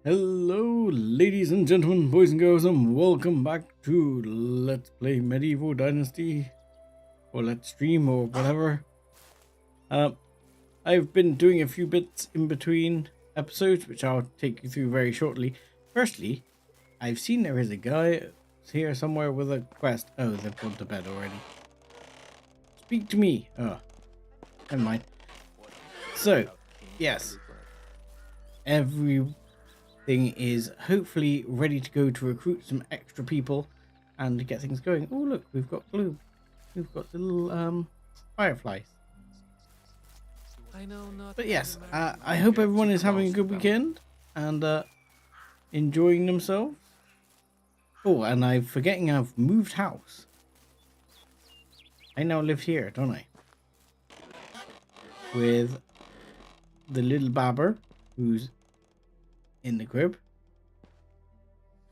Hello, ladies and gentlemen, boys and girls, and welcome back to Let's Play Medieval Dynasty, or Let's Stream, or whatever. I've been doing a few bits in between episodes, which I'll take you through very shortly. Firstly, I've seen there is a guy here somewhere with a quest. Oh, they've gone to bed already. Speak to me. Oh, never mind. So, yes, everything is hopefully ready to go to recruit some extra people and to get things going. Oh look, we've got glue. We've got the little fireflies. But yes, I hope everyone is having a good weekend and enjoying themselves. Oh, and I'm forgetting I've moved house. I now live here, don't I? With the little babber who's in the crib,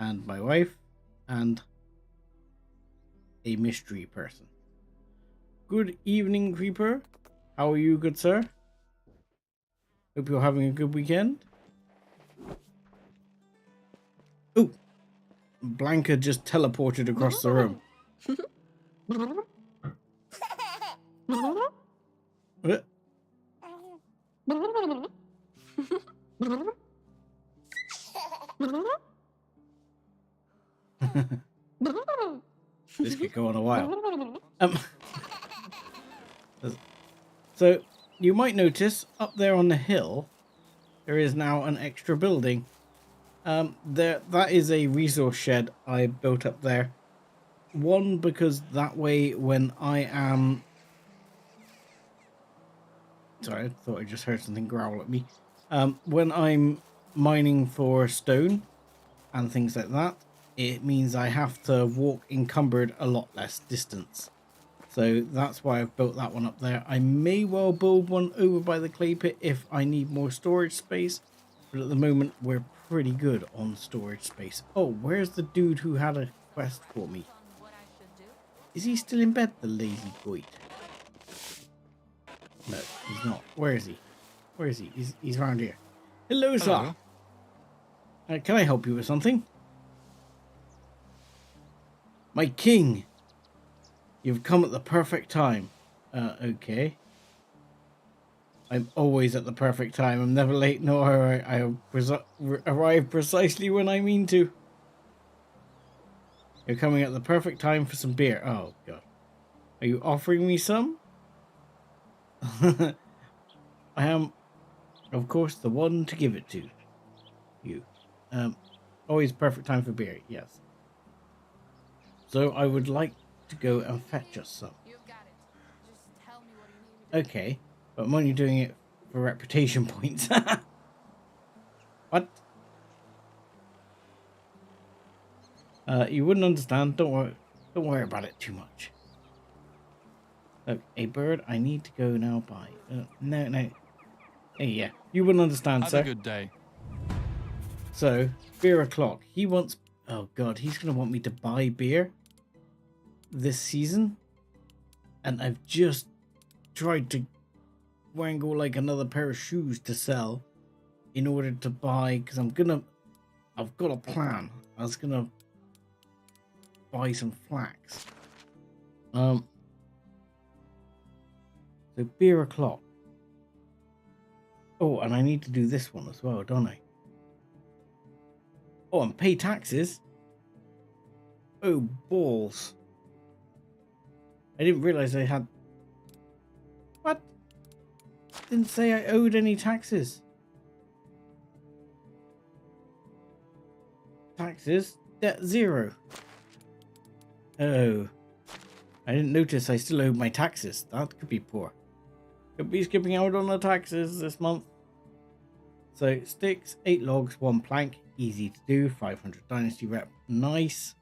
and my wife, and a mystery person. Good evening, Creeper. How are you, good sir? Hope you're having a good weekend. Oh, Blanca just teleported across the room. What? This could go on a while. So you might notice up there on the hill there is now an extra building. That is a resource shed I built up there. One, because that way when I am... Sorry, I thought I just heard something growl at me. When I'm mining for stone and things like that, it means I have to walk encumbered a lot less distance. So that's why I've built that one up there. I may well build one over by the clay pit if I need more storage space. But at the moment, we're pretty good on storage space. Oh, where's the dude who had a quest for me? Is he still in bed, the lazy goit? No, he's not. Where is he? Where is he? He's around here. Hello, sir. Can I help you with something? My king. You've come at the perfect time. Okay. I'm always at the perfect time. I'm never late, nor I arrive precisely when I mean to. You're coming at the perfect time for some beer. Oh, God. Are you offering me some? I am, of course, the one to give it to you. Always perfect time for beer, yes. So I would like to go and fetch us some. Okay, but I'm only doing it for reputation points. What? You wouldn't understand. Don't worry about it too much. Look, a bird I need to go now by. No. Hey, yeah, you wouldn't understand, sir. Have a good day. So, beer o'clock. He wants... Oh, God, he's going to want me to buy beer this season. And I've just tried to wangle like another pair of shoes to sell in order to buy, because I've got a plan. I was going to buy some flax. So beer o'clock. Oh, and I need to do this one as well, don't I? Oh, and pay taxes. Oh, balls. I didn't realize I had... What? Didn't say I owed any taxes. Taxes? Debt 0. Oh. I didn't notice I still owed my taxes. That could be poor. Could be skipping out on the taxes this month. So, sticks, 8 logs, 1 plank. Easy to do. 500 dynasty rep. Nice.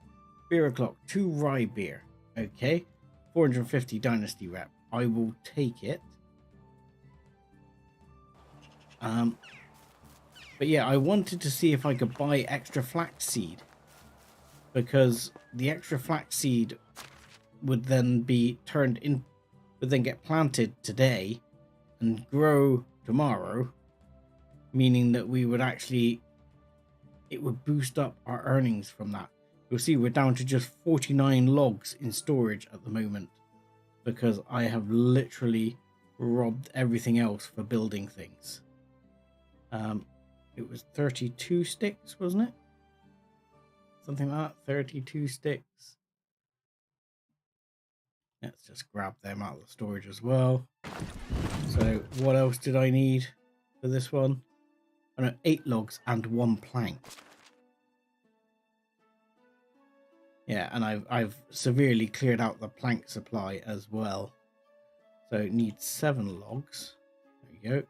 Beer o'clock. 2 rye beer. Okay. 450 dynasty rep. I will take it. But yeah, I wanted to see if I could buy extra flaxseed, because the extra flaxseed would then be would then get planted today and grow tomorrow, meaning that we would actually it would boost up our earnings from that. You'll see we're down to just 49 logs in storage at the moment because I have literally robbed everything else for building things. It was 32 sticks, wasn't it? Something like that, 32 sticks. Let's just grab them out of the storage as well. So what else did I need for this one? Oh no, 8 logs and 1 plank. Yeah, and I've severely cleared out the plank supply as well. So it needs 7 logs. There we go.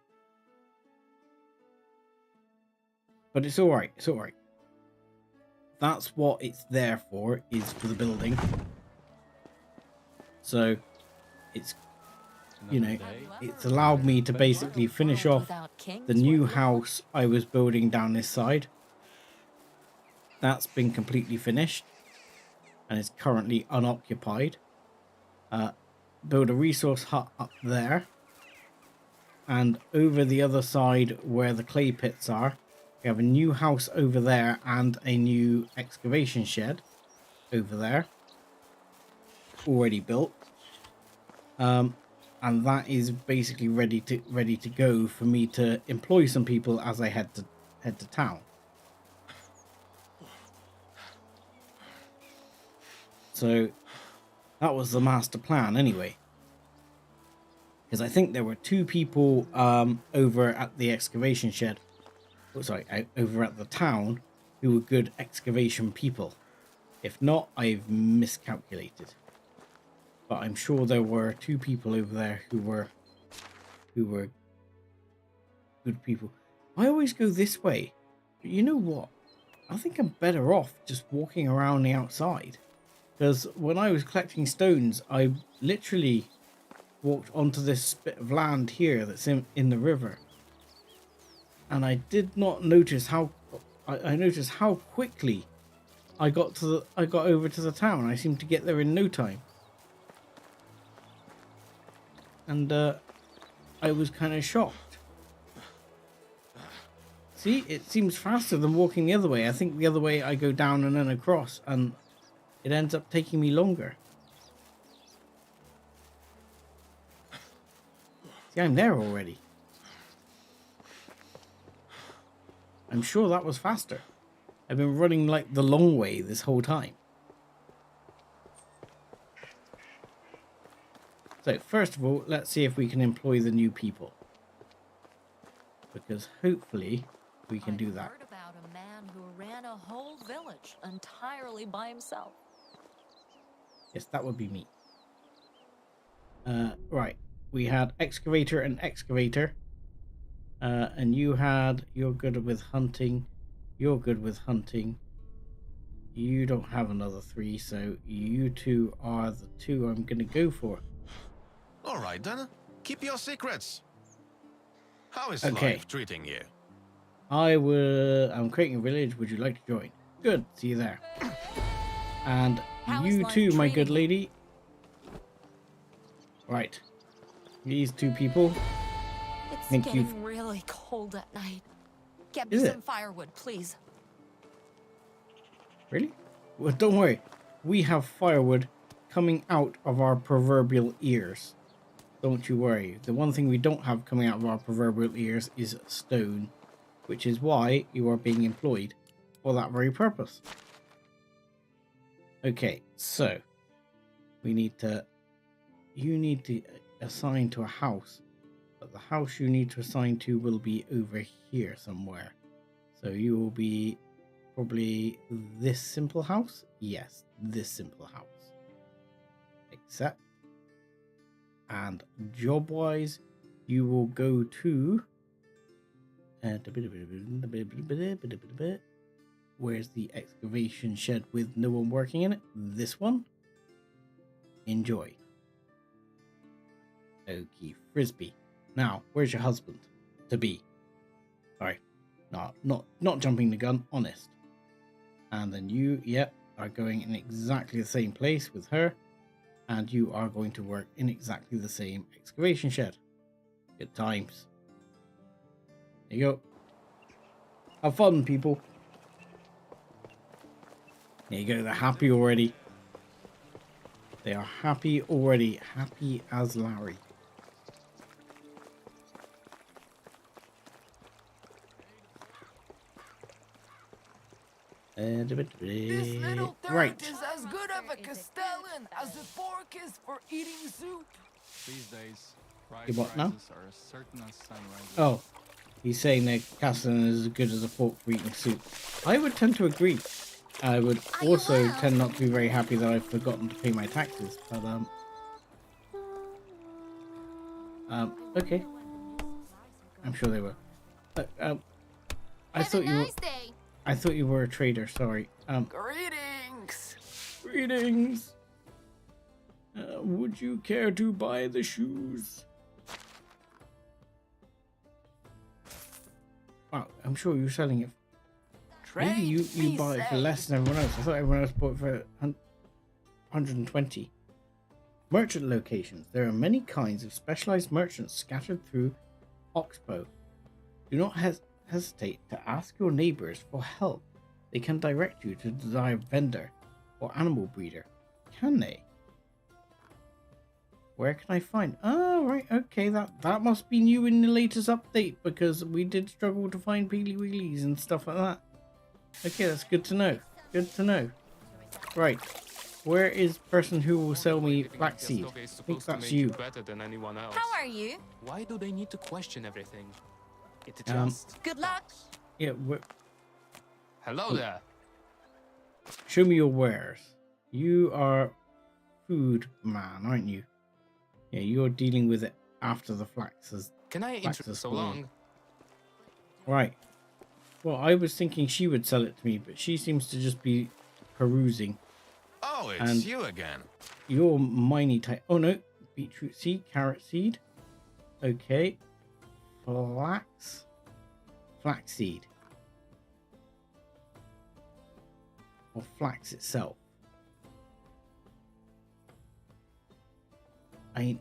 But it's alright, it's alright. That's what it's there for, is for the building. So it's, you know, it's allowed me to basically finish off the new house I was building down this side. That's been completely finished and is currently unoccupied. Build a resource hut up there, and over the other side where the clay pits are, we have a new house over there and a new excavation shed over there already built, and that is basically ready to go for me to employ some people as I head to town. So that was the master plan anyway, because I think there were 2 people over at the excavation shed, over at the town, who were good excavation people. If not, I've miscalculated, but I'm sure there were 2 people over there who were good people. I always go this way, but you know what, I think I'm better off just walking around the outside. Because when I was collecting stones, I literally walked onto this bit of land here that's in the river. And I did not notice how... I noticed how quickly I got over to the town. I seemed to get there in no time. And I was kind of shocked. See, it seems faster than walking the other way. I think the other way I go down and then across, and it ends up taking me longer. See, I'm there already. I'm sure that was faster. I've been running like the long way this whole time. So first of all, let's see if we can employ the new people, because hopefully we can do that. I've heard about a man who ran a whole village entirely by himself. Yes, that would be me. Right, we had excavator and excavator, and you're good with hunting. You're good with hunting. You don't have another 3, so you 2 are the 2 I'm gonna go for. All right then, keep your secrets. How is Okay. life treating you? I'm creating a village. Would you like to join? Good, see you there. And How is you life too, my treating good you? lady. Right, these 2 people. It's Thank you. getting really cold at night. Get me Is some it? firewood, please. Really? Well, don't worry. We have firewood coming out of our proverbial ears. Don't you worry. The one thing we don't have coming out of our proverbial ears is stone, which is why you are being employed for that very purpose. Okay, so you need to assign to a house, but the house you need to assign to will be over here somewhere. So you will be probably this simple house. Yes, this simple house. Except, and job wise, you will go to where's the excavation shed with no one working in it? This one. Enjoy. Okie Frisbee. Now, where's your husband to be? Sorry, no, not jumping the gun. Honest. And then you, yep, are going in exactly the same place with her, and you are going to work in exactly the same excavation shed. Good times. There you go. Have fun, people. There you go. They're happy already. They are happy already. Happy as Larry. This little dirt Right. is as good of a castellan as the fork is for eating soup. These days, You what now? prices are as certain as sunrise. Oh, he's saying that Castellan is as good as a fork for eating soup. I would tend to agree. I would also tend not to be very happy that I've forgotten to pay my taxes. But okay. I'm sure they were. I thought you were. I thought you were a trader. Sorry. Greetings. Greetings. Would you care to buy the shoes? Wow, I'm sure you're selling it. Maybe you bought it for less than everyone else. I thought everyone else bought it for 120. Merchant locations. There are many kinds of specialized merchants scattered through Oxbow. Do not hesitate to ask your neighbors for help. They can direct you to the desired vendor or animal breeder. Can they? Where can I find? Oh, right, okay, that must be new in the latest update, because we did struggle to find Peely Wheelies and stuff like that. Okay, that's good to know. Good to know. Right, where is person who will sell me flaxseed? I think that's you. Better than anyone else. How are you? Why do they need to question everything? It just... Good luck. Yeah, Hello there. show me your wares. You are food man, aren't you? Yeah, you're dealing with it after the flaxes. Can I introduce so long? Right. Well, I was thinking she would sell it to me, but she seems to just be perusing. Oh, it's And- you again. You're miney type. Oh no, beetroot seed, carrot seed. Okay. Flaxseed. Or flax itself. I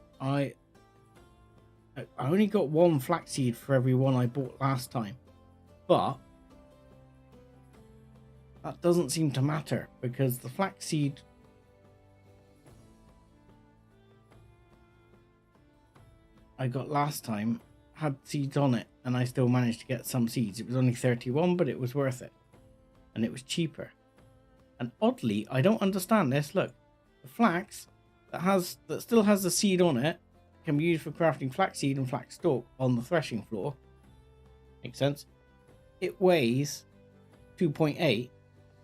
only got one flaxseed for every one I bought last time, but that doesn't seem to matter because the flaxseed I got last time had seeds on it, and I still managed to get some seeds. It was only 31, but it was worth it, and it was cheaper. And oddly, I don't understand this. Look, the flax that still has the seed on it can be used for crafting flaxseed and flax stalk on the threshing floor. Makes sense. It weighs 2.8,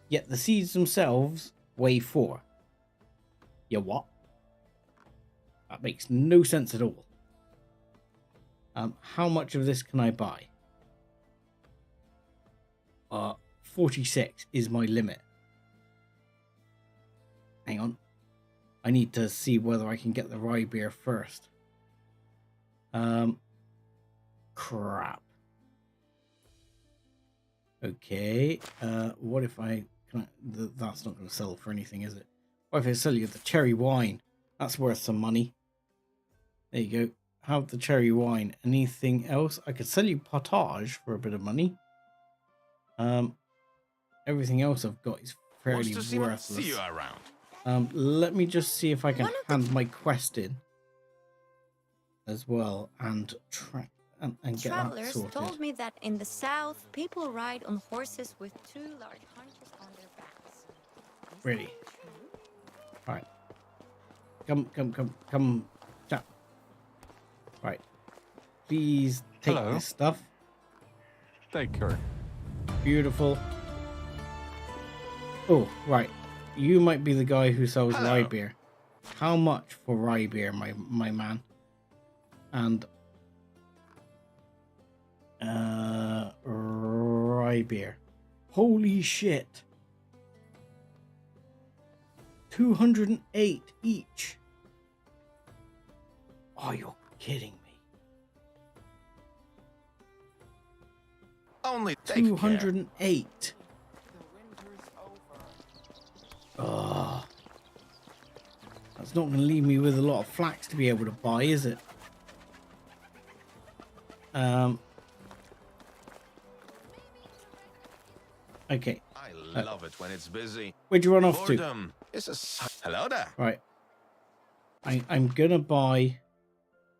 yet the seeds themselves weigh 4. Yeah, what? That makes no sense at all. How much of this can I buy? 46 is my limit. Hang on. I need to see whether I can get the rye beer first. Crap. Okay. What if that's not going to sell for anything, is it? What if I sell you the cherry wine? That's worth some money. There you go. Have the cherry wine. Anything else? I could sell you potage for a bit of money. Everything else I've got is fairly See worthless. you around. Let me just see if I can hand my quest in as well and track and get that Travelers sorted. told me that in the south, people ride on horses with 2 large hunches on their backs. Really? Right. Come, chap. Right. Please take Hello. this stuff. Take her. Beautiful. Oh, right. You might be the guy who sells Hello. rye beer. How much for rye beer, my man? And rye beer. Holy shit. 208 each. Oh, you're kidding me. Only take care. 208. The winter's over. Oh, that's not going to leave me with a lot of flax to be able to buy, is it? Okay. I love it when it's busy. Where'd you run off to? Boredom is a hello there. Right. I'm gonna buy.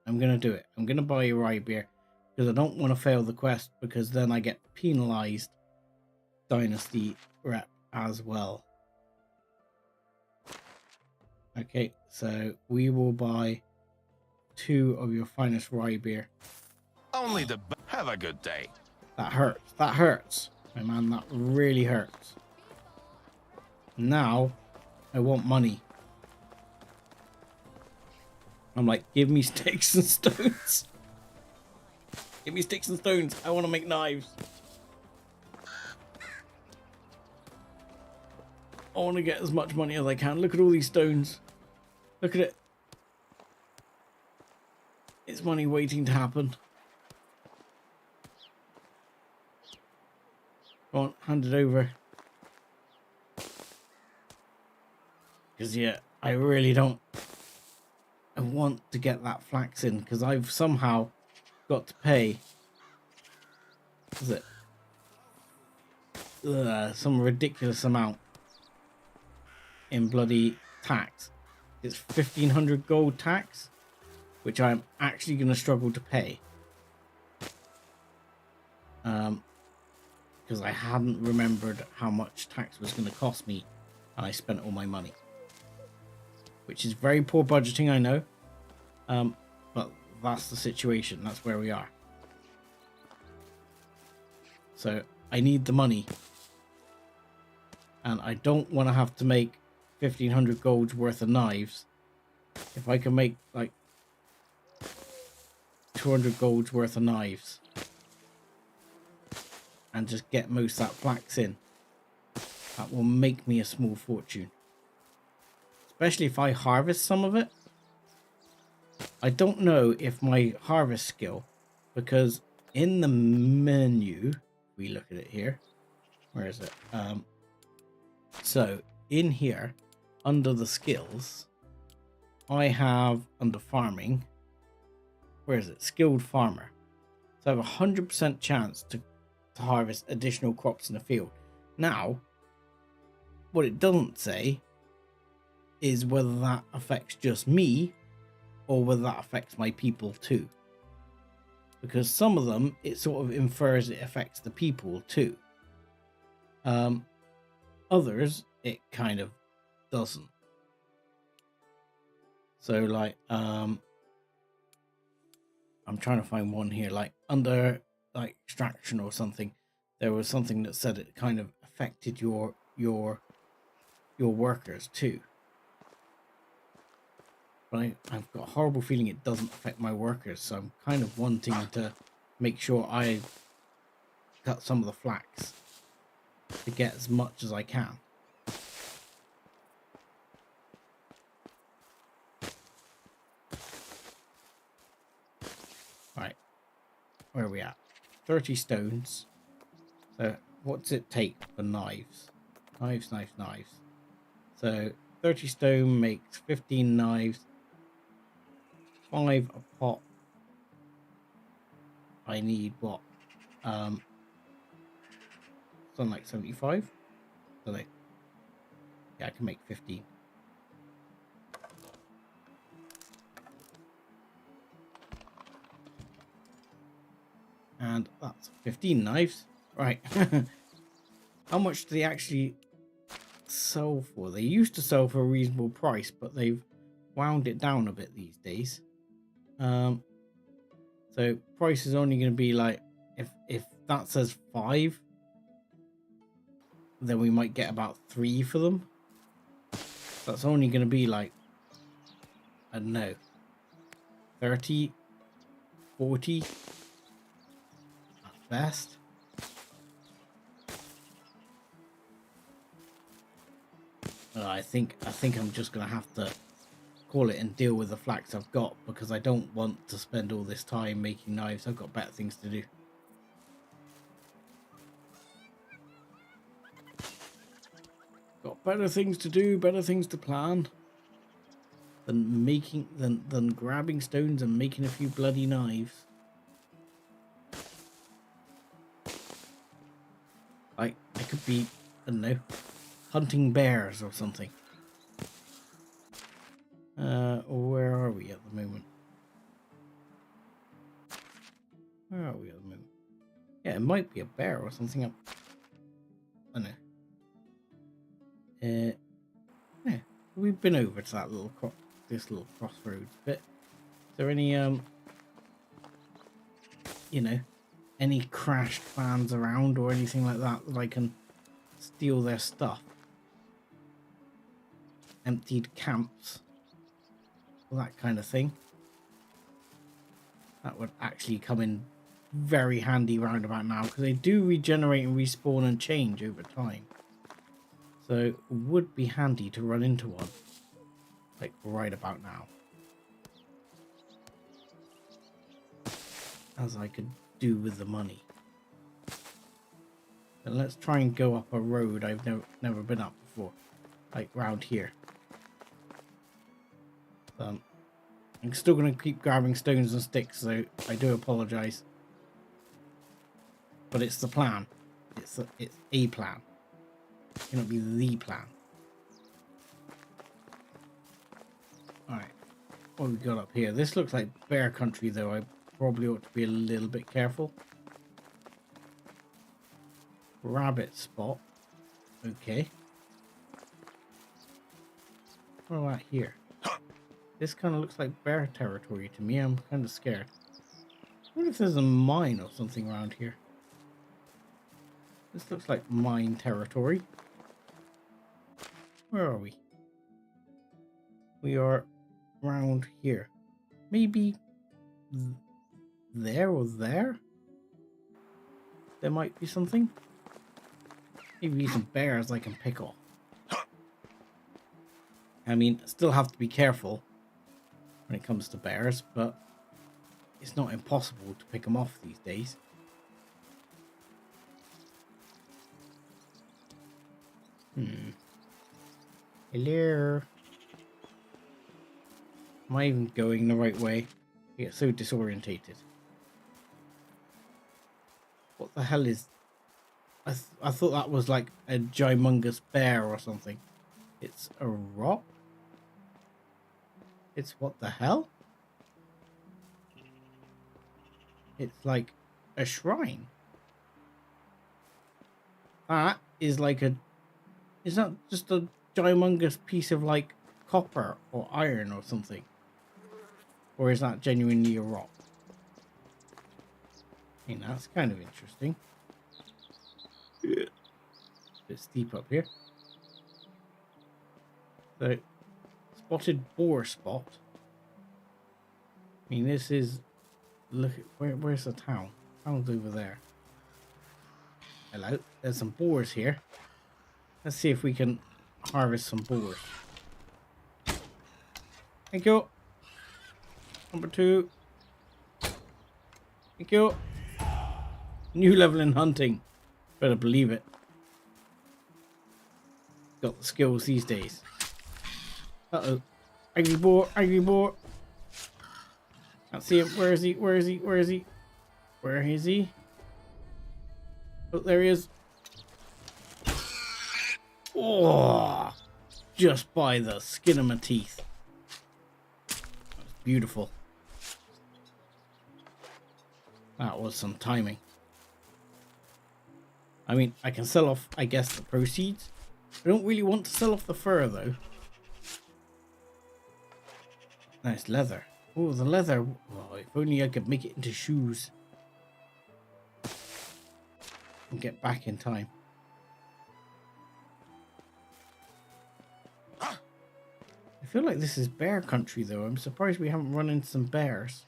I'm gonna do it. I'm gonna buy a rye beer because I don't want to fail the quest because then I get penalized Dynasty rep as well. Okay, so we will buy 2 of your finest rye beer. Only the have a good day. That hurts. That hurts. My man, that really hurts. Now, I want money. I'm like, give me sticks and stones. Give me sticks and stones. I want to make knives. I want to get as much money as I can. Look at all these stones. Look at it. It's money waiting to happen. Go on, hand it over. Because, yeah, I really don't. I want to get that flax in because I've somehow got to pay. What is it? Some ridiculous amount in bloody tax. It's 1,500 gold tax, which I'm actually going to struggle to pay. Because I hadn't remembered how much tax was going to cost me, and I spent all my money. Which is very poor budgeting, I know. But that's the situation. That's where we are. So I need the money. And I don't want to have to make 1,500 gold worth of knives. If I can make like 200 gold worth of knives and just get most of that flax in, that will make me a small fortune. Especially if I harvest some of it. I don't know if my harvest skill, because in the menu, we look at it here. Where is it? So in here, under the skills, I have under farming. Where is it? Skilled farmer. So I have a 100% chance to harvest additional crops in the field. Now, what it doesn't say is whether that affects just me or whether that affects my people too. Because some of them, it sort of infers it affects the people too. Others, it kind of doesn't. So like, I'm trying to find one here, like under like extraction or something, there was something that said it kind of affected your workers too. But I've got a horrible feeling it doesn't affect my workers, so I'm kind of wanting to make sure I cut some of the flax to get as much as I can. Right, where are we at? 30 stones. So what's it take for knives? Knives. So 30 stone makes 15 knives. 5 a pot. I need what? Something like 75. So like, yeah, I can make 15. And that's 15 knives. Right. How much do they actually sell for? They used to sell for a reasonable price, but they've wound it down a bit these days. So price is only going to be like, if that says 5, then we might get about 3 for them. That's only going to be like, I don't know, 30, 40 at best. I think I'm just going to have to call it and deal with the flax I've got, because I don't want to spend all this time making knives. I've got better things to do. Got better things to do, better things to plan than making than grabbing stones and making a few bloody knives. I I could be, I don't know, hunting bears or something. Where are we at the moment? Where are we at the moment? Yeah, it might be a bear or something up. I don't know. Yeah, we've been over to that little this little crossroads bit. Is there any you know, any crashed vans around or anything like that that I can steal their stuff? Emptied camps, all that kind of thing. That would actually come in very handy round about now, because they do regenerate and respawn and change over time. So it would be handy to run into one, like right about now. As I could do with the money. And let's try and go up a road I've never been up before, like round here. I'm still going to keep grabbing stones and sticks, so I do apologize. But it's the plan. It's a plan. It cannot be the plan. Alright. What have we got up here? This looks like bear country, though. I probably ought to be a little bit careful. Rabbit spot. Okay. What about here? This kind of looks like bear territory to me. I'm kind of scared. I wonder if there's a mine or something around here. This looks like mine territory. Where are we? We are around here. Maybe there or there? There might be something. Maybe some bears I can pick off. I mean, still have to be careful when it comes to bears, but it's not impossible to pick them off these days. Hello. Am I even going the right way? I get so disorientated. What the hell is... I thought that was like a gymongous bear or something. It's a rock? It's what the hell? It's like a shrine. That is like a... Is that just a gymongous piece of like copper or iron or something? Or is that genuinely a rock? I mean, that's kind of interesting. It's a bit steep up here. So, spotted boar spot. I mean, this is... Look at... Where's the town? Town's over there. Hello. There's some boars here. Let's see if we can harvest some boars. Thank you. Number 2. Thank you. New level in hunting. Better believe it. Got the skills these days. Uh-oh. Angry boar. Angry boar. Can't see him. Where is he? Where is he? Where is he? Where is he? Oh, there he is. Oh, just by the skin of my teeth. That's beautiful. That was some timing. I mean, I can sell off, I guess, the proceeds. I don't really want to sell off the fur, though. Nice leather. Oh, the leather. Oh, if only I could make it into shoes. And get back in time. I feel like this is bear country, though. I'm surprised we haven't run into some bears.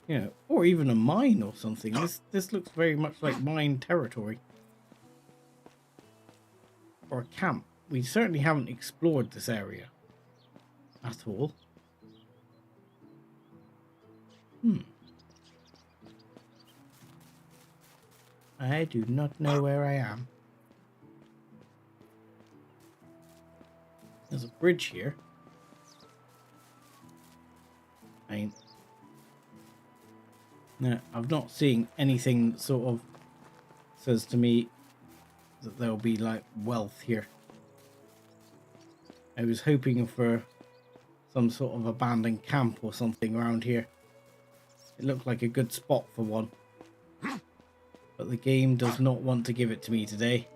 You know, or even a mine or something. This looks very much like mine territory. Or a camp. We certainly haven't explored this area at all. I do not know where I am. There's a bridge here. I mean, No, I've not seen anything that sort of says to me that there'll be like wealth here. I was hoping for some sort of abandoned camp or something around here. It looked like a good spot for one. But the game does not want to give it to me today.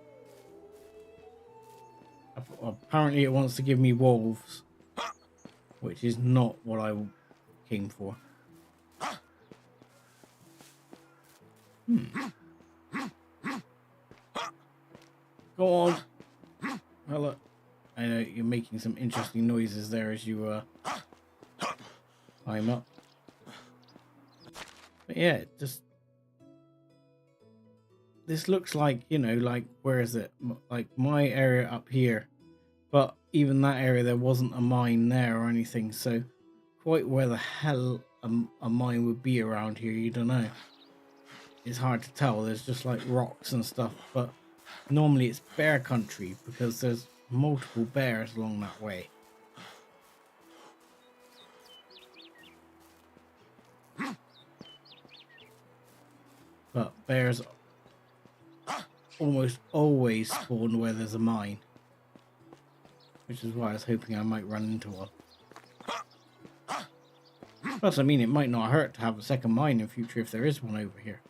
Apparently it wants to give me wolves, which is not what I came for. Go on. Hello. I know you're making some interesting noises there as you climb up. But yeah, this looks like, you know, like, where is it? Like my area up here. But even that area, there wasn't a mine there or anything. So quite where the hell a mine would be around here, you don't know. It's hard to tell. There's just like rocks and stuff. But normally it's bear country because there's multiple bears along that way. But bears almost always spawn where there's a mine, which is why I was hoping I might run into one. Plus, I mean, it might not hurt to have a second mine in future if there is one over here.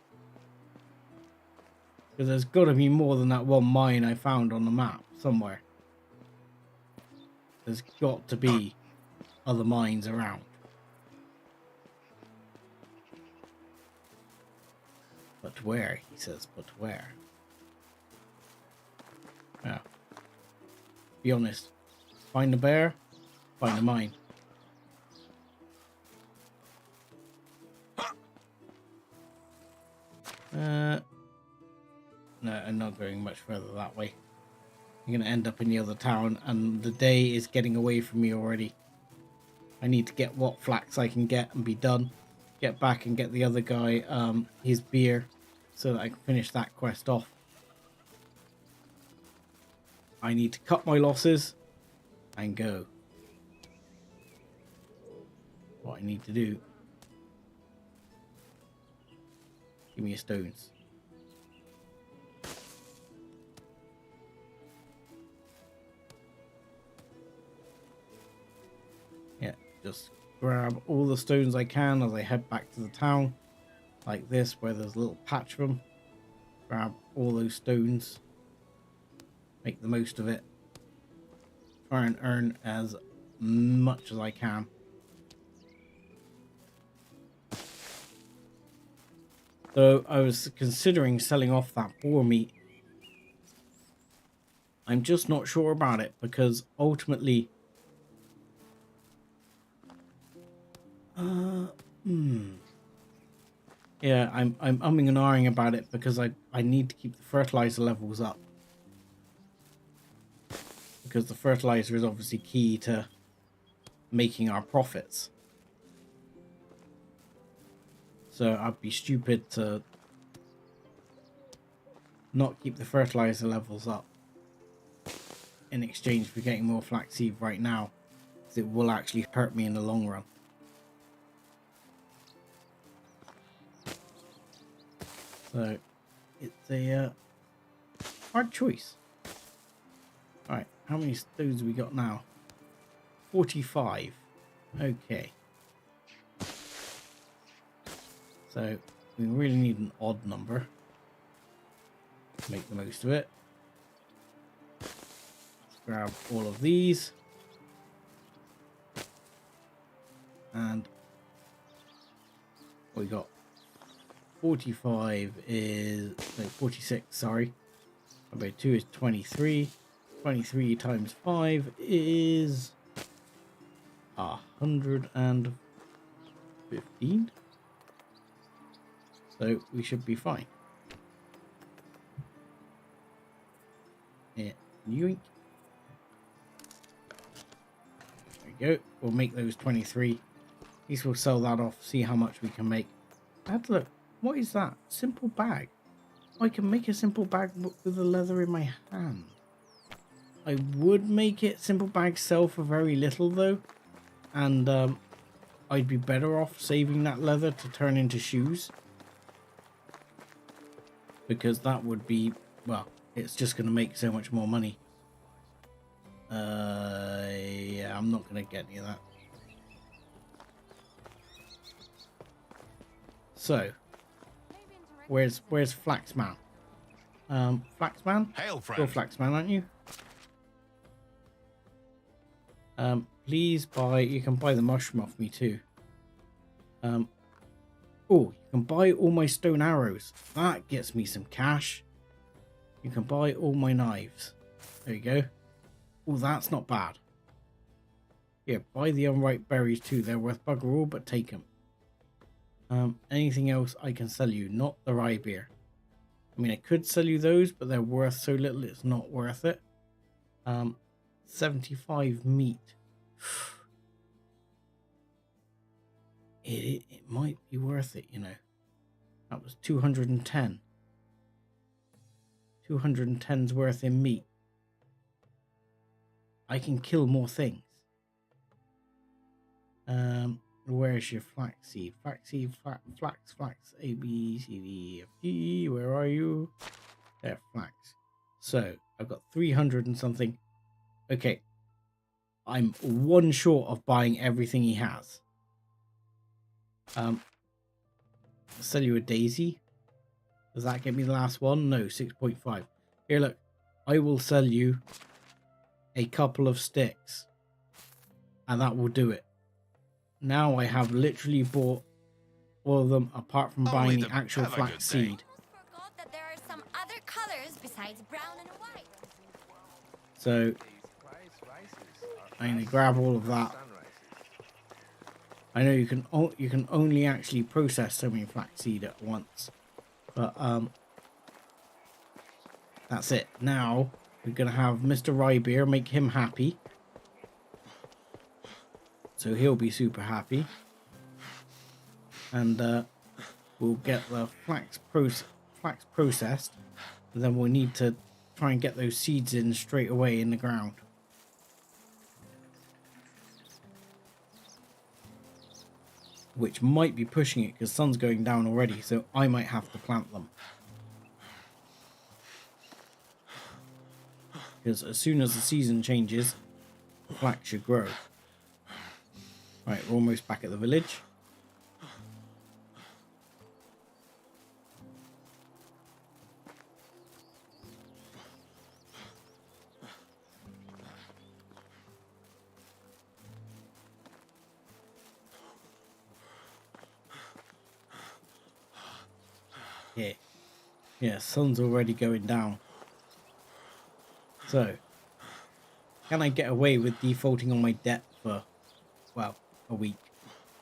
Because there's got to be more than that one mine I found on the map somewhere. There's got to be other mines around. But where? He says, but where? Well, be honest. Find a bear, find a mine. No, I'm not going much further that way. I'm going to end up in the other town, and the day is getting away from me already. I need to get what flax I can get and be done. Get back and get the other guy his beer so that I can finish that quest off. I need to cut my losses and go. What I need to do. Give me your stones. Yeah, just grab all the stones I can as I head back to the town. Like this, where there's a little patch of them. Grab all those stones. Make the most of it. Try and earn as much as I can. So I was considering selling off that boar meat. I'm just not sure about it because ultimately yeah, I'm umming and ahhing about it because I need to keep the fertilizer levels up. Because the fertilizer is obviously key to making our profits. So I'd be stupid to not keep the fertilizer levels up in exchange for getting more flaxseed right now, because it will actually hurt me in the long run. So it's a hard choice. Alright, how many stones we got now? 45. Okay. So we really need an odd number to make the most of it. Let's grab all of these. And we got 45 is, no, 46, sorry. About 2 is 23. 23 times 5 is 115. So we should be fine. Yeah, yoink. There we go. We'll make those 23. At least we'll sell that off, see how much we can make. I had to look. What is that? Simple bag. I can make a simple bag with the leather in my hand. I would make it simple bag sell for very little though. And I'd be better off saving that leather to turn into shoes. because that would be, well, it's just going to make so much more money. Yeah, I'm not going to get any of that. So, where's Flaxman? Flaxman? Hail, friend. You're Flaxman, aren't you? Please buy. You can buy the mushroom off me too. Oh, you can buy all my stone arrows. That gets me some cash. You can buy all my knives. There you go. Oh, that's not bad. Yeah, buy the unripe berries too. They're worth bugger all, but take them. Anything else I can sell you? Not the rye beer. I mean, I could sell you those, but they're worth so little it's not worth it. 75 meat. It might be worth it, you know. That was 210. 210's worth in meat. I can kill more things. Where's your flaxseed? Flaxseed, flax, A, B, C, D, F, G. Where are you? There, flax. So, I've got 300 and something. Okay. I'm one short of buying everything he has. I'll sell you a daisy. Does that get me the last one? No, 6.5. Here, look. I will sell you a couple of sticks. And that will do it. Now I have literally bought all of them apart from buying the actual flax seed. Forgot that there are some other colors besides brown and white. So I'm gonna grab all of that. I know you can only actually process so many flaxseed at once, but that's it. Now we're gonna have Mr. Rybeer, make him happy, so he'll be super happy, and we'll get the flax processed, and then we'll need to try and get those seeds in straight away in the ground. Which might be pushing it because sun's going down already, so I might have to plant them. Because as soon as the season changes, the flax should grow. Right, we're almost back at the village. Yeah, sun's already going down. So, can I get away with defaulting on my debt for, well, a week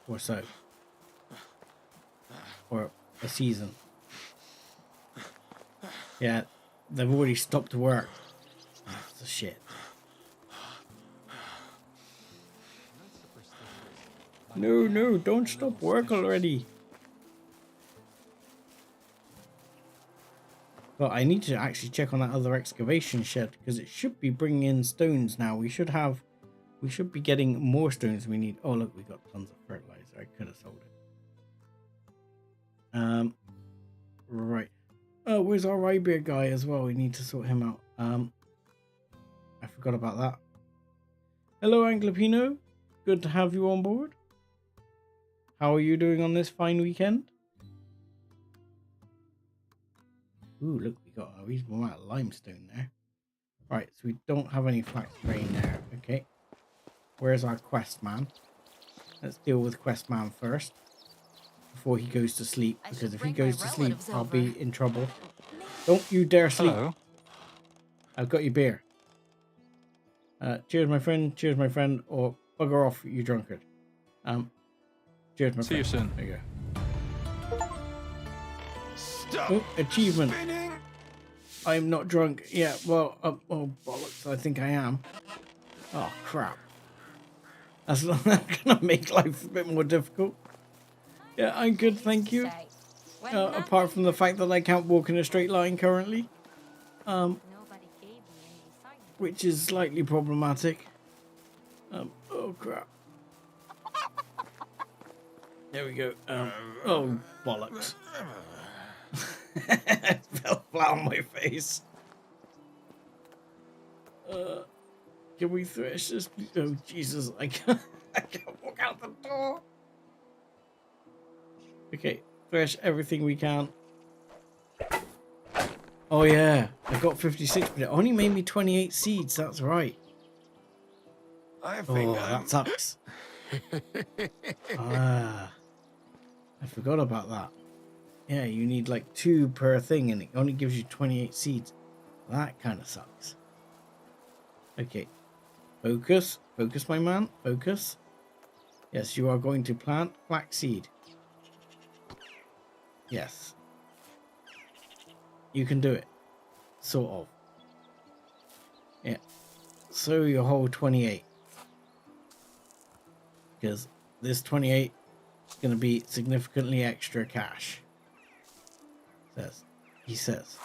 or so? Or a season? Yeah, they've already stopped work. That's shit. No, don't stop work already. But I need to actually check on that other excavation shed because it should be bringing in stones now. We should be getting more stones we need. Oh look, we got tons of fertilizer. I could have sold it. Right. Oh, where's our Rybeer guy as well? We need to sort him out. I forgot about that. Hello, Anglopino. Good to have you on board. How are you doing on this fine weekend? Ooh, look, we got a reasonable amount of limestone there. Right, so we don't have any flax grain there. Okay. Where's our quest man? Let's deal with quest man first. Before he goes to sleep. Because if he goes to sleep, I'll be in trouble. Don't you dare sleep. Hello. I've got your beer. Cheers, my friend. Cheers, my friend. Or bugger off, you drunkard. Cheers, my friend. See you soon. There you go. Stop Oh, achievement. spinning. I'm not drunk. Yeah, well, oh, bollocks, I think I am. Oh, crap. That's gonna make life a bit more difficult. Yeah, I'm good, thank you. Apart from the fact that I can't walk in a straight line currently. Nobody gave me any assignment. Which is slightly problematic. Oh, crap. There we go. Oh, bollocks. It fell flat on my face. Can we thresh this, please? Oh, Jesus, I can't walk out the door. Okay, thresh everything we can. Oh, yeah, I got 56, but it only made me 28 seeds. That's right. I think that sucks. I forgot about that. Yeah, you need like 2 per thing, and it only gives you 28 seeds. That kind of sucks. Okay. Focus. Focus, my man. Focus. Yes, you are going to plant flaxseed. Yes. You can do it. Sort of. Yeah. So your whole 28. Because this 28 is going to be significantly extra cash. He says.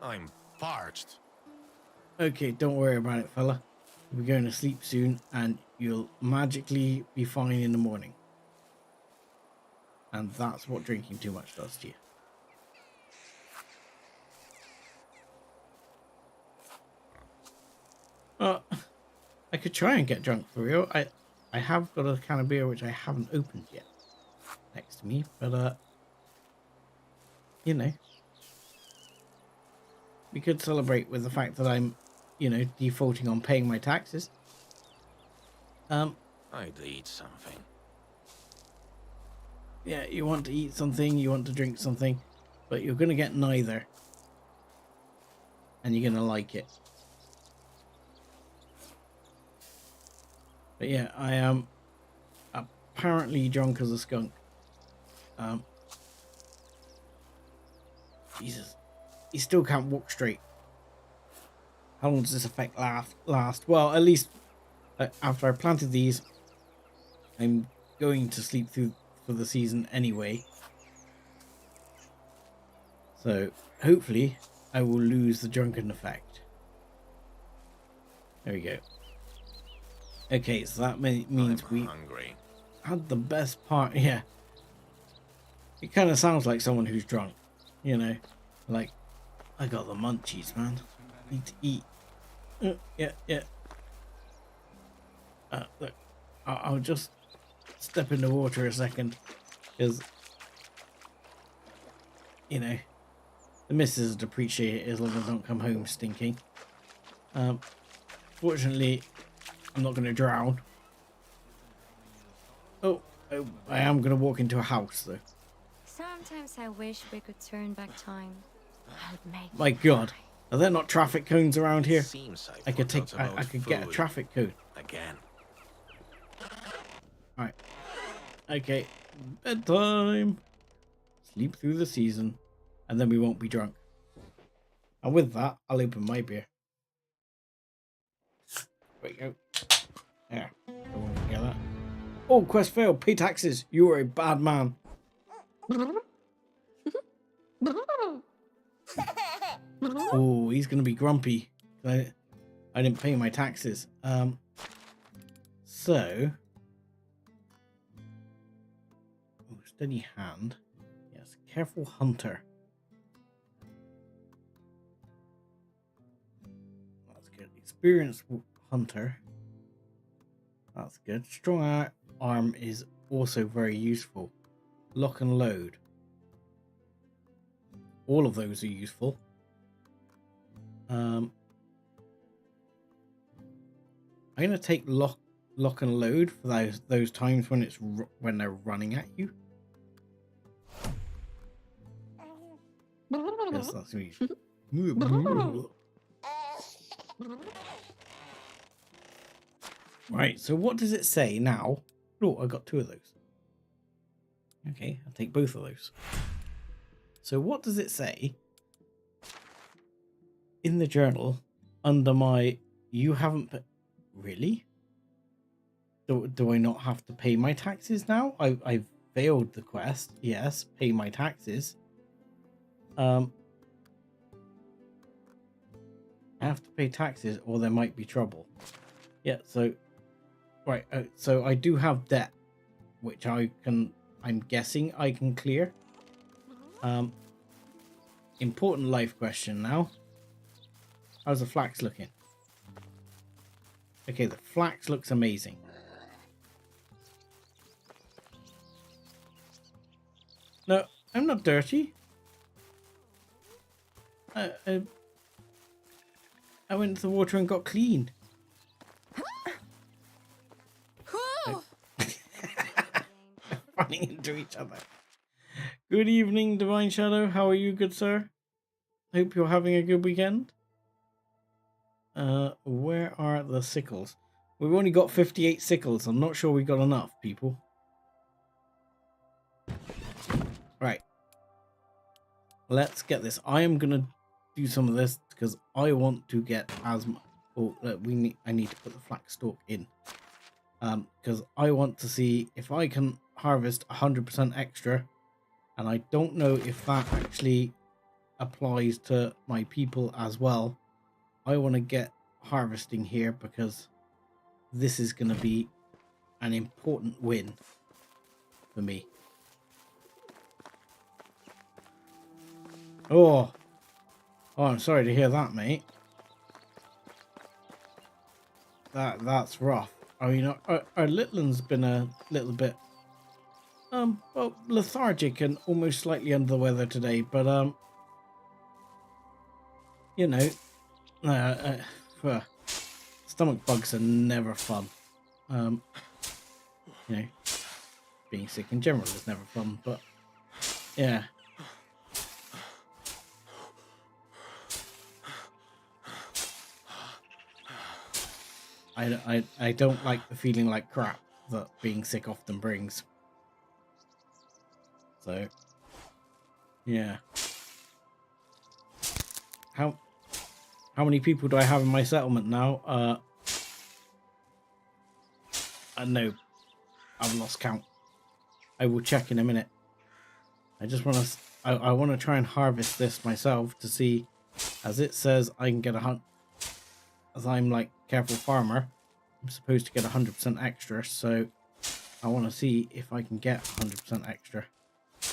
I'm parched. Okay, don't worry about it, fella. We're going to sleep soon, and you'll magically be fine in the morning. And that's what drinking too much does to you. I could try and get drunk for real. I have got a can of beer which I haven't opened yet next to me, but you know, we could celebrate with the fact that I'm, you know, defaulting on paying my taxes. I'd eat something. Yeah, you want to eat something, you want to drink something, but you're gonna get neither, and you're gonna like it. But yeah, I am apparently drunk as a skunk. Jesus, he still can't walk straight. How long does this effect last? Well, at least after I planted these, I'm going to sleep through for the season anyway. So hopefully I will lose the drunken effect. There we go. Okay, so that means we hungry. had the best part. Yeah, it kind of sounds like someone who's drunk, you know, like, I got the munchies, man, need to eat. Yeah. Look, I'll just step in the water a second, because, you know, the missus would appreciate it as long as I don't come home stinking. Fortunately, I'm not going to drown. Oh, I am going to walk into a house, though. Sometimes I wish we could turn back time. I'd make My God, are there not traffic cones around here? Seems I could forgot about I could get a food traffic cone. again. All right. Okay, bedtime. Sleep through the season, and then we won't be drunk. And with that, I'll open my beer. There we go. There. Don't want to forget that. Oh, quest failed. Pay taxes. You are a bad man. Oh, he's gonna be grumpy. I didn't pay my taxes. So, steady hand. Yes, careful hunter. That's good. Experienced hunter. That's good. Strong arm is also very useful. Lock and load. All of those are useful. I'm gonna take lock and load for those times when they're running at you. Yes, that's me. Right. So what does it say now? Oh, I got 2 of those. Okay, I'll take both of those. So what does it say in the journal under my you haven't really? Do I not have to pay my taxes now? I've failed the quest. Yes, pay my taxes. I have to pay taxes or there might be trouble. Yeah, so right, so I do have debt which I'm guessing I can clear. important life question now. How's the flax looking? Okay, the flax looks amazing. No, I'm not dirty. I went into the water and got clean. Running into each other. Good evening, Divine Shadow. How are you, good sir? Hope you're having a good weekend. Where are the sickles? We've only got 58 sickles. I'm not sure we got enough, people. Right. Let's get this. I am gonna do some of this because I want to get as much. Oh, I need to put the flax stalk in. Because I want to see if I can harvest 100% extra, and I don't know if that actually applies to my people as well. I want to get harvesting here because this is going to be an important win for me. Oh, I'm sorry to hear that, mate. That's rough. I mean, our little one's been a little bit, well, lethargic and almost slightly under the weather today, but, you know, stomach bugs are never fun. You know, being sick in general is never fun, but, yeah. I don't like the feeling like crap that being sick often brings. So, yeah. How many people do I have in my settlement now? I know. I've lost count. I will check in a minute. I just want to. I want to try and harvest this myself to see, as it says, I can get a hunt. As I'm like careful farmer, I'm supposed to get 100% extra, so I want to see if I can get 100% extra.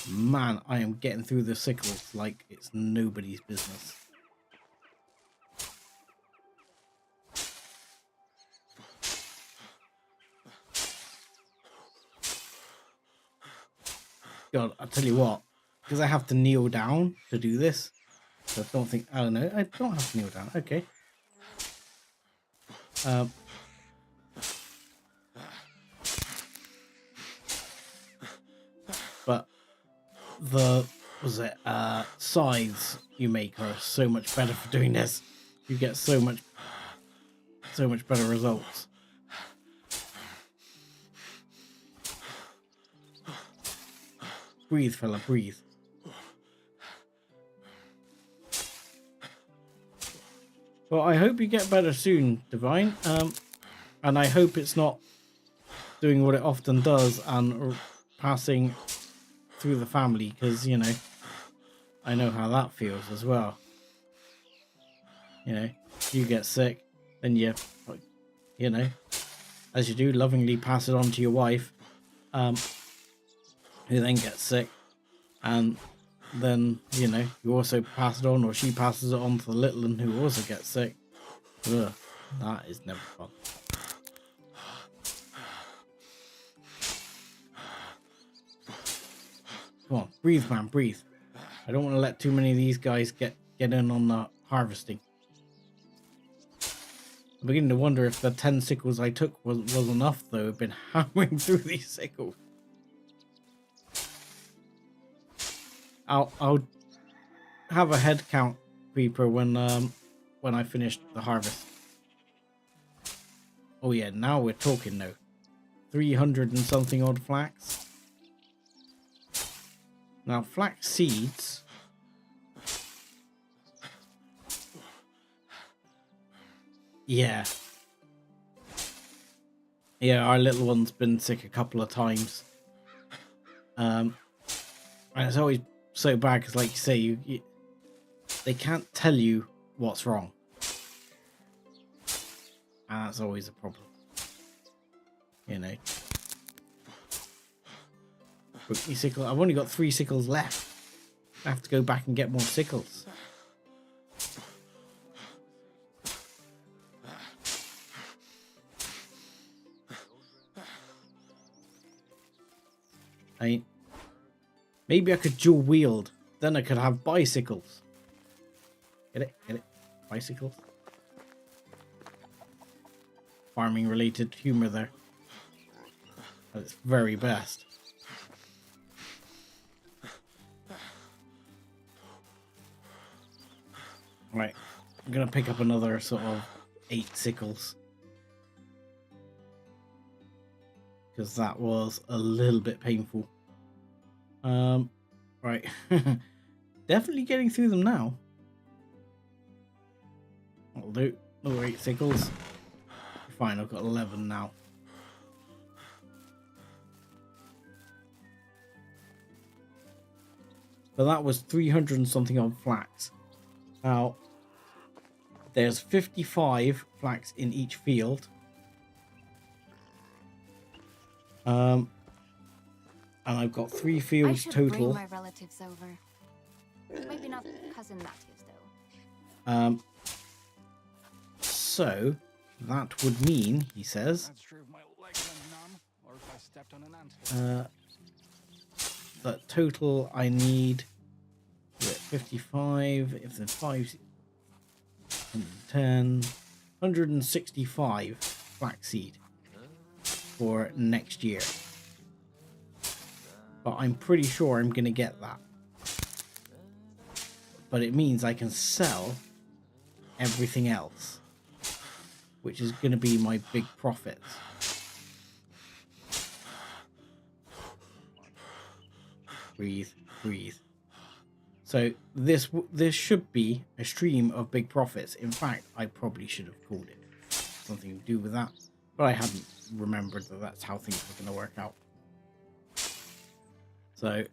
Man, I am getting through the sickles like it's nobody's business. God, I'll tell you what, because I have to kneel down to do this, so I don't think, oh no, I don't have to kneel down, okay. But the scythes you make are so much better for doing this. You get so much better results. Breathe, fella, breathe. Well, I hope you get better soon, Divine. And I hope it's not doing what it often does and passing through the family, because, you know, I know how that feels as well. You know, you get sick, then you know, as you do, lovingly pass it on to your wife, who then gets sick, and then, you know, you also pass it on, or she passes it on to the little one who also gets sick. Ugh, that is never fun. Come on, breathe, man, breathe. I don't want to let too many of these guys get in on the harvesting. I'm beginning to wonder if the 10 sickles I took was enough, though. I've been hammering through these sickles. I'll have a head count creeper when I finish the harvest. Oh yeah, now we're talking though. 300 and something odd flax. Now flax seeds. Yeah. Yeah, our little one's been sick a couple of times. And it's always so bad because, like you say, they can't tell you what's wrong, and that's always a problem, you know. Sickle. I've only got 3 sickles left. I have to go back and get more sickles. Maybe I could dual wield. Then I could have bicycles. Get it? Get it? Bicycles. Farming related humor there. At its very best. Right. I'm going to pick up another sort of 8 sickles. Because that was a little bit painful. Right. Definitely getting through them now. I'll do. Another 8 sickles. Fine, I've got 11 now. But that was 300 and something on flax. Now, there's 55 flax in each field. And I've got 3 fields I should total. bring my relatives over. Maybe not cousin Matthews though. So that would mean, he says, Not sure if my legs went numb or if I stepped on an ant. that total I need 55. If there's 5, 110, 165 flaxseed for next year. But I'm pretty sure I'm going to get that. But it means I can sell everything else, which is going to be my big profits. Breathe, breathe. So this should be a stream of big profits. In fact, I probably should have called it something to do with that, but I hadn't remembered that that's how things were going to work out. So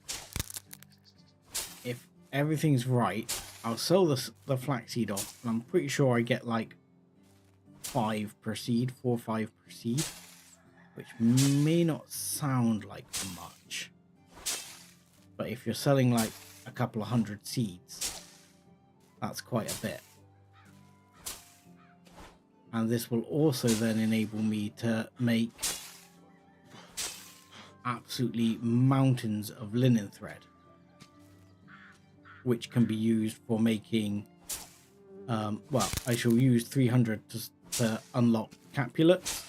if everything's right, I'll sell the flaxseed off, and I'm pretty sure I get like 5 per seed, 4 or 5 per seed, which may not sound like much, but if you're selling like a couple of 100 seeds, that's quite a bit. And this will also then enable me to make absolutely mountains of linen thread, which can be used for making well, I shall use 300 to unlock capulets,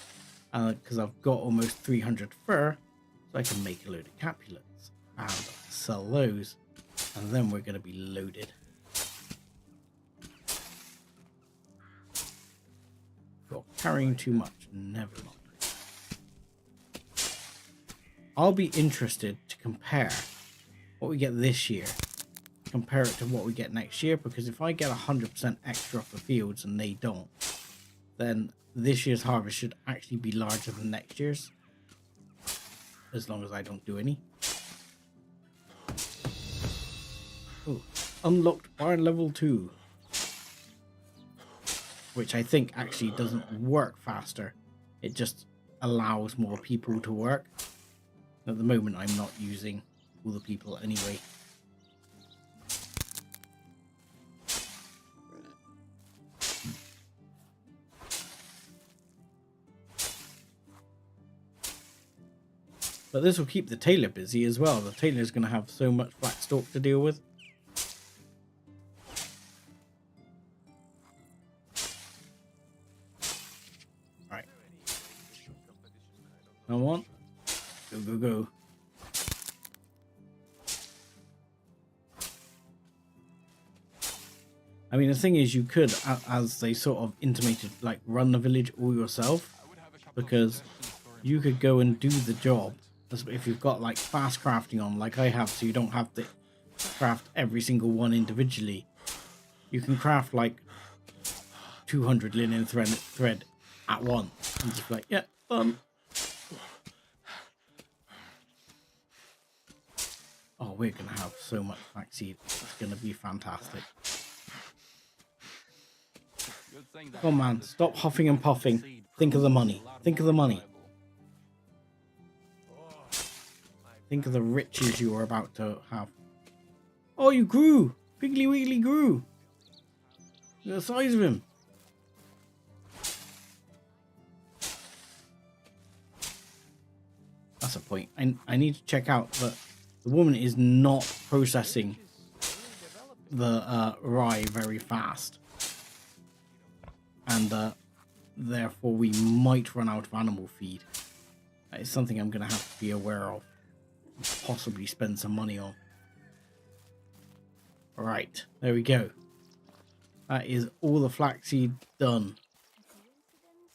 because I've got almost 300 fur, so I can make a load of capulets and sell those, and then we're going to be loaded. Got carrying too much, never mind. I'll be interested to compare what we get this year, compare it to what we get next year, because if I get 100% extra off the fields and they don't, then this year's harvest should actually be larger than next year's, as long as I don't do any. Oh, unlocked barn level 2, which I think actually doesn't work faster, it just allows more people to work. At the moment I'm not using all the people anyway. But this will keep the tailor busy as well. The tailor's going to have so much black stalk to deal with. Right. Come on. Go, go, go. I mean, the thing is, you could, as they sort of intimated, like run the village all yourself, because you could go and do the job if you've got like fast crafting on, like I have, so you don't have to craft every single one individually. You can craft like 200 linen thread at once, and just be like, yeah, done. Oh, we're gonna have so much flaxseed. It's gonna be fantastic. Come on, man, stop huffing and puffing. Think of the money. Think of the money. Think of the riches you are about to have. Oh, you grew! Piggly Wiggly grew! Look at the size of him. That's a point. I need to check out that the woman is not processing the rye very fast. And therefore we might run out of animal feed. That is something I'm going to have to be aware of. Possibly spend some money on. Right, there we go. That is all the flaxseed done. Coincidence?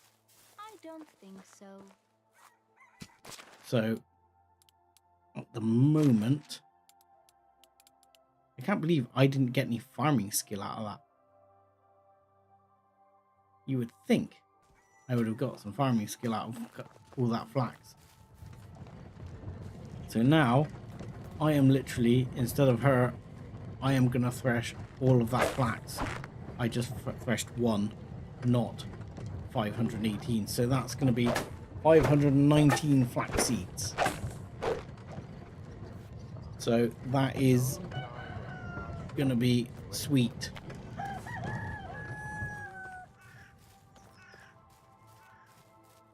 I don't think so. So, at the moment, I can't believe I didn't get any farming skill out of that. You would think I would have got some farming skill out of all that flax. So now, I am literally, instead of her, I am going to thresh all of that flax. I just threshed one, not 518. So that's going to be 519 flax seeds. So that is going to be sweet.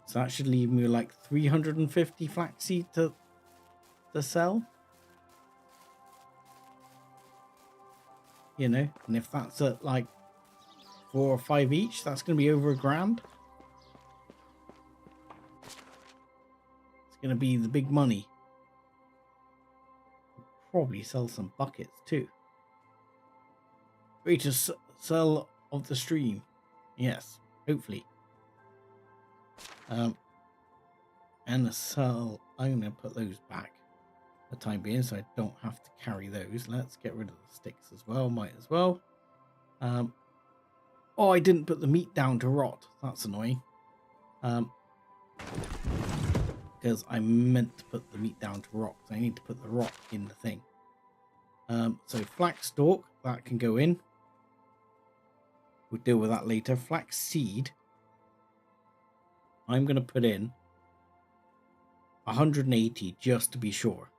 So that should leave me like 350 flaxseed to sell. You know, and if that's at like 4 or 5 each, that's going to be over $1,000. It's going to be the big money. Probably sell some buckets too. Greatest sell of the stream. Yes, hopefully. And the sell, I'm going to put those back for the time being so I don't have to carry those. Let's get rid of the sticks as well, might as well. Oh, I didn't put the meat down to rot. That's annoying. Because I meant to put the meat down to rot. So I need to put the rot in the thing. So flax stalk, that can go in. We'll deal with that later. Flax seed, I'm going to put in 180 just to be sure.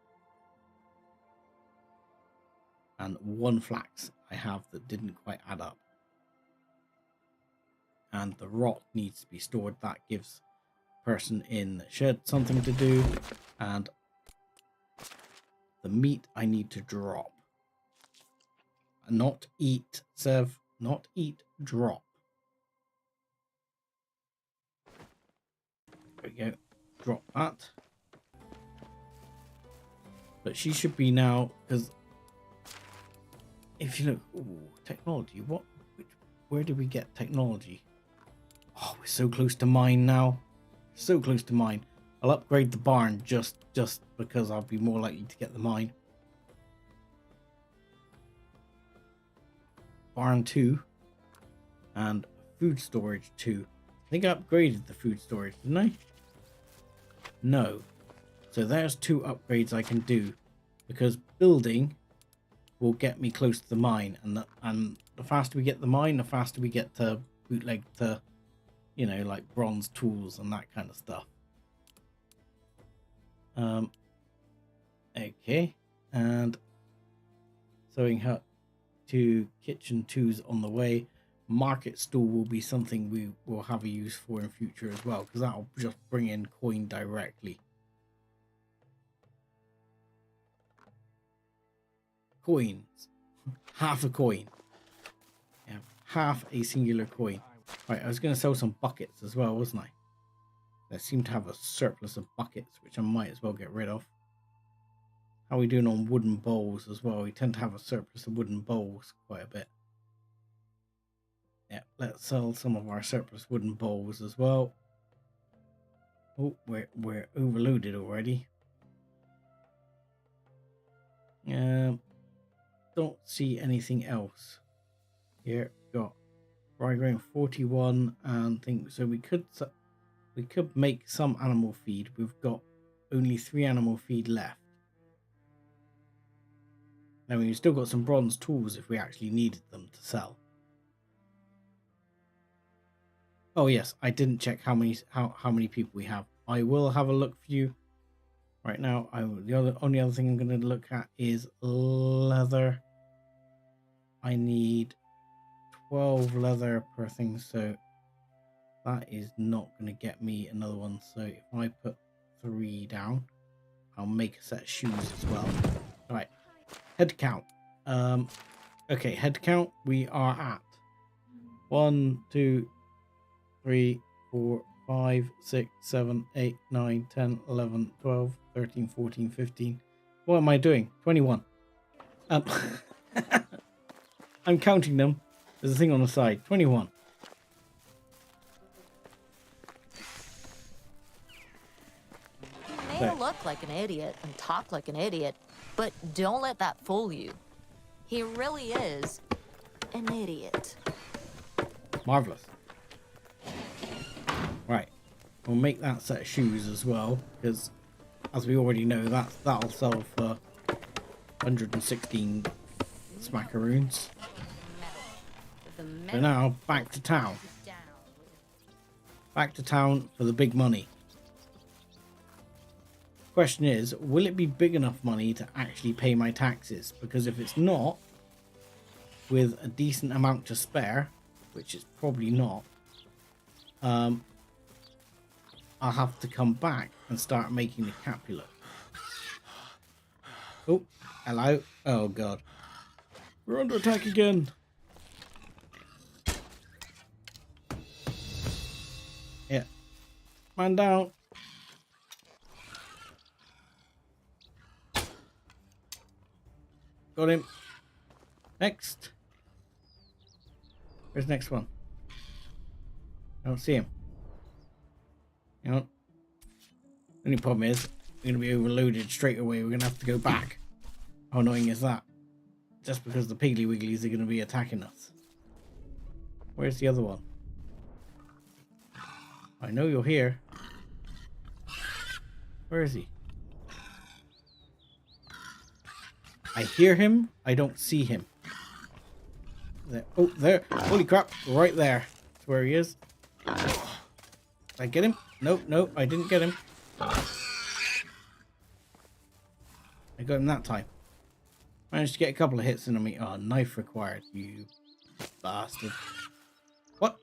And one flax I have that didn't quite add up. And the rot needs to be stored. That gives the person in the shed something to do. And the meat I need to drop. Not eat, Sev. Not eat, drop. There we go. Drop that. But she should be now, because if you look, ooh, technology. Where did we get technology? Oh, we're so close to mine now. So close to mine. I'll upgrade the barn just because I'll be more likely to get the mine. Barn 2 and food storage 2. I think I upgraded the food storage, didn't I? No. So there's 2 upgrades I can do, because building will get me close to the mine, and the faster we get the mine, the faster we get to bootleg to, you know, like bronze tools and that kind of stuff. Okay, and sewing hut 2, kitchen 2's on the way. Market stall will be something we will have a use for in future as well, because that'll just bring in coin directly. Coins. Half a coin. Yeah, half a singular coin. Right, I was going to sell some buckets as well, wasn't I? I seem to have a surplus of buckets, which I might as well get rid of. How are we doing on wooden bowls as well? We tend to have a surplus of wooden bowls quite a bit. Yeah, let's sell some of our surplus wooden bowls as well. Oh, we're overloaded already. Don't see anything else. Here, got rye grain 41 and things. So we could make some animal feed. We've got only 3 animal feed left. I mean, we've still got some bronze tools if we actually needed them to sell. Oh yes, I didn't check how many people we have. I will have a look for you. Right now, the only other thing I'm going to look at is leather. I need 12 leather per thing, so that is not going to get me another one. So if I put 3 down, I'll make a set of shoes as well. All right, head count. Okay, head count. We are at 1, 2, 3, 4, 5, 6, 7, 8, 9, 10, 11, 12, 13, 14, 15. What am I doing? 21. I'm counting them. There's a thing on the side. 21. He may look like an idiot and talk like an idiot, but don't let that fool you. He really is an idiot. Marvelous. Right. We'll make that set of shoes as well, because as we already know, that'll sell for 116 smackaroons. So now, back to town. Back to town for the big money. Question is, will it be big enough money to actually pay my taxes? Because if it's not, with a decent amount to spare, which is probably not, I'll have to come back and start making the Capulet. Oh, hello. Oh, God. We're under attack again. Yeah. Man down. Got him. Next. Where's the next one? I don't see him. You know, only problem is we're going to be overloaded straight away. We're going to have to go back. How annoying is that? Just because the Piggly Wigglies are going to be attacking us. Where's the other one? I know you're here. Where is he? I hear him. I don't see him. There. Oh, there. Holy crap. Right there. That's where he is. Did I get him? Nope, nope. I didn't get him. I got him that time. Managed to get a couple of hits in on me. Oh, knife required. You bastard. What?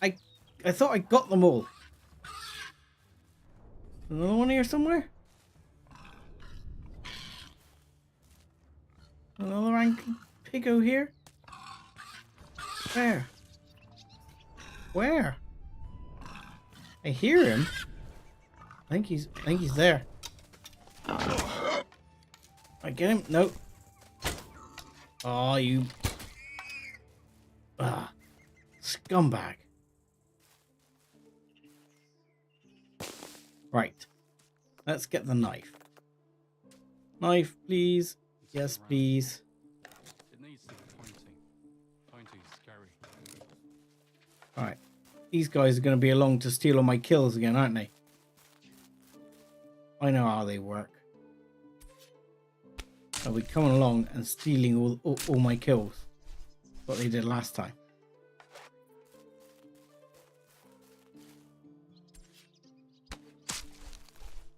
I thought I got them all. Another one here somewhere? Another angry piggo here? Where? Where? I hear him. I think he's there. I get him? Nope. Oh, you scumbag. Right. Let's get the knife. Knife, please. Yes, please. It needs to be pointy. Pointy's scary. Alright. These guys are going to be along to steal all my kills again, aren't they? I know how they work. They'll be coming along and stealing all my kills. What they did last time.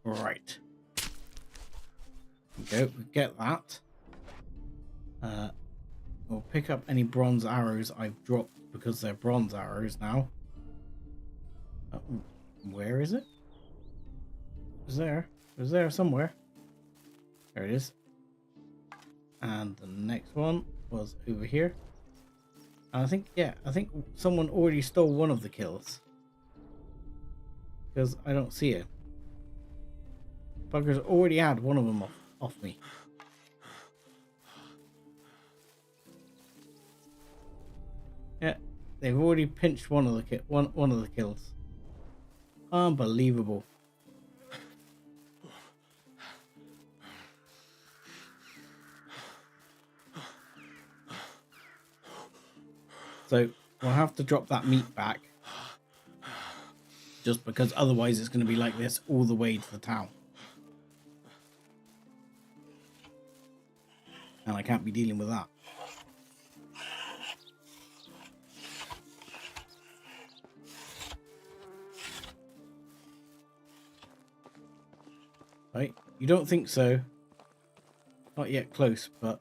Right. There we go. We get that. We'll pick up any bronze arrows I've dropped because they're bronze arrows now. Where is it? It was there. It was there somewhere. There it is. And the next one was over here. And I think someone already stole one of the kills. Because I don't see it. Buggers already had one of them off me. Yeah, they've already pinched one of the kills. Unbelievable. So we'll have to drop that meat back. Just because otherwise it's going to be like this all the way to the town. And I can't be dealing with that. Right? You don't think so? Not yet close, but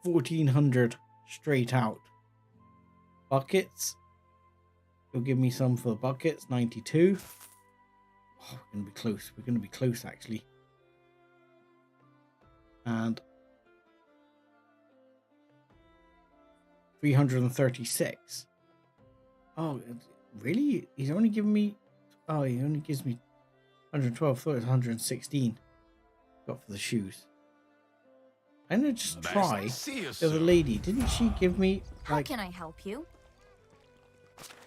1400 straight out. Buckets. You'll give me some for the buckets. 92. Oh, we're going to be close. We're going to be close, actually. And 336. Oh, really? He's only giving me... Oh, he only gives me 112. I thought it was 116. Got for the shoes. I'm going to just Nice try to see you, the other sir. lady. Didn't she give me... How like, can I help you?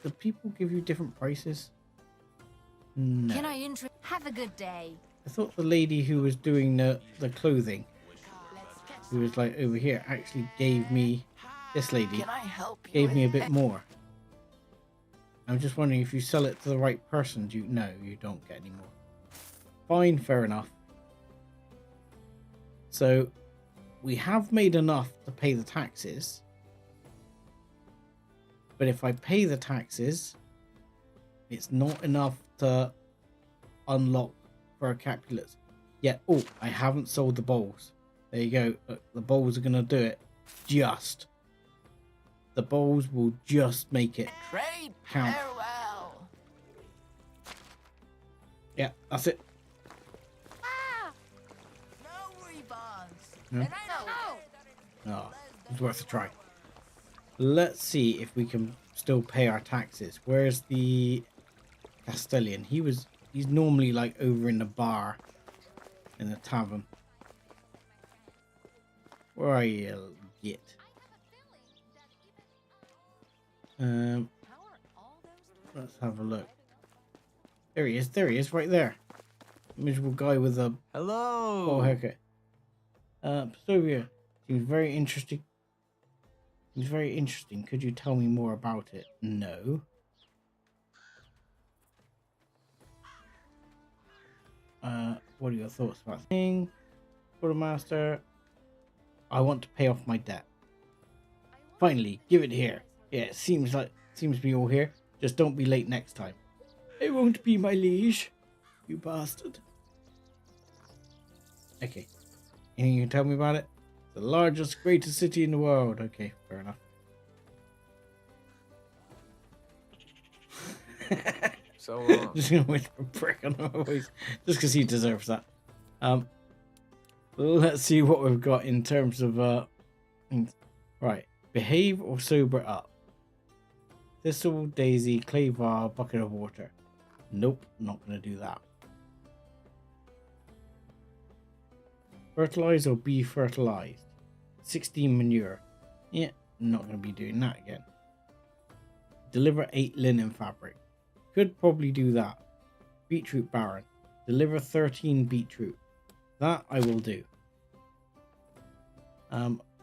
do people give you different prices? No. Can I have a good day? I thought the lady who was doing the clothing, who was like over here, actually gave me, this lady Can I help you? gave me a with bit more. I'm just wondering if you sell it to the right person, do you? No, you don't get any more. Fine, fair enough. So we have made enough to pay the taxes. But if I pay the taxes, it's not enough to unlock for a Capulets. Yeah, oh, I haven't sold the bowls. There you go. Look, the bowls are going to do it. Just. The bowls will just make it Trade count. farewell. Yeah, that's it. No refunds. Yeah. And I know. Oh, it's worth a try. Let's see if we can still pay our taxes. Where's the Castellan? He's normally like over in the bar in the tavern. Where are you, git? Let's have a look. There he is right there. Miserable guy with a Hello. haircut. Pastovia seems very interesting. Seems very interesting. Could you tell me more about it? No. What are your thoughts about the thing? Quartermaster. I want to pay off my debt. Finally, give it here. Yeah, it seems to be all here. Just don't be late next time. I won't be, my liege. You bastard. Okay. Anything you can tell me about it? The largest, greatest city in the world. Okay, fair enough. So long. Just gonna wait for a prick on my voice, just because he deserves that. Let's see what we've got in terms of right. Behave or sober up. Thistle, daisy, clay var, bucket of water. Nope, not gonna do that. Fertilize or be fertilized. 16 manure. Yeah, not gonna be doing that again. Deliver 8 linen fabric. Could probably do that. Beetroot barren. Deliver 13 beetroot. That I will do.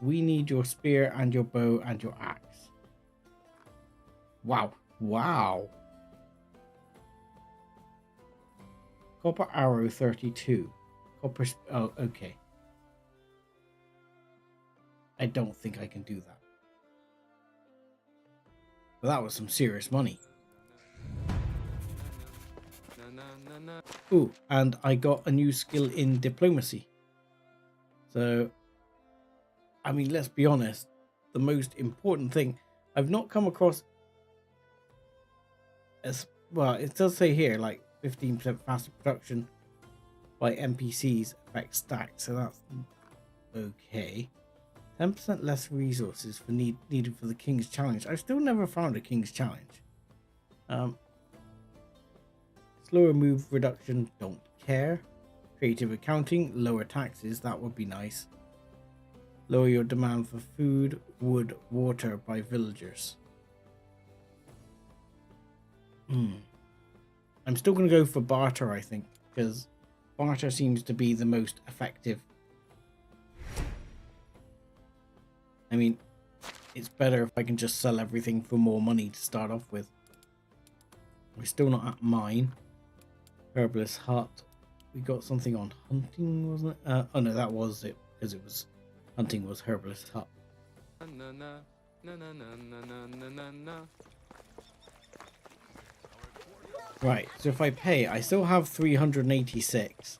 We need your spear and your bow and your axe. Wow. Wow. Copper arrow 32. Copper... Oh, okay. I don't think I can do that. But that was some serious money. Ooh, and I got a new skill in diplomacy. So, I mean, let's be honest. The most important thing, I've not come across as well. It does say here like 15% faster production by NPCs affects stacks, so that's okay. 10% less resources for needed for the King's Challenge. I've still never found a King's Challenge. Slower move reduction, don't care. Creative accounting, lower taxes, that would be nice. Lower your demand for food, wood, water by villagers. I'm still going to go for barter, I think, because barter seems to be the most effective. I mean, it's better if I can just sell everything for more money to start off with. We're still not at mine. Herbalist hut. We got something on hunting, wasn't it? Oh no, that was it, because it was hunting was herbalist hut. Right, so if I pay, I still have 386,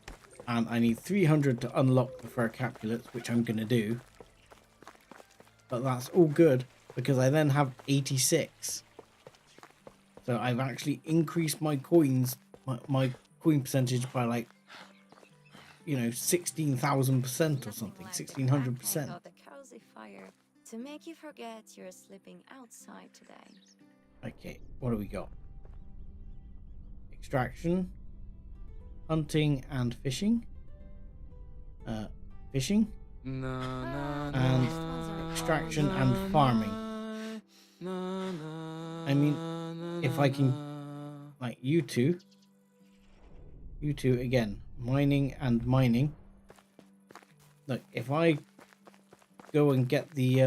and I need 300 to unlock the fur capulets, which I'm gonna do. But that's all good because I then have 86. So I've actually increased my coins, my coin percentage by like, you know, 16,000% or something, 1,600%. Of the cozy fire to make you forget you're sleeping outside today. Okay, what do we got? Extraction, hunting and fishing. Fishing and extraction and farming. I mean, if I can, like you two again, mining and mining. Look, if I go and get the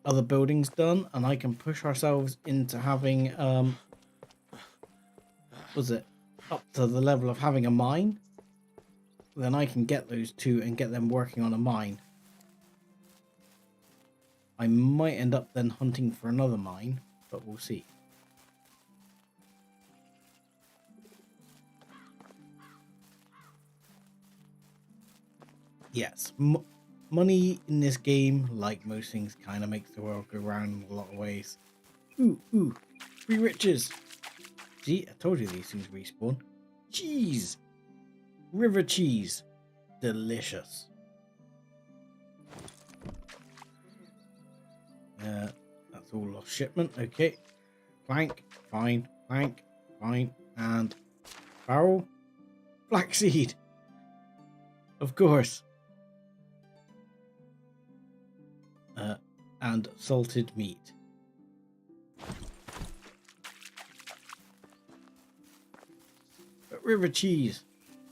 other buildings done, and I can push ourselves into having was it up to the level of having a mine, then I can get those two and get them working on a mine. I might end up then hunting for another mine, but we'll see. Yes, money in this game, like most things, kind of makes the world go round in a lot of ways. Ooh, free riches. See, I told you these things respawn. Cheese. River cheese. Delicious. That's all lost shipment. Okay. Plank. Fine. Plank. Fine. And barrel. Flaxseed. Of course. And salted meat. But river cheese.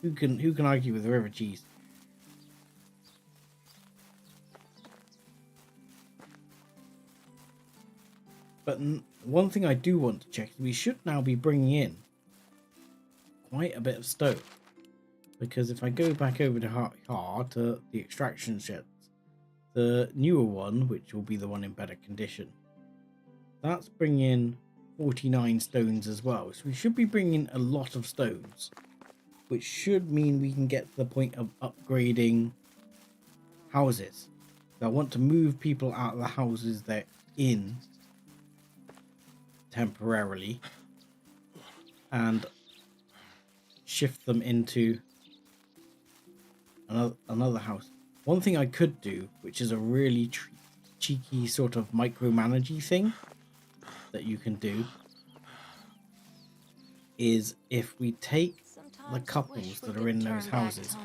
Who can argue with river cheese? But one thing I do want to check is we should now be bringing in quite a bit of stone, because if I go back over to the extraction sheds, the newer one, which will be the one in better condition, that's bringing in 49 stones as well. So we should be bringing in a lot of stones, which should mean we can get to the point of upgrading houses. So I want to move people out of the houses they're in temporarily and shift them into another house. One thing I could do, which is a really cheeky sort of micromanaging thing that you can do, is if we take the couples that are in those houses,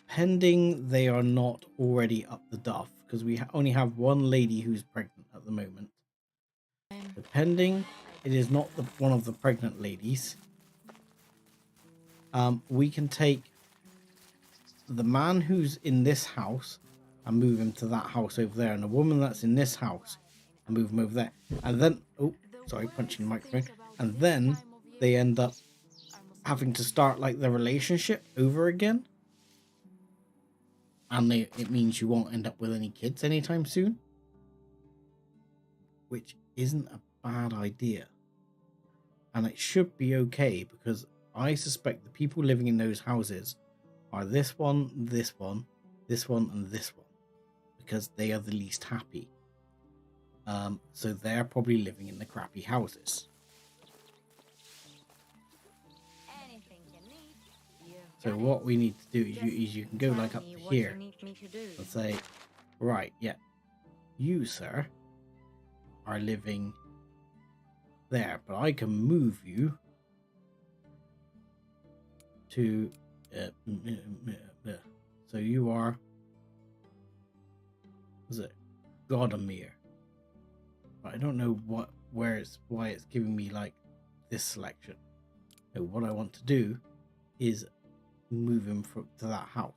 pending they are not already up the duff, because we only have one lady who's pregnant at the moment. Pending it is not one of the pregnant ladies, we can take the man who's in this house and move him to that house over there, and the woman that's in this house and move them over there, and then punching the microphone, and then they end up having to start like the relationship over again, and it means you won't end up with any kids anytime soon, which isn't a bad idea, and it should be okay, because I suspect the people living in those houses are this one, this one, this one, and this one, because they are the least happy. So they're probably living in the crappy houses. So what we need to do is you can go like up to here and say, right, yeah, you, sir, are living there, but I can move you to so you are, was it Godamere? But I don't know why it's giving me like this selection. So what I want to do is move him to that house.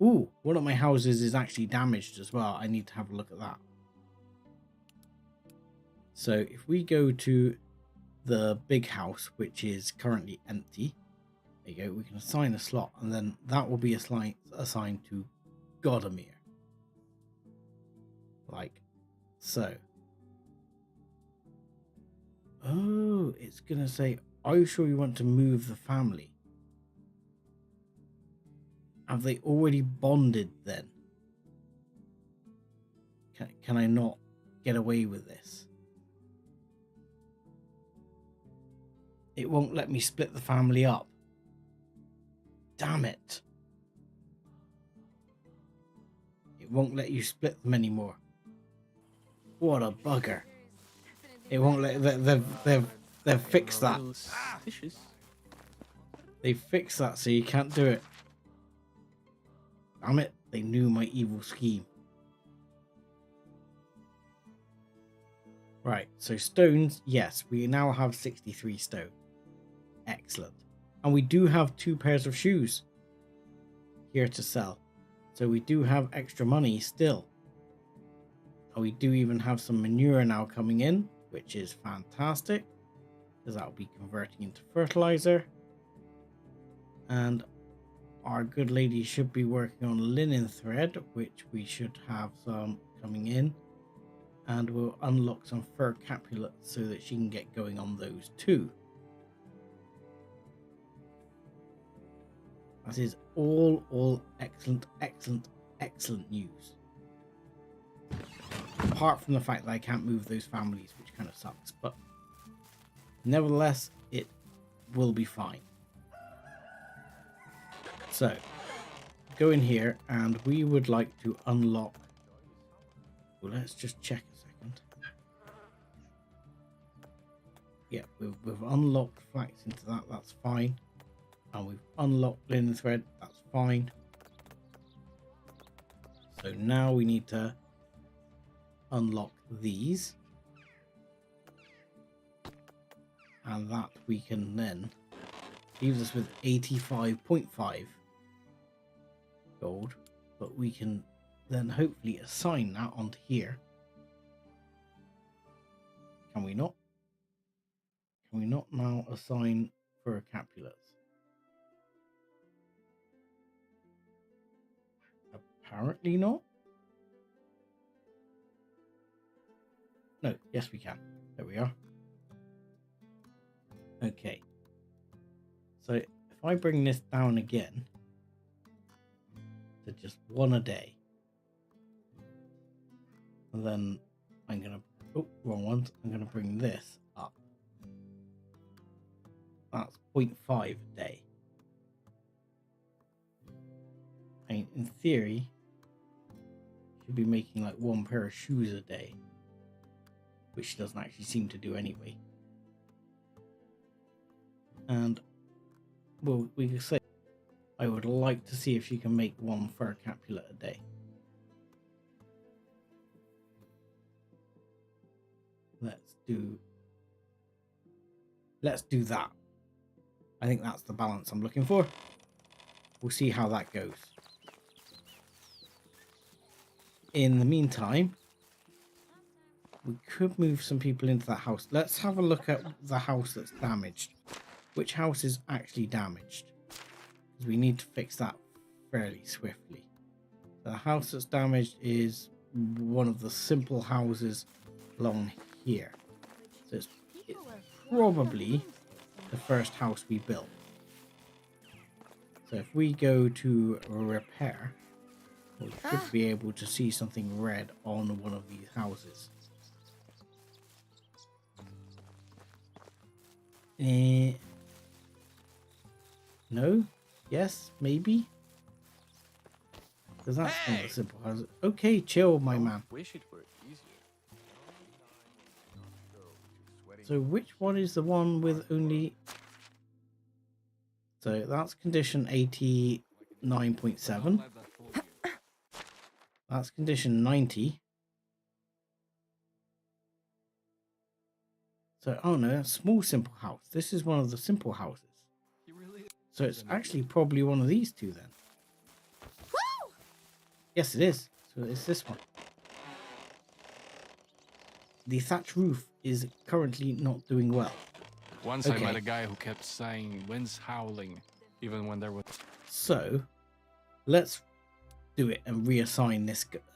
Ooh, one of my houses is actually damaged as well. I need to have a look at that. So if we go to the big house, which is currently empty, there you go, we can assign a slot, and then that will be assigned to Godamere. Like so. Oh, it's going to say, are you sure you want to move the family? Have they already bonded then? Can I not get away with this? It won't let me split the family up. Damn it. It won't let you split them anymore. What a bugger. It won't let... They've fixed that. Suspicious. They fixed that so you can't do it. Damn it. They knew my evil scheme. Right, so stones, yes, we now have 63 stone. Excellent. And we do have 2 pairs of shoes here to sell. So we do have extra money still. And we do even have some manure now coming in, which is fantastic, because that will be converting into fertilizer. And our good lady should be working on linen thread, which we should have some coming in. And we'll unlock some fur capulets so that she can get going on those too. That is all excellent, excellent, excellent news. Apart from the fact that I can't move those families, which kind of sucks, but nevertheless, it will be fine. So, go in here and we would like to unlock... Well, let's just check a second. Yeah, we've unlocked flax into that, that's fine. And we've unlocked linen thread, that's fine. So now we need to unlock these. And that we can then leaves us with 85.5 gold. But we can then hopefully assign that onto here. Can we not? Can we not now assign fur capulets? Apparently not. No, yes we can. There we are. Okay. So if I bring this down again to just 1 a day, and then I'm gonna, oh, wrong ones. I'm gonna bring this up. That's 0.5 a day. I mean, in theory, should be making like 1 pair of shoes a day, which doesn't actually seem to do anyway. And well, we could say I would like to see if she can make 1 fur capulet a day. Let's do that. I think that's the balance I'm looking for. We'll see how that goes. In the meantime, we could move some people into that house. Let's have a look at the house that's damaged. Which house is actually damaged? Because we need to fix that fairly swiftly. The house that's damaged is one of the simple houses along here. So it's probably the first house we built. So if we go to repair, we should be able to see something red on one of these houses. No? Yes? Maybe? Because that's not a simple house. Okay, chill, my man. Wish it were easier. So which one is the one with only... So that's condition 89.7. That's condition 90. So, oh no, that's small simple house. This is one of the simple houses. So it's actually probably one of these two then. Woo! Yes, it is. So it's this one. The thatch roof is currently not doing well. Once I Okay. met a guy who kept saying wind's howling, even when there was... So let's do it and reassign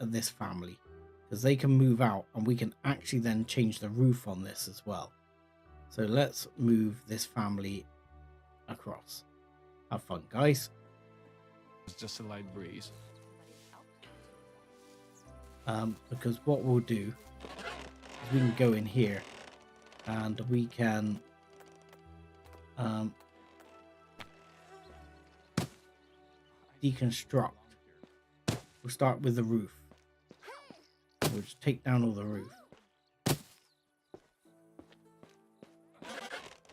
this family, because they can move out and we can actually then change the roof on this as well. So let's move this family across. Have fun, guys. It's just a light breeze. Because what we'll do is we can go in here and we can deconstruct. We'll start with the roof. We'll just take down all the roof.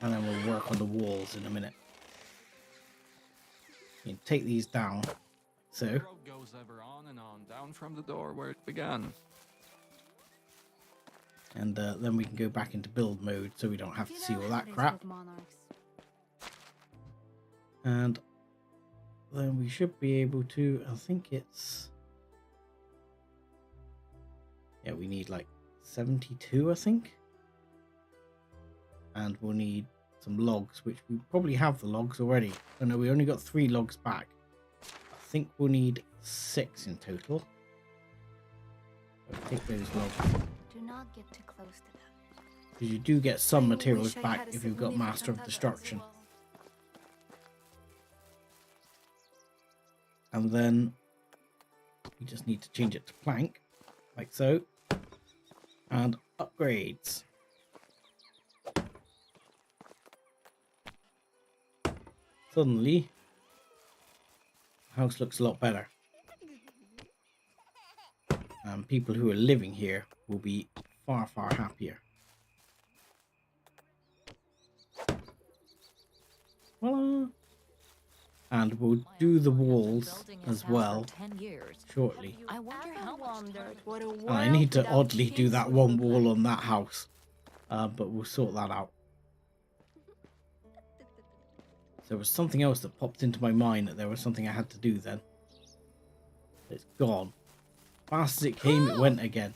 And then we'll work on the walls in a minute. You can take these down. So, The road goes ever on and on, down from the door where it began. and then we can go back into build mode so we don't have to see all that crap. And then we should be able to, I think it's, yeah, we need like 72, I think. And we'll need some logs, which we probably have the logs already. Oh no, we only got 3 logs back. I think we'll need 6 in total. Take those logs. Do not get too close to them. Because you do get some materials back if you've got Master of Destruction. And then we just need to change it to plank, like so. And upgrades. Suddenly, the house looks a lot better. And people who are living here will be far, far happier. Voila! And we'll do the walls as well shortly. I wonder how much time And I need to oddly do that one wall on that house. But we'll sort that out. There was something else that popped into my mind that there was something I had to do then. It's gone. Fast as it came, it went again.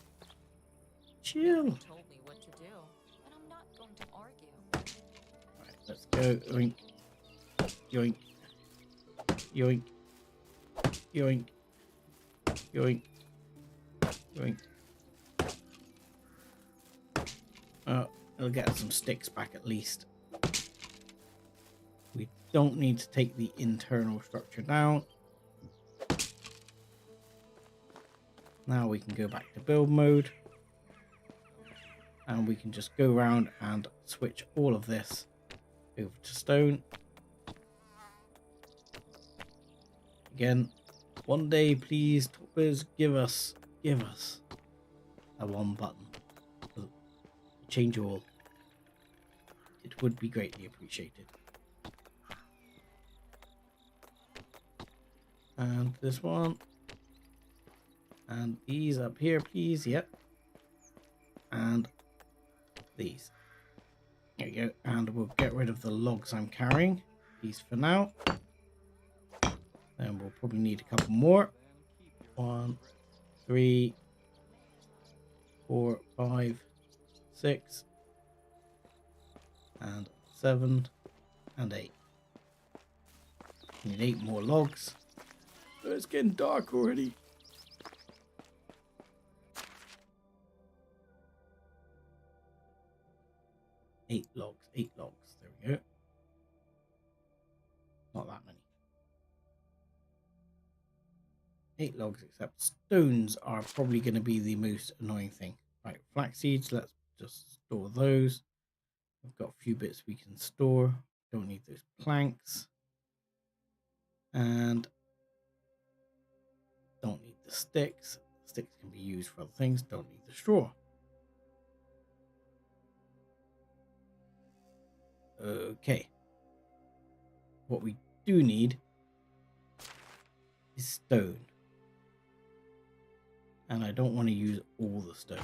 Chill. told me what to do, and I'm not going to argue. Right, let's go. Yoink. Yoink. Yoink. Yoink. Yoink. Yoink. I'll get some sticks back at least. We don't need to take the internal structure down. Now we can go back to build mode. And we can just go around and switch all of this over to stone. Again, one day please, Toppers, give us a one button. Change all. It would be greatly appreciated. And this one. And these up here, please. Yep. And these. There you go. And we'll get rid of the logs I'm carrying. These for now. Then we'll probably need a couple more. 1, 3, 4, 5, 6, and 7, and 8. Need 8 more logs. Oh, it's getting dark already. Eight logs. There we go. Not that many. 8 logs, except stones are probably going to be the most annoying thing. Right, flax seeds, let's just store those. We've got a few bits we can store. Don't need those planks. And don't need the sticks. Sticks can be used for other things. Don't need the straw. Okay. What we do need is stone. And I don't want to use all the stone.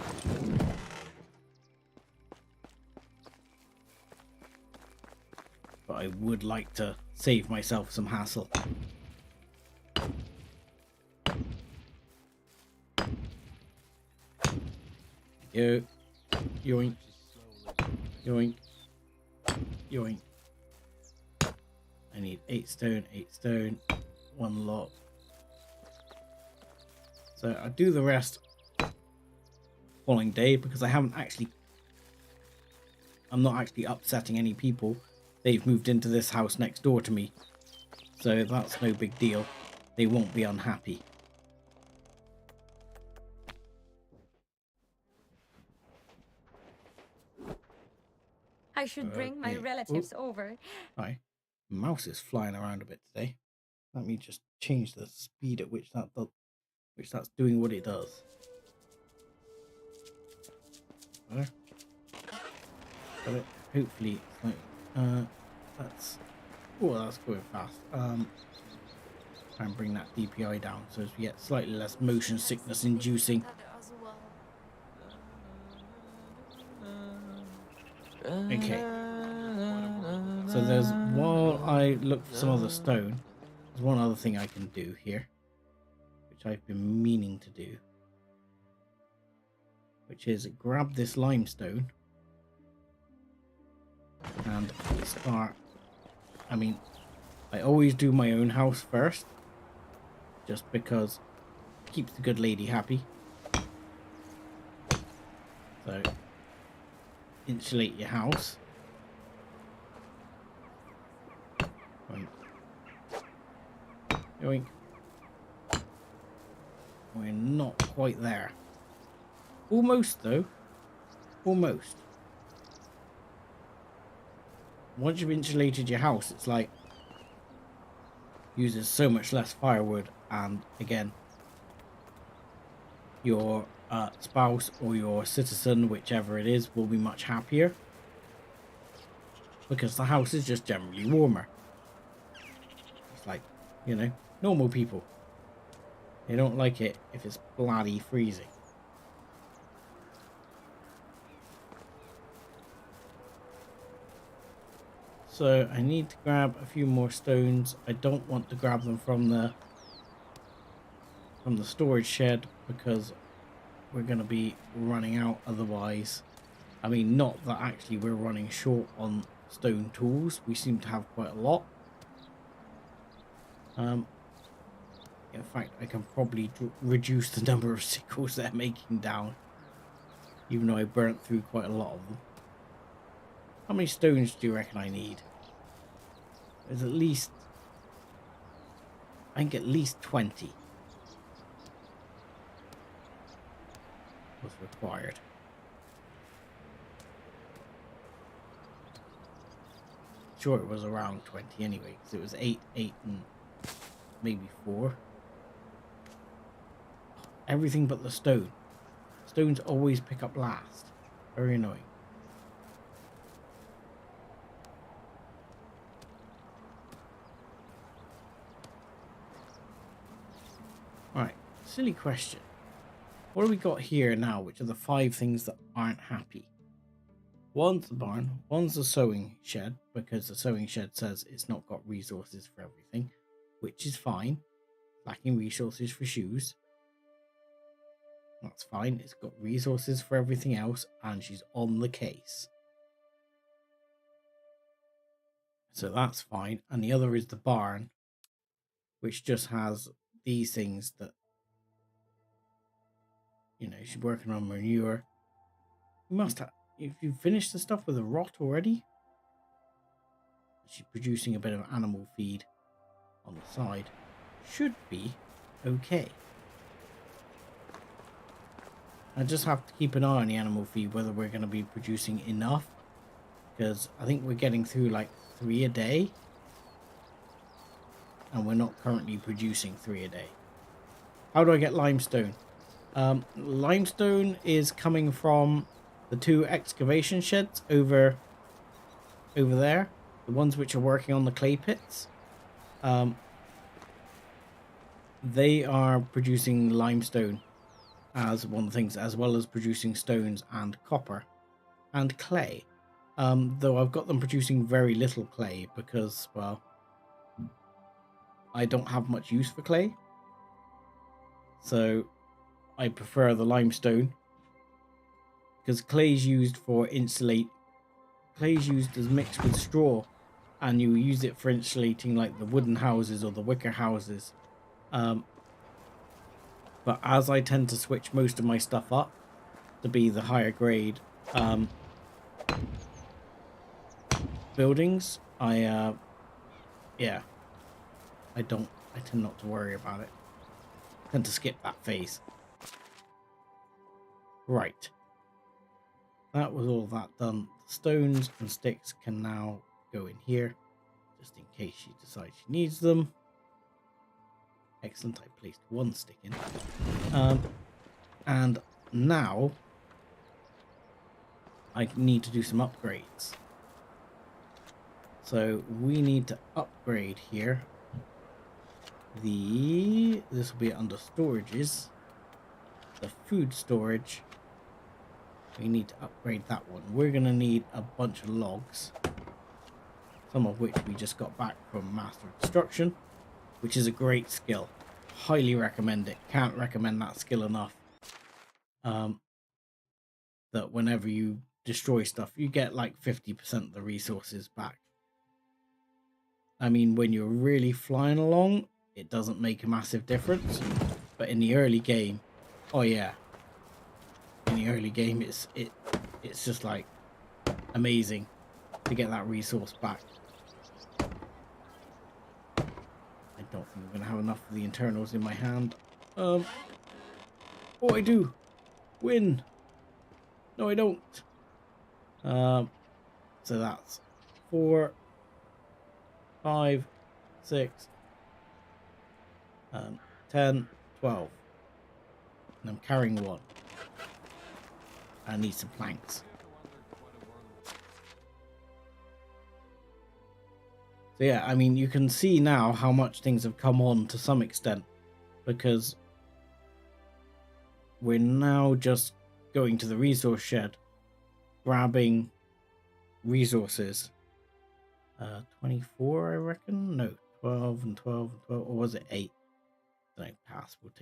But I would like to save myself some hassle. Go. Yoink. Yoink. Yoink. I need 8 stone, 1 log. So I'll do the rest following day because I'm not actually upsetting any people. They've moved into this house next door to me. So that's no big deal. They won't be unhappy. I should bring my Okay. relatives over. Hi. Mouse is flying around a bit today. Let me just change the speed at which that's doing what it does. There. Got it. Hopefully it's like that's going fast. Try and bring that DPI down so as we get slightly less motion sickness inducing. Okay. So while I look for some other stone, there's one other thing I can do here, which I've been meaning to do, which is grab this limestone and start. I mean, I always do my own house first, just because it keeps the good lady happy. So, insulate your house. Yoink. We're not quite there. Almost though. Almost. Once you've insulated your house, it's like uses so much less firewood, and again, your spouse or your citizen, whichever it is, will be much happier because the house is just generally warmer. It's like, you know, normal people. They don't like it if it's bloody freezing. So I need to grab a few more stones. I don't want to grab them from the storage shed because we're going to be running out otherwise. I mean, not that actually we're running short on stone tools. We seem to have quite a lot. In fact, I can probably reduce the number of sickles they're making down, even though I burnt through quite a lot of them. How many stones do you reckon I need? There's at least... I think at least 20 was required. Sure, it was around 20 anyway, because it was 8, and maybe 4. Everything but the stone. Stones always pick up last. Very annoying. Right, silly question. What have we got here now, which are the 5 things that aren't happy? One's the barn, one's the sewing shed, because the sewing shed says it's not got resources for everything, which is fine. Lacking resources for shoes. That's fine, it's got resources for everything else, and she's on the case. So that's fine. And the other is the barn, which just has these things that, you know, she's working on manure. You must have, if you finished the stuff with a rot already. She's producing a bit of animal feed on the side. Should be okay. I just have to keep an eye on the animal feed, whether we're going to be producing enough, because I think we're getting through like 3 a day, and we're not currently producing 3 a day. How do I get limestone? Limestone is coming from the 2 excavation sheds over there, the ones which are working on the clay pits. They are producing limestone as one of the things, as well as producing stones and copper and clay. Though I've got them producing very little clay because, well, I don't have much use for clay. So I prefer the limestone, because clay is used for insulate. Clay is used as mixed with straw, and you use it for insulating like the wooden houses or the wicker houses. But as I tend to switch most of my stuff up to be the higher grade buildings, I tend not to worry about it. I tend to skip that phase. Right. that was all that done. Stones and sticks can now go in here, just in case she decides she needs them. Excellent, I placed one stick in. And now I need to do some upgrades. So we need to upgrade here. This will be under storages. The food storage. We need to upgrade that one. We're going to need a bunch of logs. Some of which we just got back from Master of Destruction, which is a great skill. Highly recommend it. Can't recommend that skill enough. That whenever you destroy stuff, you get like 50% of the resources back. I mean, when you're really flying along, it doesn't make a massive difference. But in the early game, oh yeah. In the early game, it's just like amazing to get that resource back. I don't think I'm going to have enough of the internals in my hand. Oh, I do. Win. No, I don't. So that's 4, 5, 6, 10, 12. And I'm carrying 1. I need some planks. So yeah, I mean, you can see now how much things have come on to some extent, because we're now just going to the resource shed, grabbing resources. 24, I reckon. No, 12 and 12 and 12, or was it 8? Don't pass. We'll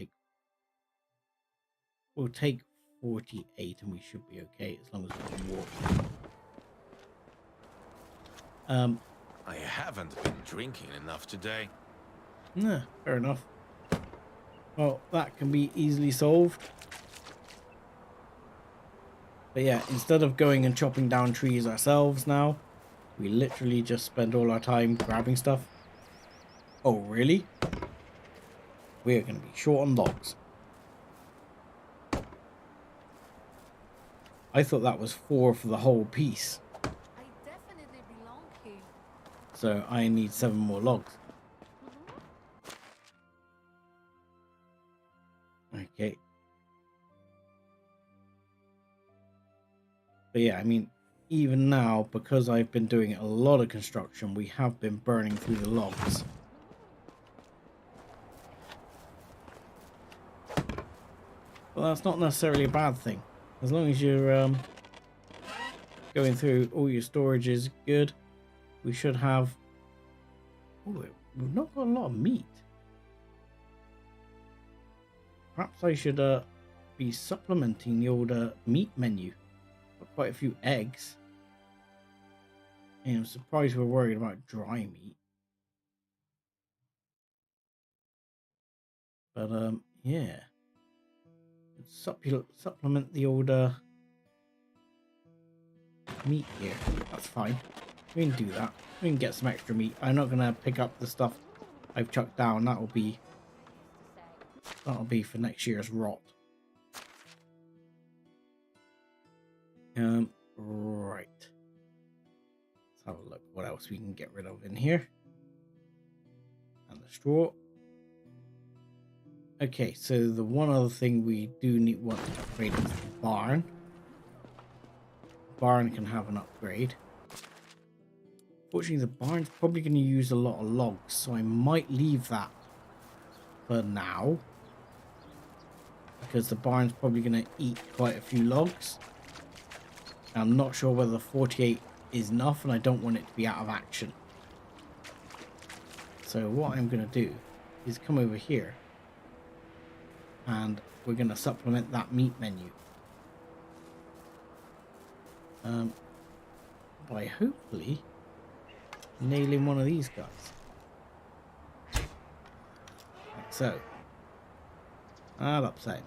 take 48, and we should be okay as long as we can walk. I haven't been drinking enough today. Yeah, fair enough. Well, that can be easily solved. But yeah, instead of going and chopping down trees ourselves now, we literally just spend all our time grabbing stuff. Oh, really? We are going to be short on logs. I thought that was 4 for the whole piece. I definitely belong here. So I need 7 more logs. Okay. But yeah, I mean, even now, because I've been doing a lot of construction, we have been burning through the logs. Well, that's not necessarily a bad thing. As long as you're going through all your storage is good, we should have... Oh, we've not got a lot of meat. Perhaps I should be supplementing the old meat menu. Got quite a few eggs. And I'm surprised we're worried about dry meat. But yeah. Supplement the old meat here. That's fine. We can do that. We can get some extra meat. I'm not gonna pick up the stuff I've chucked down. That'll be for next year's rot. Right. Let's have a look what else we can get rid of in here. And the straw. Okay, so the one other thing we do want to upgrade is the barn. Barn can have an upgrade. Fortunately, the barn's probably going to use a lot of logs, so I might leave that for now. Because the barn's probably going to eat quite a few logs. I'm not sure whether 48 is enough, and I don't want it to be out of action. So what I'm going to do is come over here. And we're going to supplement that meat menu. By hopefully nailing one of these guys. Like so. I'll upside.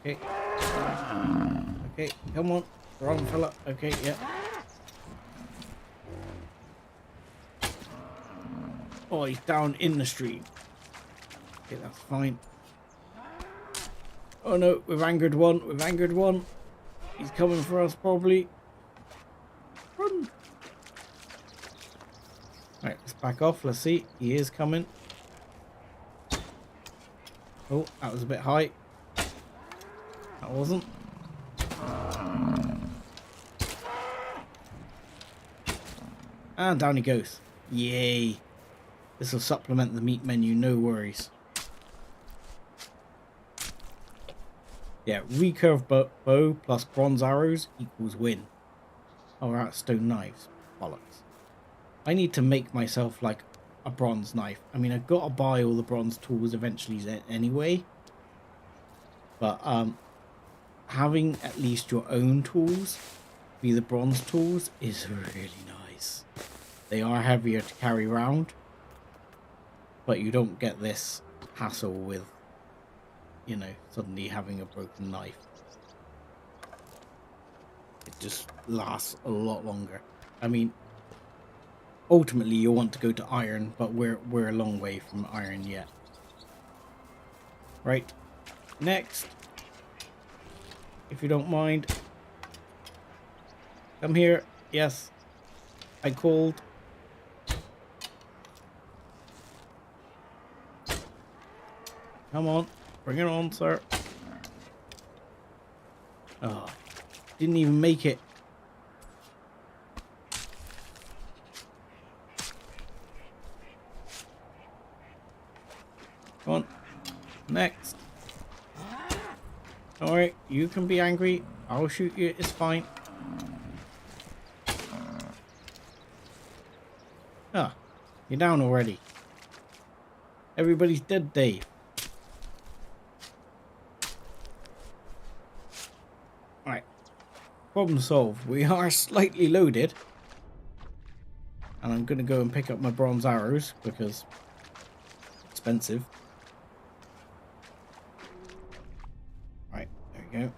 Okay. Okay, come on. Wrong fella. Okay, yeah. Oh, he's down in the stream. Okay, that's fine. Oh no, we've angered one. We've angered one. He's coming for us probably. Run. Right, let's back off. Let's see. He is coming. Oh, that was a bit high. That wasn't. And down he goes. Yay. This will supplement the meat menu, no worries. Yeah, recurve bow plus bronze arrows equals win. Oh, we're out of stone knives. Bollocks. I need to make myself like a bronze knife. I mean, I've got to buy all the bronze tools eventually anyway. But having at least your own tools be the bronze tools is really nice. They are heavier to carry around, but you don't get this hassle with, you know, suddenly having a broken knife. It just lasts a lot longer. I mean, ultimately you want to go to iron, but we're a long way from iron yet. Right, next, if you don't mind, come here. Yes, I called. Come on, bring it on, sir. Oh, didn't even make it. Come on, next. Alright, you can be angry. I'll shoot you, it's fine. Ah, you're down already. Everybody's dead, Dave. Right, problem solved. We are slightly loaded. And I'm going to go and pick up my bronze arrows because expensive. Right, there we go.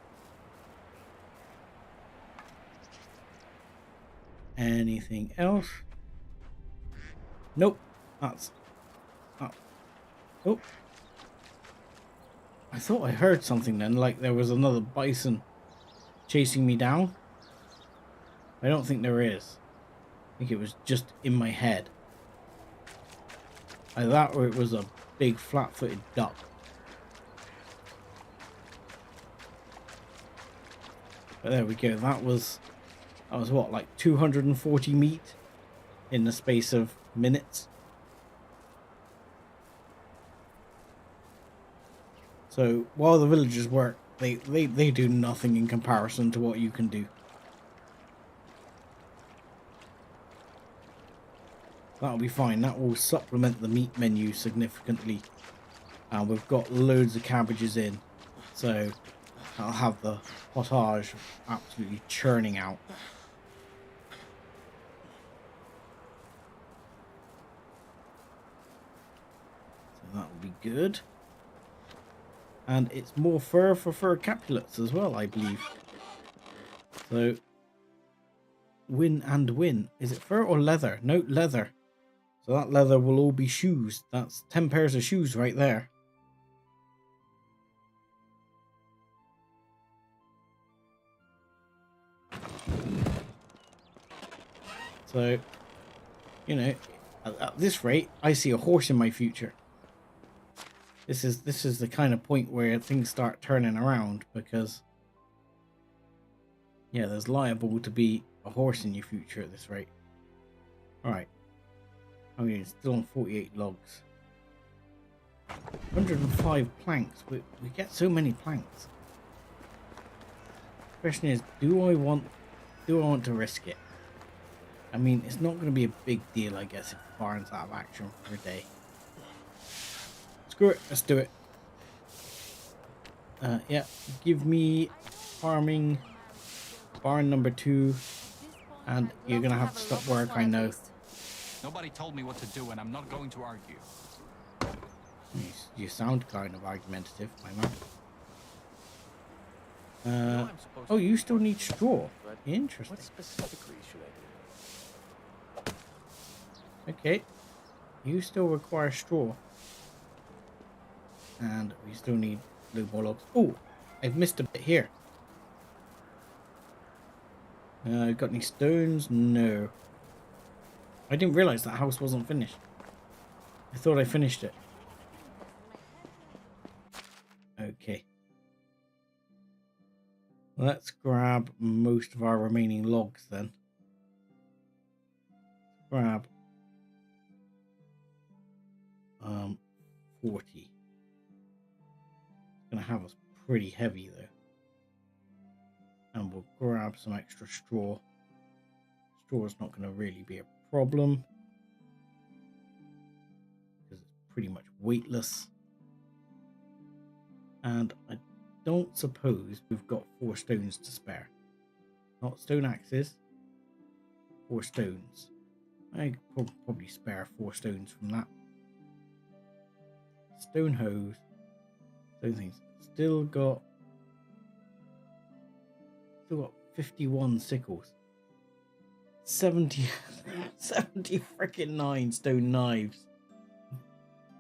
Anything else? Nope. That's... Oh. I thought I heard something then, like there was another bison chasing me down. I don't think there is. I think it was just in my head. Either that or it was a big flat-footed duck. But there we go. That was what, like 240 meat in the space of minutes. So while the villagers work, they do nothing in comparison to what you can do. That'll be fine. That will supplement the meat menu significantly. And we've got loads of cabbages in, so I'll have the potage absolutely churning out. So that will be good. And it's more fur for fur capulets as well, I believe. So, win and win. Is it fur or leather? No, leather. So that leather will all be shoes. That's 10 pairs of shoes right there. So, you know, at this rate, I see a horse in my future. This is the kind of point where things start turning around, because yeah, there's liable to be a horse in your future at this rate. Alright. I mean, it's still on 48 logs. 105 planks. We get so many planks. The question is, do I want to risk it? I mean, it's not going to be a big deal, I guess, if the barn's out of action for a day. Screw it, let's do it. Yeah, give me farming barn number 2, and you're gonna have to stop work, I know. Nobody told me what to do, and I'm not going to argue. You sound kind of argumentative, my man. Oh, you still need straw. Interesting. What specifically should I do? Okay, you still require straw. And we still need blue more logs. Oh, I've missed a bit here. Got any stones? No. I didn't realize that house wasn't finished. I thought I finished it. Okay. Let's grab most of our remaining logs then. Grab 40. It's gonna have us pretty heavy though. And we'll grab some extra straw. Straw is not gonna really be a problem because it's pretty much weightless. And I don't suppose we've got 4 stones to spare. Not stone axes. 4 stones. I could probably spare 4 stones from that. Stone hose. Stone things. Still got 51 sickles. 70 freaking 9 stone knives.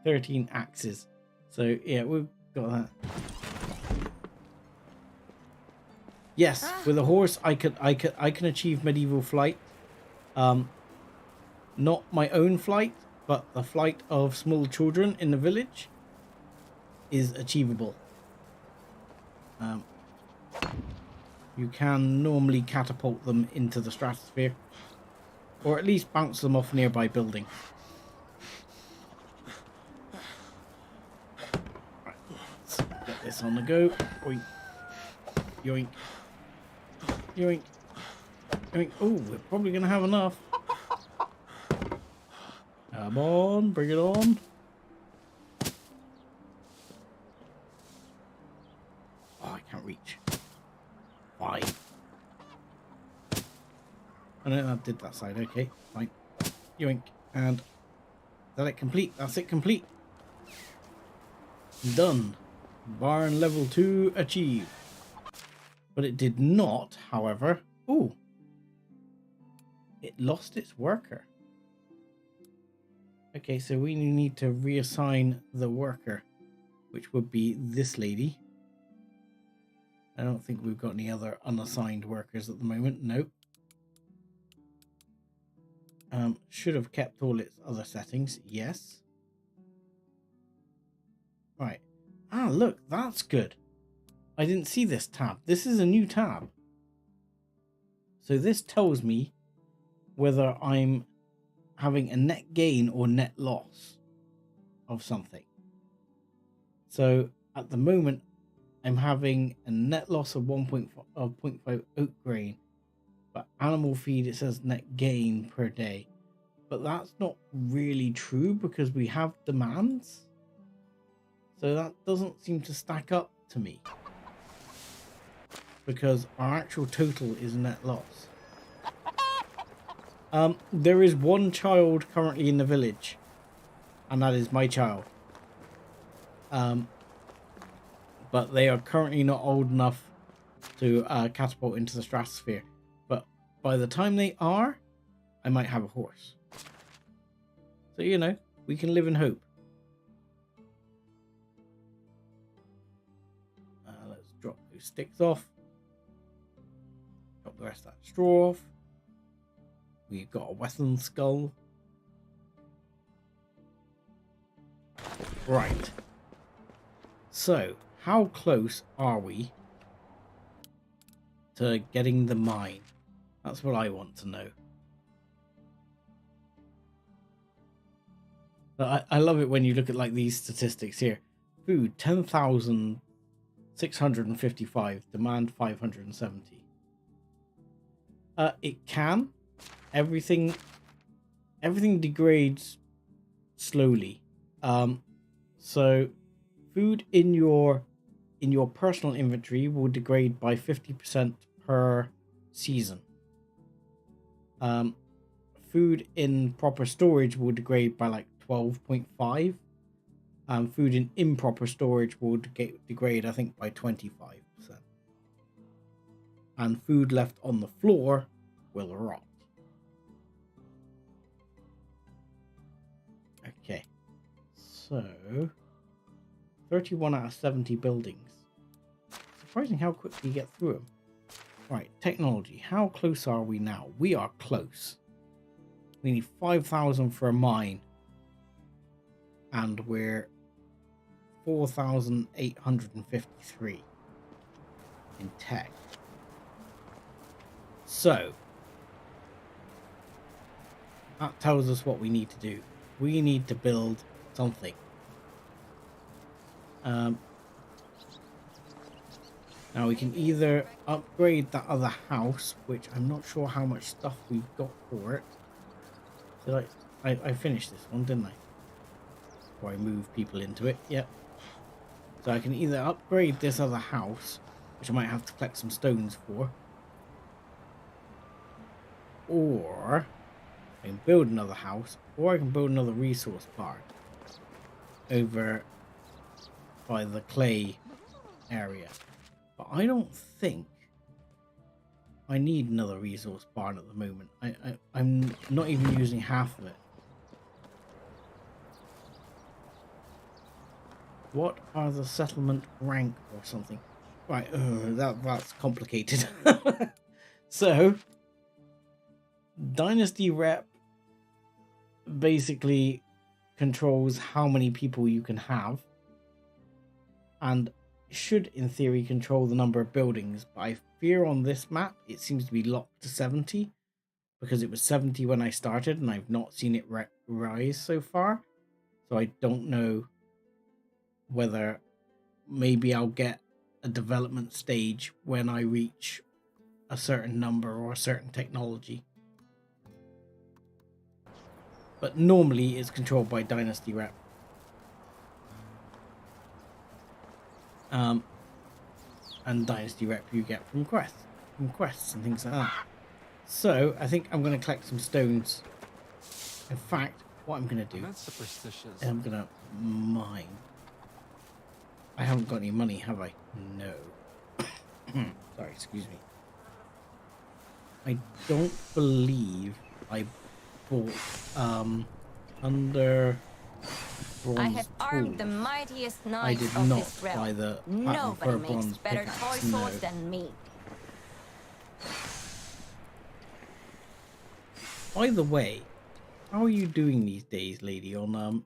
13 axes. So yeah, we've got that. Yes, with a horse I can achieve medieval flight. Not my own flight, but the flight of small children in the village is achievable. You can normally catapult them into the stratosphere, or at least bounce them off nearby buildings. Right, let's get this on the go. Oink. Yoink. Yoink. Yoink. Oh, we're probably going to have enough. Come on, bring it on. Oh, I can't reach. Fine. I know that did that side. Okay, fine. Yoink. And is that it complete? That's it complete. Done. Barn level 2 achieved. But it did not, however. Ooh. It lost its worker. Okay, so we need to reassign the worker, which would be this lady. I don't think we've got any other unassigned workers at the moment. Nope. Should have kept all its other settings. Yes. Right. Ah, look, that's good. I didn't see this tab. This is a new tab. So this tells me whether I'm having a net gain or net loss of something. So at the moment, I'm having a net loss of 0.5 oat grain, but animal feed, it says net gain per day. But that's not really true because we have demands. So that doesn't seem to stack up to me, because our actual total is net loss. There is one child currently in the village, and that is my child. But they are currently not old enough to catapult into the stratosphere. But by the time they are, I might have a horse. So, you know, we can live in hope. Let's drop those sticks off. Drop the rest of that straw off. We've got a weapon skull. Right. So, how close are we to getting the mine? That's what I want to know. But I love it when you look at like these statistics here. Food 10,655, demand 570. It can. Everything degrades slowly. So food in your personal inventory will degrade by 50% per season. Food in proper storage will degrade by like 12.5. Food in improper storage will degrade, I think, by 25%. And food left on the floor will rot. Okay, so 31 out of 70 buildings. surprising how quickly you get through them. Right, technology. How close are we now? We are close. We need 5,000 for a mine. And we're 4,853 in tech. So, that tells us what we need to do. We need to build something. Now we can either upgrade that other house, which I'm not sure how much stuff we've got for it. Did I finished this one, didn't I? Before I move people into it, yep. So I can either upgrade this other house, which I might have to collect some stones for, or I can build another house, or I can build another resource bar over by the clay area. But I don't think I need another resource barn at the moment. I'm not even using half of it. What are the settlement rank or something? Right, that's complicated. So, Dynasty Rep basically controls how many people you can have, and should in theory control the number of buildings, but I fear on this map it seems to be locked to 70 because it was 70 when I started and I've not seen it rise so far. So I don't know whether maybe I'll get a development stage when I reach a certain number or a certain technology. But normally it's controlled by Dynasty Rep. And Dynasty Rep you get from quests and things like that. So I think I'm going to collect some stones. In fact, what I'm going to do That's superstitious. is I'm going to mine. I haven't got any money, have I? No. Sorry, excuse me. I don't believe I bought under bronze I have armed the tools. mightiest I knights did of not this realm. buy the pattern Nobody for a makes bronze better toy pickaxe, swords no. than me. By the way, how are you doing these days, lady, on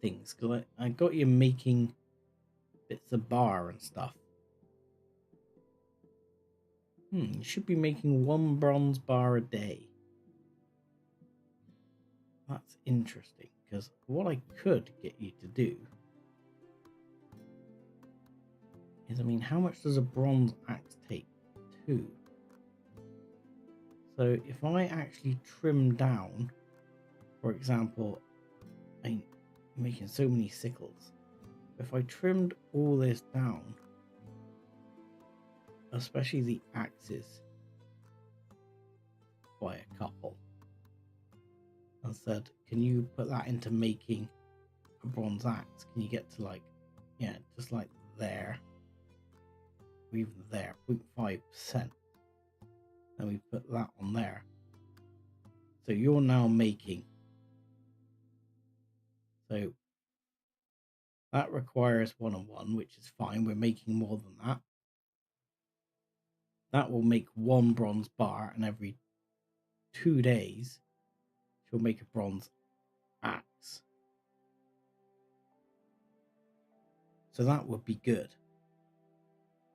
things? Because I got you making bits of bar and stuff. You should be making 1 bronze bar a day. That's interesting, because what I could get you to do is, I mean, how much does a bronze axe take? 2. So if I actually trim down, for example, I'm making so many sickles. If I trimmed all this down, especially the axes, by a couple, and said, can you put that into making a bronze axe? Can you get to like, yeah, just like there, or even there, 0.5%. And we put that on there. So you're now making, so that requires 1 and 1, which is fine. We're making more than that. That will make 1 bronze bar, and every 2 days she'll make a bronze axe. So that would be good.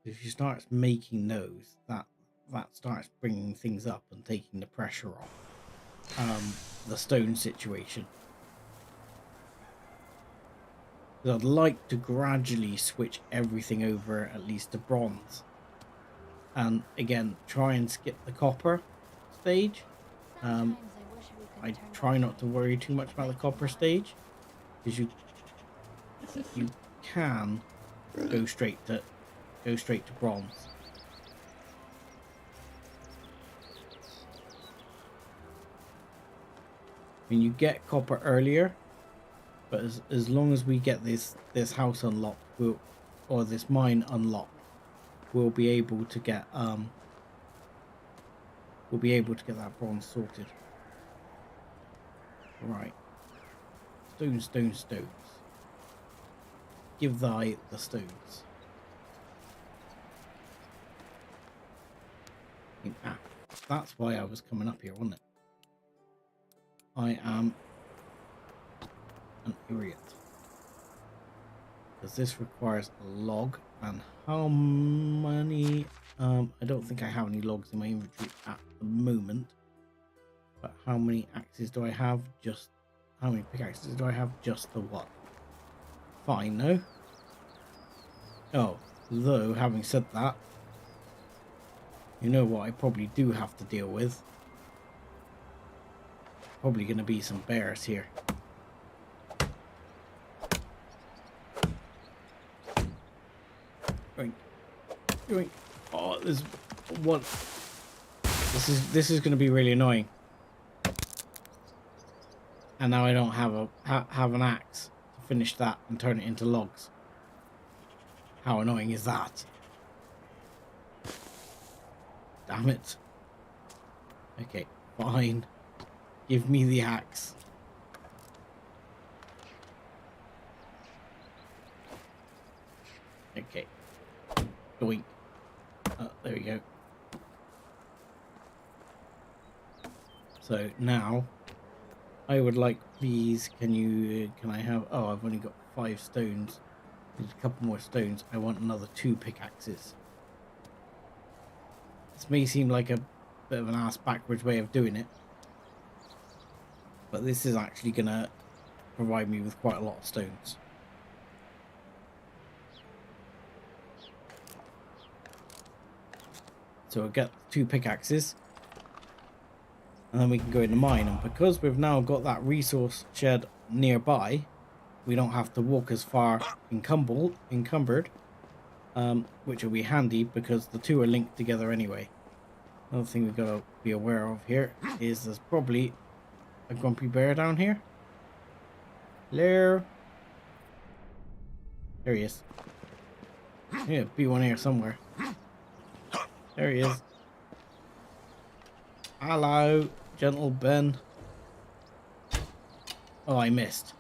If she starts making those, that starts bringing things up and taking the pressure off the stone situation. Because I'd like to gradually switch everything over at least to bronze. And again, try and skip the copper stage. I try not to worry too much about the copper stage, because you can go straight to bronze. I mean, you get copper earlier, but as long as we get this house unlocked, or this mine unlocked, we'll be able to get that bronze sorted. Right. Stones. Give thy the stones. That's why I was coming up here, wasn't it? I am an idiot. Because this requires a log, and how many... I don't think I have any logs in my inventory at the moment. But how many axes do I have? Just... How many pickaxes do I have? Just the one. Fine, no? Oh, though, having said that, you know what I probably do have to deal with? Probably going to be some bears here. Doink. Doink. Oh, there's one. This is going to be really annoying. And now I don't have have an axe to finish that and turn it into logs. How annoying is that? Damn it. Okay, fine. Give me the axe. Okay. Doink. There we go. So now I would like these. Can I have... Oh, I've only got 5 stones. Need a couple more stones. I want another 2 pickaxes. This may seem like a bit of an ass backwards way of doing it, but this is actually gonna provide me with quite a lot of stones. So I'll get 2 pickaxes, and then we can go in the mine. And because we've now got that resource shed nearby, we don't have to walk as far encumbered, which will be handy because the 2 are linked together anyway. Another thing we've got to be aware of here is there's probably a grumpy bear down here. Hello? There he is. Yeah, be one here somewhere. There he is. Hello, gentle Ben. Oh, I missed.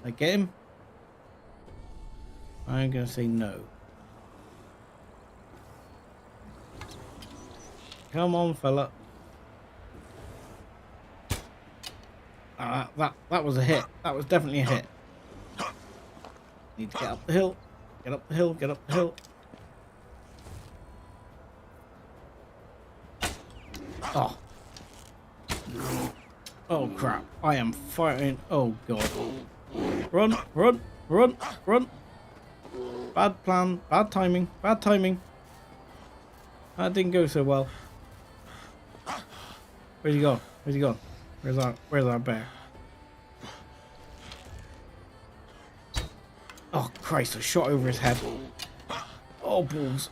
I get him? I'm gonna say no. Come on, fella. That was a hit. That was definitely a hit. Need to get up the hill. Get up the hill. Get up the hill. Oh. Oh crap. I am fighting. Oh god. Run, run, run, run. Bad plan, bad timing, bad timing. That didn't go so well. Where's he gone? Where's he gone? Where's our bear? Oh Christ, I shot over his head. Oh balls.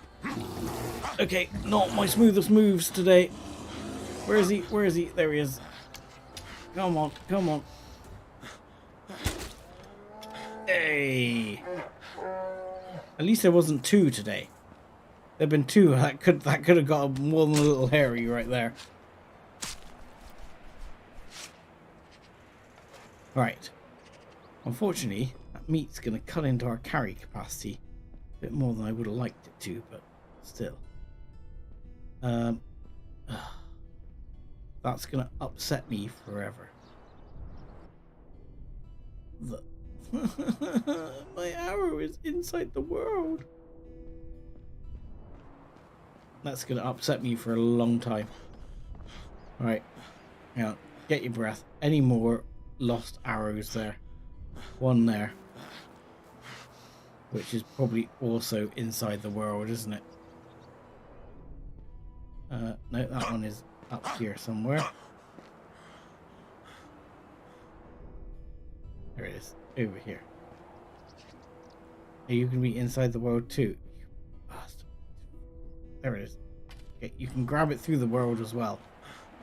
Okay, not my smoothest moves today. Where is he? Where is he? There he is. Come on, come on. Hey. At least there wasn't 2 today. There'd been 2. That could have got more than a little hairy right there. Right. Unfortunately, that meat's going to cut into our carry capacity a bit more than I would have liked it to, but still. That's going to upset me forever. My arrow is inside the world. That's going to upset me for a long time. Right. Now, get your breath. Any more lost arrows there? 1 there. Which is probably also inside the world, isn't it? No, that one is up here somewhere. There it is. Over here. Are you can be inside the world too? You bastard. There it is. Okay, you can grab it through the world as well.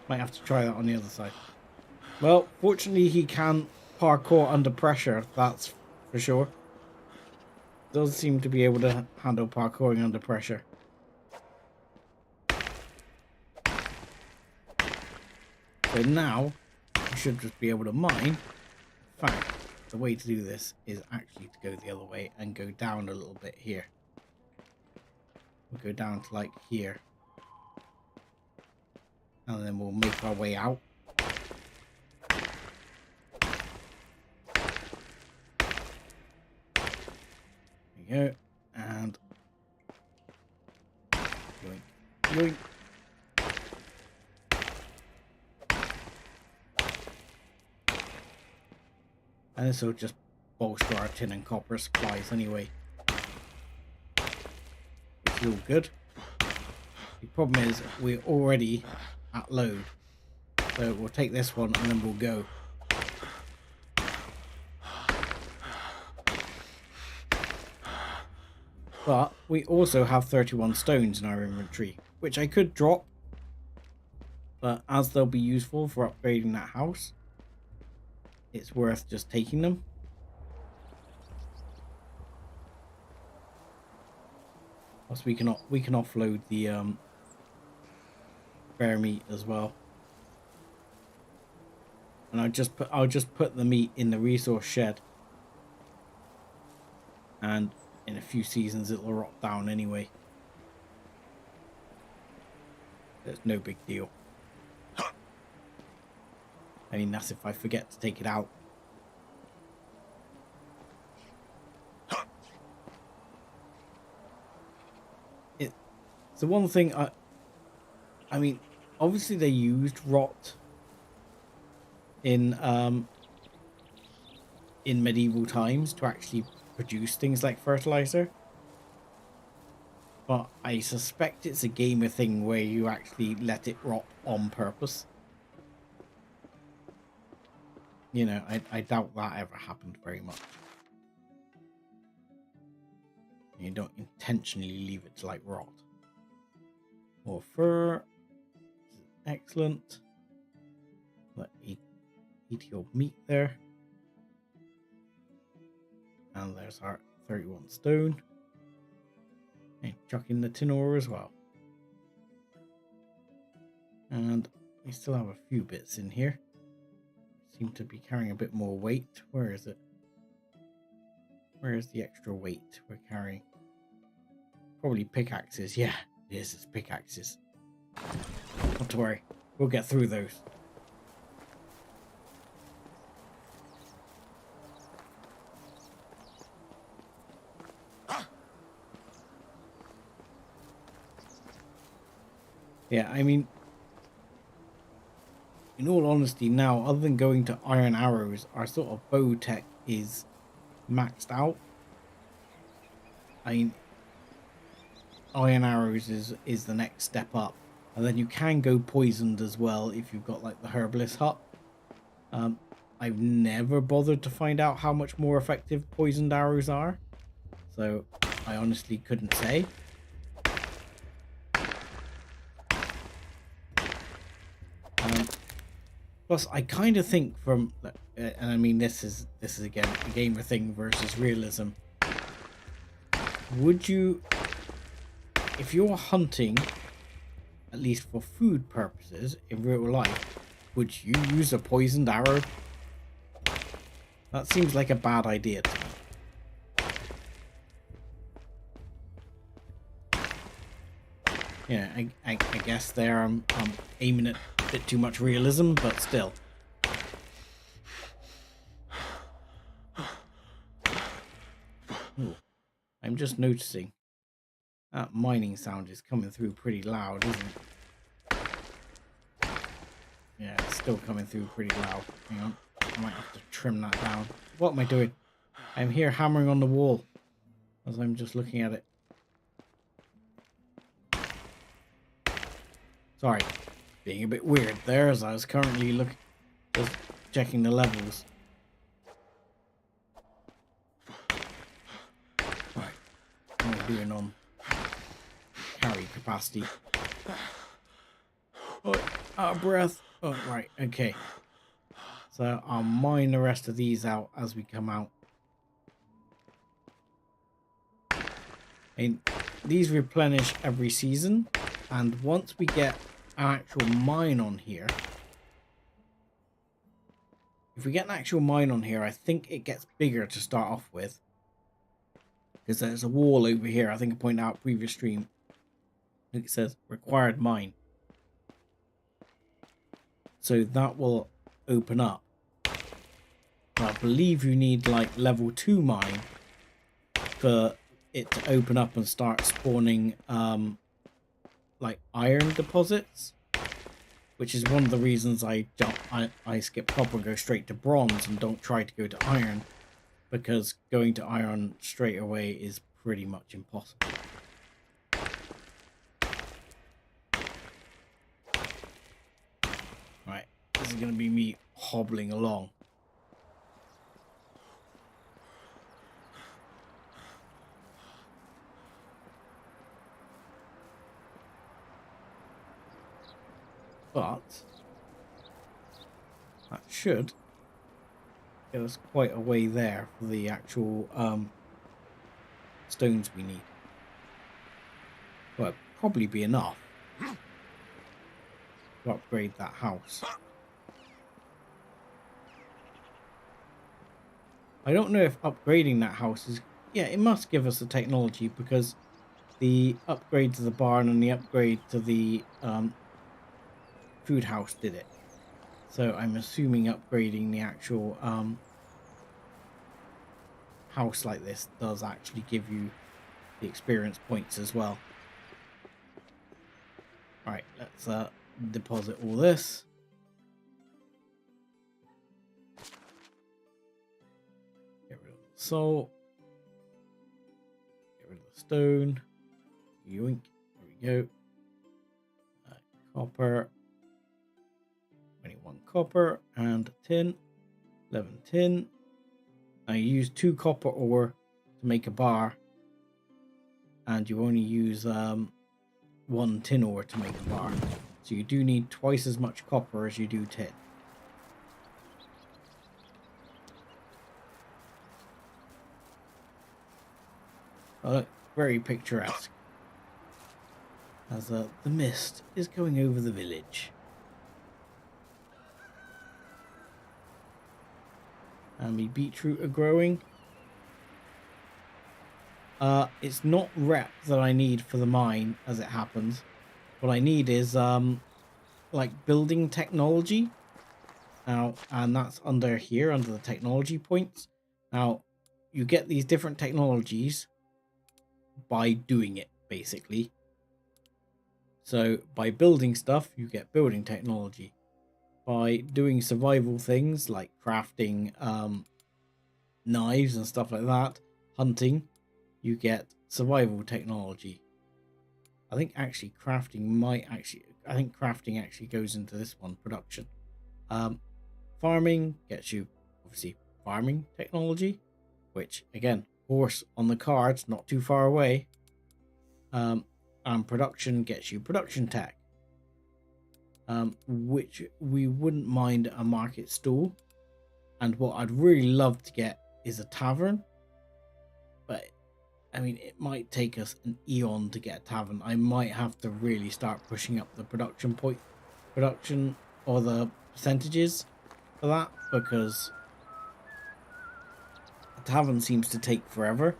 Might have to try that on the other side. Well, fortunately he can parkour under pressure, that's for sure. Does seem to be able to handle parkouring under pressure. So now, you should just be able to mine. In fact, the way to do this is actually to go the other way and go down a little bit here. We'll go down to like here. And then we'll make our way out. There we go. And yoink, yoink. And this will just bolster our tin and copper supplies anyway. It's all good. The problem is we're already at load. So we'll take this one and then we'll go. But we also have 31 stones in our inventory, which I could drop. But as they'll be useful for upgrading that house, it's worth just taking them. Plus we can offload the bear meat as well. And I'll just put the meat in the resource shed. And in a few seasons it'll rot down anyway. There's no big deal. I mean, that's if I forget to take it out. It's the one thing I mean, obviously they used rot in medieval times to actually produce things like fertilizer. But I suspect it's a gamer thing where you actually let it rot on purpose. You know, I doubt that ever happened very much. You don't intentionally leave it to like rot. More fur. Excellent. Let me eat your meat there. And there's our 31 stone. And chuck in the tin ore as well. And we still have a few bits in here. Seem to be carrying a bit more weight. Where is it? Where is the extra weight we're carrying? Probably pickaxes. Yeah, it is. It's pickaxes. Not to worry. We'll get through those. Yeah, I mean, in all honesty now, other than going to iron arrows, our sort of bow tech is maxed out. I mean, iron arrows is the next step up. And then you can go poisoned as well if you've got like the herbalist hut. I've never bothered to find out how much more effective poisoned arrows are. So I honestly couldn't say. Plus, I kind of think from, and I mean this is again a gamer thing versus realism. Would you, if you're hunting, at least for food purposes in real life, would you use a poisoned arrow? That seems like a bad idea to me. Yeah, I guess there I'm aiming at a bit too much realism, but still. Ooh, I'm just noticing that mining sound is coming through pretty loud, isn't it? Yeah, it's still coming through pretty loud. Hang on, I might have to trim that down. What am I doing? I'm here hammering on the wall as I'm just looking at it. Sorry, being a bit weird there as I was currently just checking the levels. Right, what am I doing on carry capacity? Oh, out of breath. Oh, right, okay. So I'll mine the rest of these out as we come out. And these replenish every season, and once we get an actual mine on here, if we get an actual mine on here, I think it gets bigger to start off with, because there's a wall over here. I think I pointed out previous stream. it says required mine. So that will open up. I believe you need like level 2 mine for it to open up and start spawning like iron deposits, which is one of the reasons I skip copper and go straight to bronze and don't try to go to iron, because going to iron straight away is pretty much impossible. Right, this is going to be me hobbling along. But that should get us quite a way there for the actual stones we need. Well, probably be enough to upgrade that house. I don't know if upgrading that house is... Yeah, it must give us the technology, because the upgrade to the barn and the upgrade to the food house did it. So I'm assuming upgrading the actual house like this does actually give you the experience points as well. Alright, let's deposit all this. Get rid of the salt. Get rid of the stone. Yoink. There we go. Copper. 21 copper and tin. 11 tin. I use 2 copper ore to make a bar, and you only use 1 tin ore to make a bar, so you do need twice as much copper as you do tin. Oh, look, very picturesque as the mist is going over the village. And my beetroot are growing. It's not rep that I need for the mine, as it happens. What I need is like building technology. Now, and that's under here, under the technology points. Now, you get these different technologies by doing it, basically. So by building stuff, you get building technology. By doing survival things like crafting knives and stuff like that, hunting, you get survival technology. I think actually crafting actually goes into this one, production. Farming gets you obviously farming technology, which again, horse on the cards, not too far away. And production gets you production tech. Which we wouldn't mind a market stall, and what I'd really love to get is a tavern, but I mean it might take us an eon to get a tavern. I might have to really start pushing up the production or the percentages for that, because a tavern seems to take forever.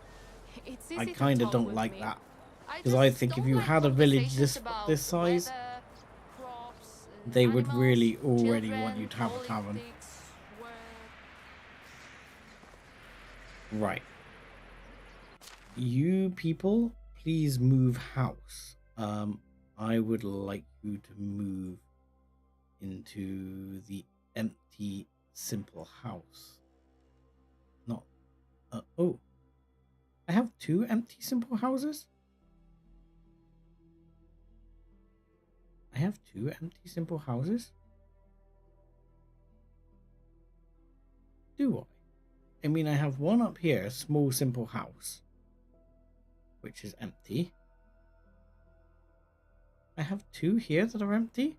I kind of don't like that, because I think if you had a village this size, they would really already want you to have a tavern. Right. You people, please move house. I would like you to move into the empty, simple house. Not... oh. I have 2 empty, simple houses? I have 2 empty, simple houses? Do I? I mean, I have one up here, a small, simple house, which is empty. I have 2 here that are empty?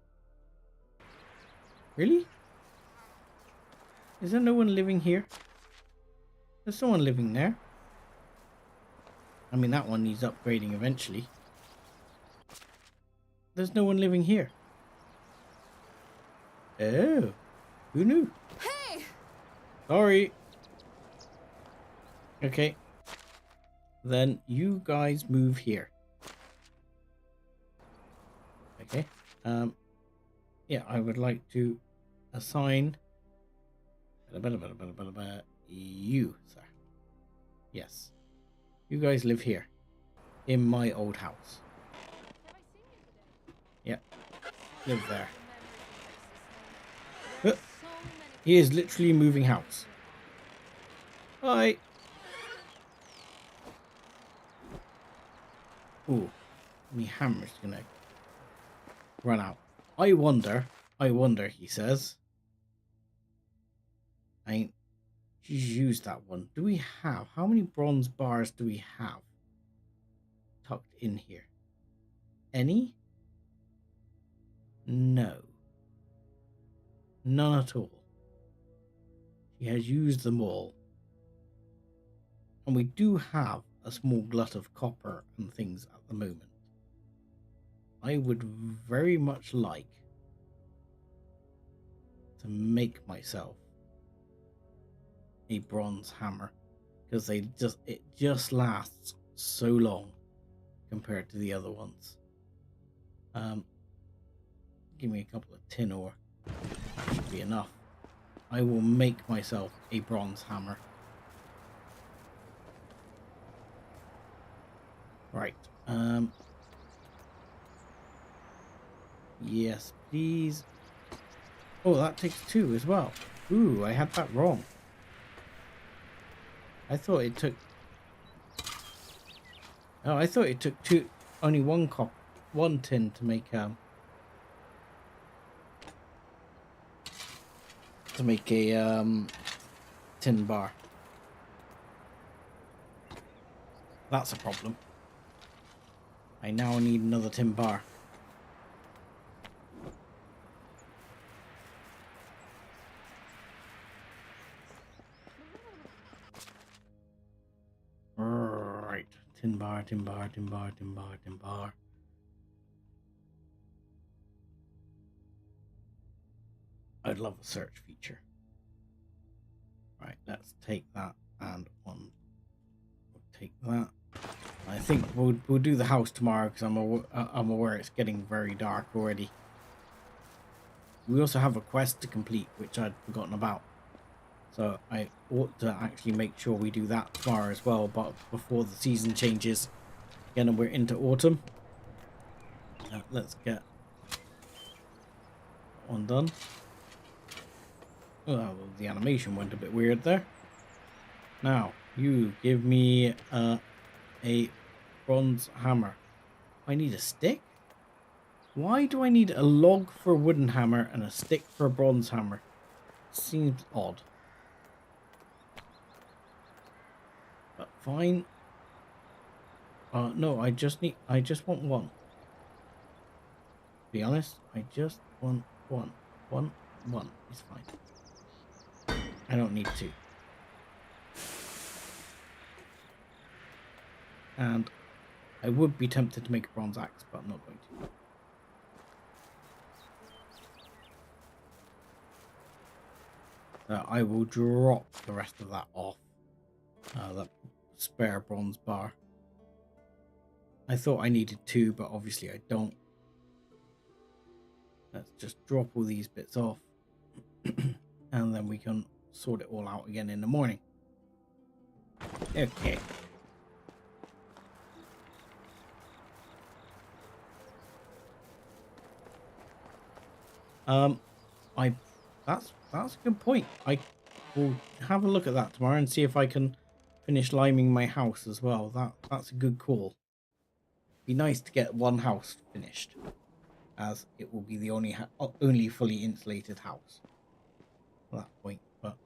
Really? Is there no one living here? There's someone living there. I mean, that one needs upgrading eventually. There's no one living here. Oh, who knew? Hey! Sorry. Okay. Then you guys move here. Okay. Yeah, I would like to assign you, sir. Yes. You guys live here. In my old house. Yep. Live there. He is literally moving house. Bye. Ooh. My hammer's gonna run out. I wonder, he says. I ain't used that one. Do we have, how many bronze bars do we have tucked in here? Any? No. None at all. She has used them all. And we do have a small glut of copper and things at the moment. I would very much like to make myself a bronze hammer, because it just lasts so long compared to the other ones. Give me a couple of tin ore. That should be enough. I will make myself a bronze hammer. Right. Yes, please. Oh, that takes 2 as well. Ooh, I had that wrong. I thought it took... Oh, I thought it took 2... Only one tin to make a tin bar. That's a problem. I now need another tin bar. Right. Tin bar, tin bar, tin bar, tin bar, tin bar. I'd love a search feature. Right, let's take that and one. We'll take that. I think we'll do the house tomorrow because I'm aware it's getting very dark already. We also have a quest to complete which I'd forgotten about, so I ought to actually make sure we do that tomorrow as well. But before the season changes, again, we're into autumn. Let's get one done. Oh, the animation went a bit weird there. Now you give me a bronze hammer. I need a stick? Why do I need a log for a wooden hammer and a stick for a bronze hammer? Seems odd. But fine. No, I just want one. To be honest, I just want one. One is fine. I don't need 2. And I would be tempted to make a bronze axe, but I'm not going to. I will drop the rest of that off. That spare bronze bar. I thought I needed 2, but obviously I don't. Let's just drop all these bits off. And then we can sort it all out again in the morning. Okay. That's a good point. I will have a look at that tomorrow and see if I can finish liming my house as well. That's a good call. Be nice to get one house finished, as it will be the only fully insulated house at that point. But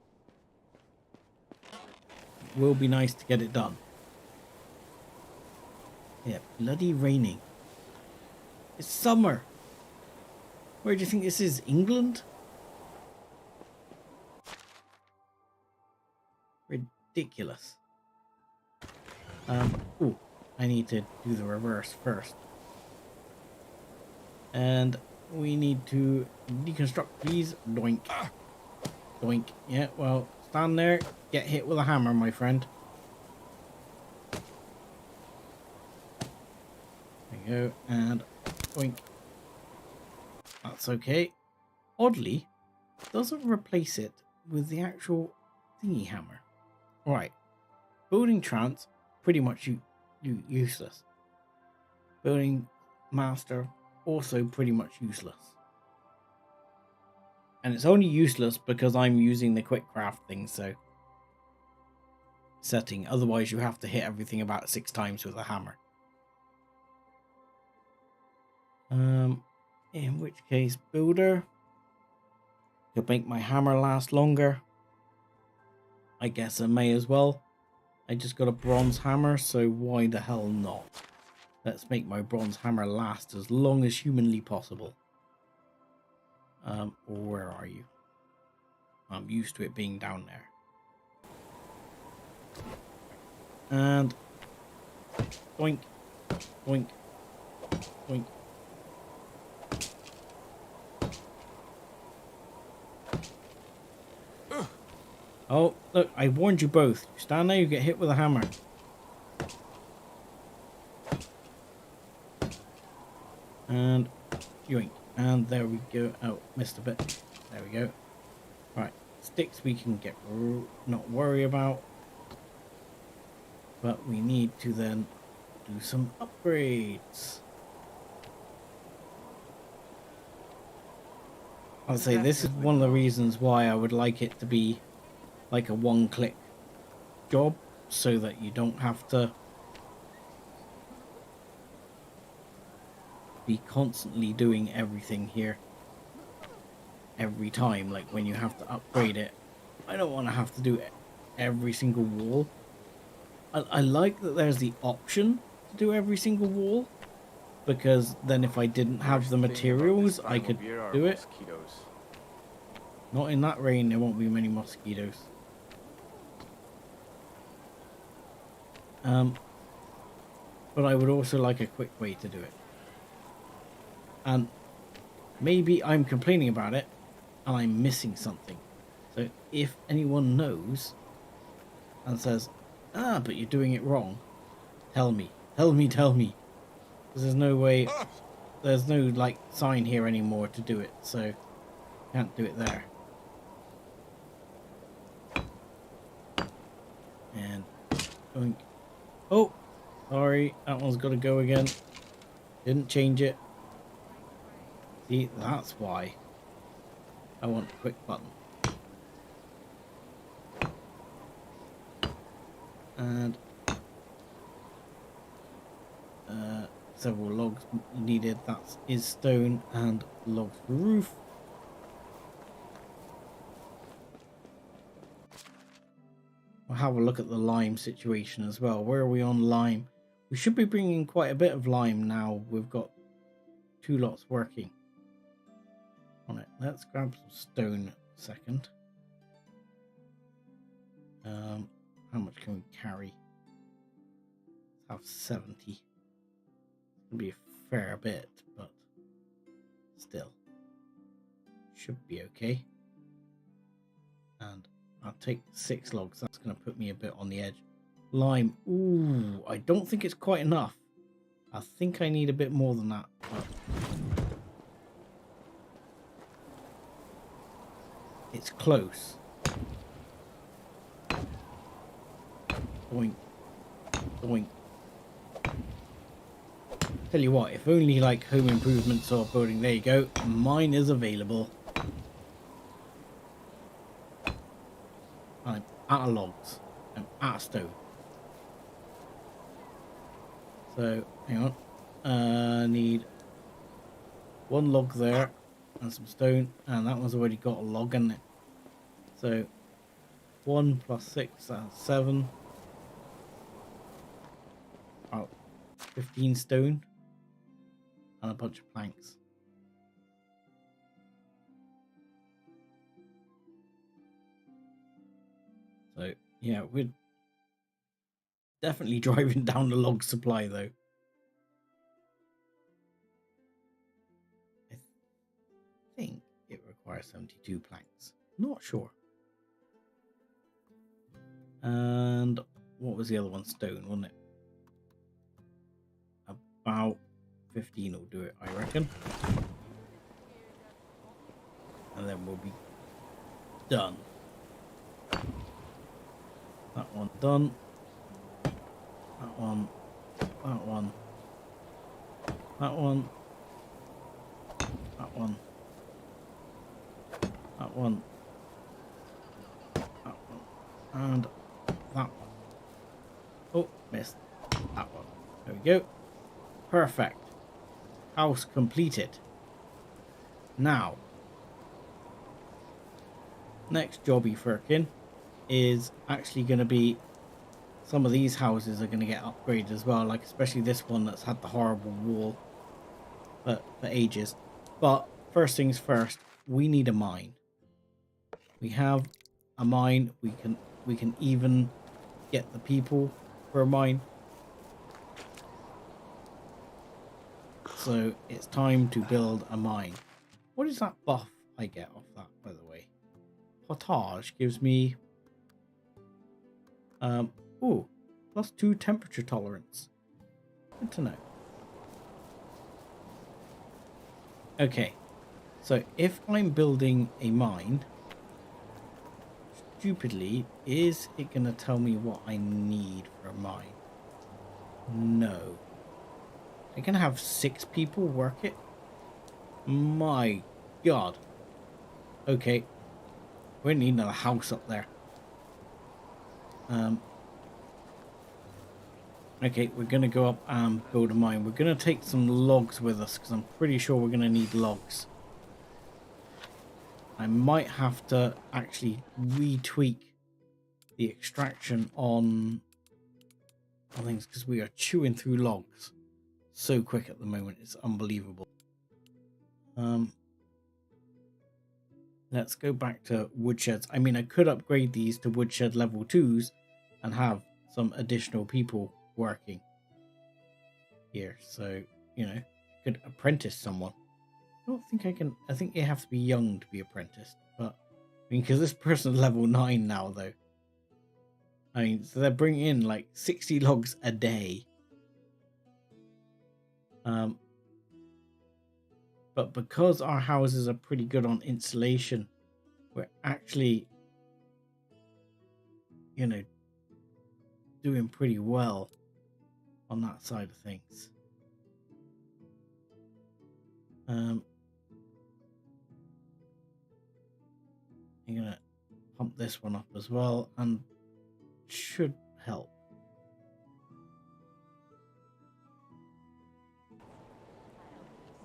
it will be nice to get it done. Yeah, bloody raining. It's summer. Where do you think this is? England? Ridiculous. Ooh, I need to do the reverse first. And we need to deconstruct these. Doink. Doink. Yeah, well, stand there. Get hit with a hammer, my friend. There you go. And doink. That's okay. Oddly, it doesn't replace it with the actual thingy hammer. Right. Building trance, pretty much useless. Building master, also pretty much useless. And it's only useless because I'm using the quick craft thing, so setting. Otherwise you have to hit everything about 6 times with a hammer. In which case builder could make my hammer last longer. I guess I may as well. I just got a bronze hammer, so why the hell not? Let's make my bronze hammer last as long as humanly possible. Where are you? I'm used to it being down there. And boink, boink, boink. Oh, look, I warned you both. You stand there, you get hit with a hammer. And yoink. And there we go. Oh, missed a bit. There we go. Right, sticks we can get not worry about. But we need to then do some upgrades. I'll say this is one of the reasons why I would like it to be like a one-click job, so that you don't have to be constantly doing everything here every time. Like when you have to upgrade it, I don't want to have to do every single wall. I like that there's the option to do every single wall, because then if I didn't have the materials I could do it. Not in that rain, there won't be many mosquitoes. But I would also like a quick way to do it. And maybe I'm complaining about it and I'm missing something. So if anyone knows and says, but you're doing it wrong, tell me. Tell me. Because there's no way, there's no like sign here anymore to do it, so can't do it there. And boink. Oh, sorry, that one's got to go again. Didn't change it. See, that's why I want a quick button. And several logs needed. That is stone and logs for roof. We'll have a look at the lime situation as well. Where are we on lime? We should be bringing quite a bit of lime now. We've got 2 lots working on it. Let's grab some stone a second. How much can we carry? Let's have 70. It's gonna be a fair bit, but still should be okay. And I'll take 6 logs. That's going to put me a bit on the edge. Lime. Ooh, I don't think it's quite enough. I think I need a bit more than that. But it's close. Boink. Boink. Tell you what, if only like home improvements or building. There you go. Mine is available. I'm out of logs. I'm out of stone. So, hang on. Need 1 log there and some stone. And that one's already got a log in it. So, 1 plus 6, that's 7. About 15 stone. And a bunch of planks. So, yeah, we're definitely driving down the log supply, though. I think it requires 72 planks. Not sure. And what was the other one? Stone, wasn't it? About 15 will do it, I reckon. and then we'll be done. That one done. That one. That one. That one. That one. That one. That one. And that one. Oh, missed. That one. There we go. Perfect. House completed. Now, next jobby Firkin is actually going to be some of these houses are going to get upgraded as well, like especially this one that's had the horrible wall for ages. But first things first, we need a mine. We have a mine. We can even get the people for a mine. So it's time to build a mine. What is that buff I get off that, by the way? Potage gives me ooh, +2 temperature tolerance. Good to know. Okay, so if I'm building a mine, stupidly, is it gonna tell me what I need for a mine? No. I can have 6 people work it? My God. Okay. We need another house up there. Okay, we're going to go up and build a mine. We're going to take some logs with us because I'm pretty sure we're going to need logs. I might have to actually retweak the extraction on things because we are chewing through logs so quick at the moment. It's unbelievable. Let's go back to woodsheds. I mean, I could upgrade these to woodshed level 2s and have some additional people working here. So, you know, I could apprentice someone. I don't think I can. I think you have to be young to be apprenticed. But, I mean, because this person's level 9 now, though. I mean, so they're bringing in like 60 logs a day. But because our houses are pretty good on insulation, we're actually, you know, doing pretty well on that side of things. I'm gonna pump this one up as well, and should help.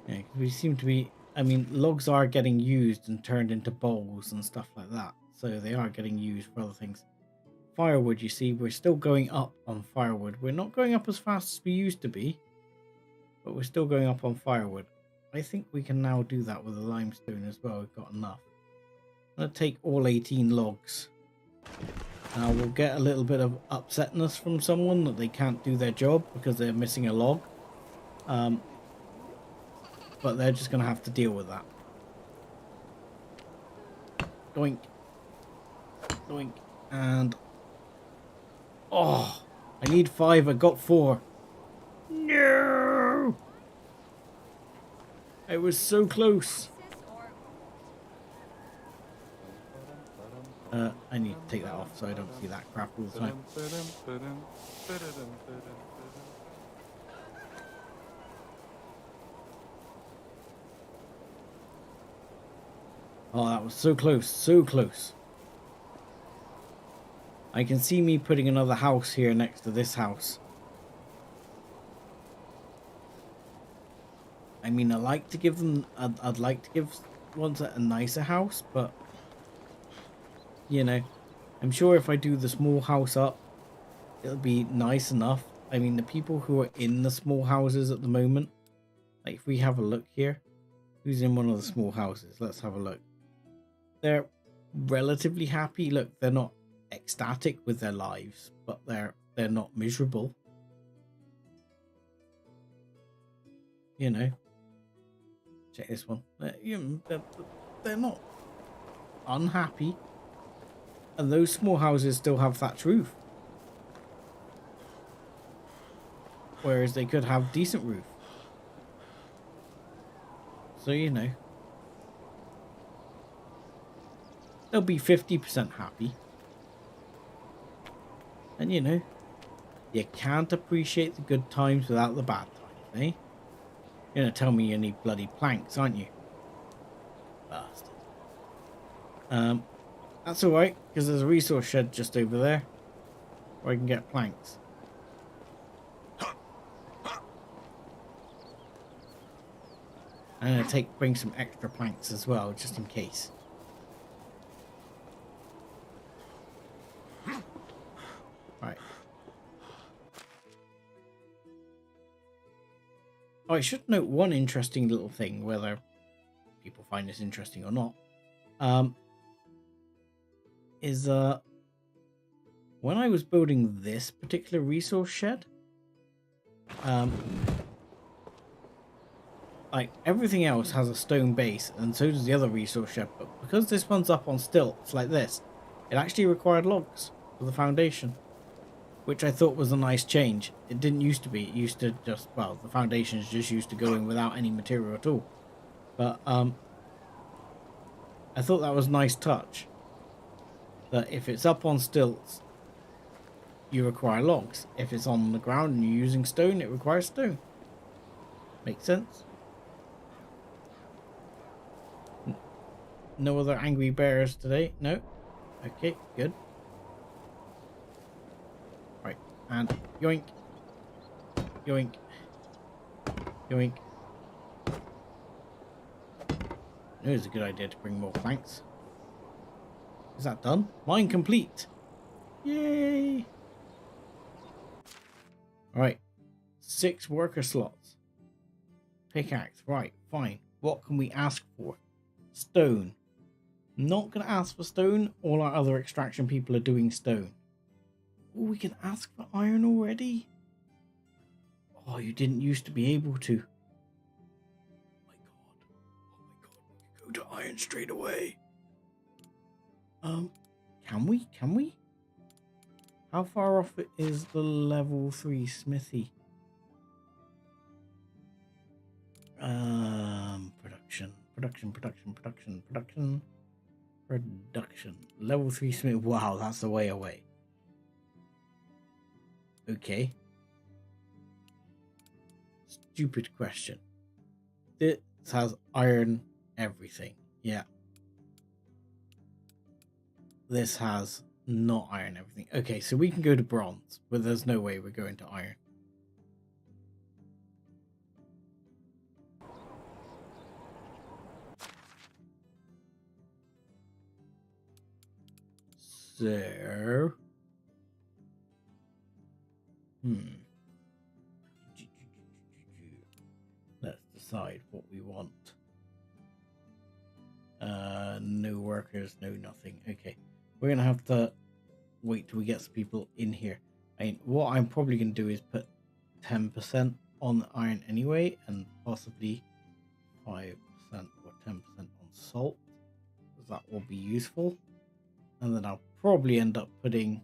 Yeah, we seem to be, I mean, logs are getting used and turned into bowls and stuff like that. So they are getting used for other things. Firewood, you see, we're still going up on firewood. We're not going up as fast as we used to be, but we're still going up on firewood. I think we can now do that with the limestone as well. We've got enough. I'm going to take all 18 logs. Now we'll get a little bit of upsetness from someone that they can't do their job because they're missing a log. But they're just going to have to deal with that. Doink. Doink. And... oh! I need 5. I got 4. No! It was so close. I need to take that off so I don't see that crap all the time. Oh, that was so close, so close. I can see me putting another house here next to this house. I mean, I like to give them, I'd like to give ones a nicer house, but, you know, I'm sure if I do the small house up, it'll be nice enough. I mean, the people who are in the small houses at the moment, like if we have a look here, who's in one of the small houses? Let's have a look. They're relatively happy. Look, they're not ecstatic with their lives, but they're not miserable. You know, check this one. They're not unhappy, and those small houses still have thatched roof, whereas they could have decent roof. So you know. they'll be 50% happy. And you know, you can't appreciate the good times without the bad times, eh? You're gonna tell me you need bloody planks, aren't you? Bastard. That's alright, because there's a resource shed just over there where I can get planks. I'm gonna bring some extra planks as well, just in case. Right. Oh, I should note one interesting little thing, whether people find this interesting or not. Is when I was building this particular resource shed, like everything else has a stone base, and so does the other resource shed, but because this one's up on stilts like this, it actually required logs for the foundation, which I thought was a nice change. It didn't used to be. It used to just, well, the foundations just used to go in without any material at all. But I thought that was a nice touch, that if it's up on stilts, you require logs. If it's on the ground and you're using stone, it requires stone. Makes sense? No other angry bears today? No? Okay, good. Right, and yoink. Yoink. Yoink. I know it's a good idea to bring more planks. Is that done? Mine complete. Yay! Alright. 6 worker slots. Pickaxe. Right, fine. What can we ask for? Stone. Not going to ask for stone. All our other extraction people are doing stone. Oh, we can ask for iron already? Oh, you didn't used to be able to. Oh my god. Oh my god. We could go to iron straight away. Can we? Can we? How far off is the level 3 smithy? Production. Level 3 smith. Wow, that's a way away. Okay. Stupid question. This has iron everything. Yeah. This has not iron everything. Okay, so we can go to bronze, but there's no way we're going to iron. So, let's decide what we want. No workers, no nothing. Okay, we're gonna have to wait till we get some people in here. I mean, what I'm probably gonna do is put 10% on iron anyway, and possibly 5% or 10% on salt, because that will be useful. And then I'll probably end up putting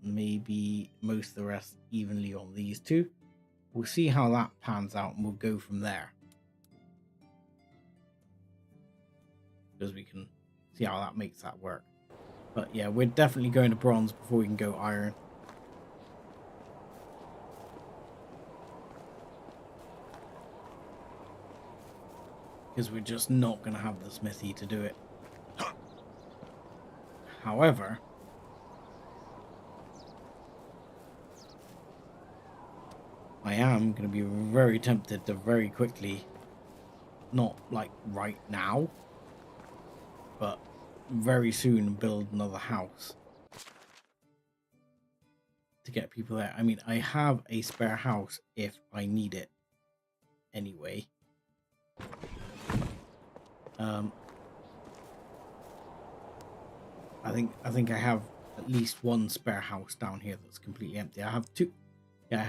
maybe most of the rest evenly on these two. We'll see how that pans out and we'll go from there. Because we can see how that makes that work. But yeah, we're definitely going to bronze before we can go iron. Because we're just not going to have the smithy to do it. However, I am going to be very tempted to very quickly, not like right now, but very soon build another house to get people there. I mean, I have a spare house if I need it anyway. I think I have at least one spare house down here that's completely empty. I have two. Yeah, I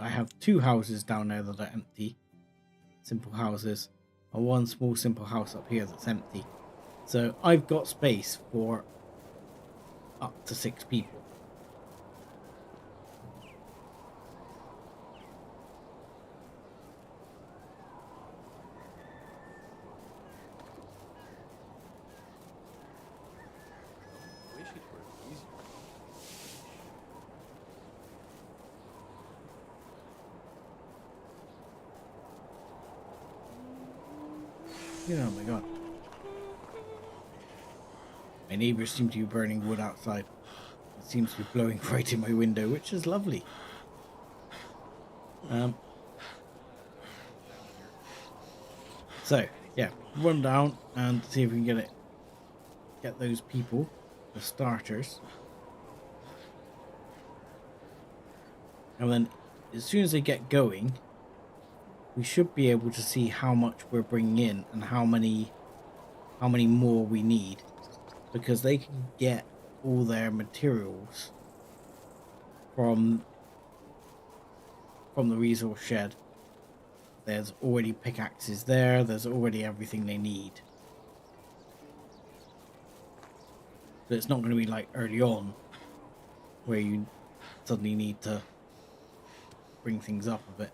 have 2 houses down there that are empty, simple houses, and 1 small simple house up here that's empty. So I've got space for up to 6 people. Oh my god. My neighbours seem to be burning wood outside. It seems to be blowing right in my window, which is lovely. So, yeah, run down and see if we can get those people, the starters. And then, as soon as they get going, we should be able to see how much we're bringing in and how many more we need. Because they can get all their materials from the resource shed. There's already pickaxes there. There's already everything they need. So it's not going to be like early on where you suddenly need to bring things up a bit.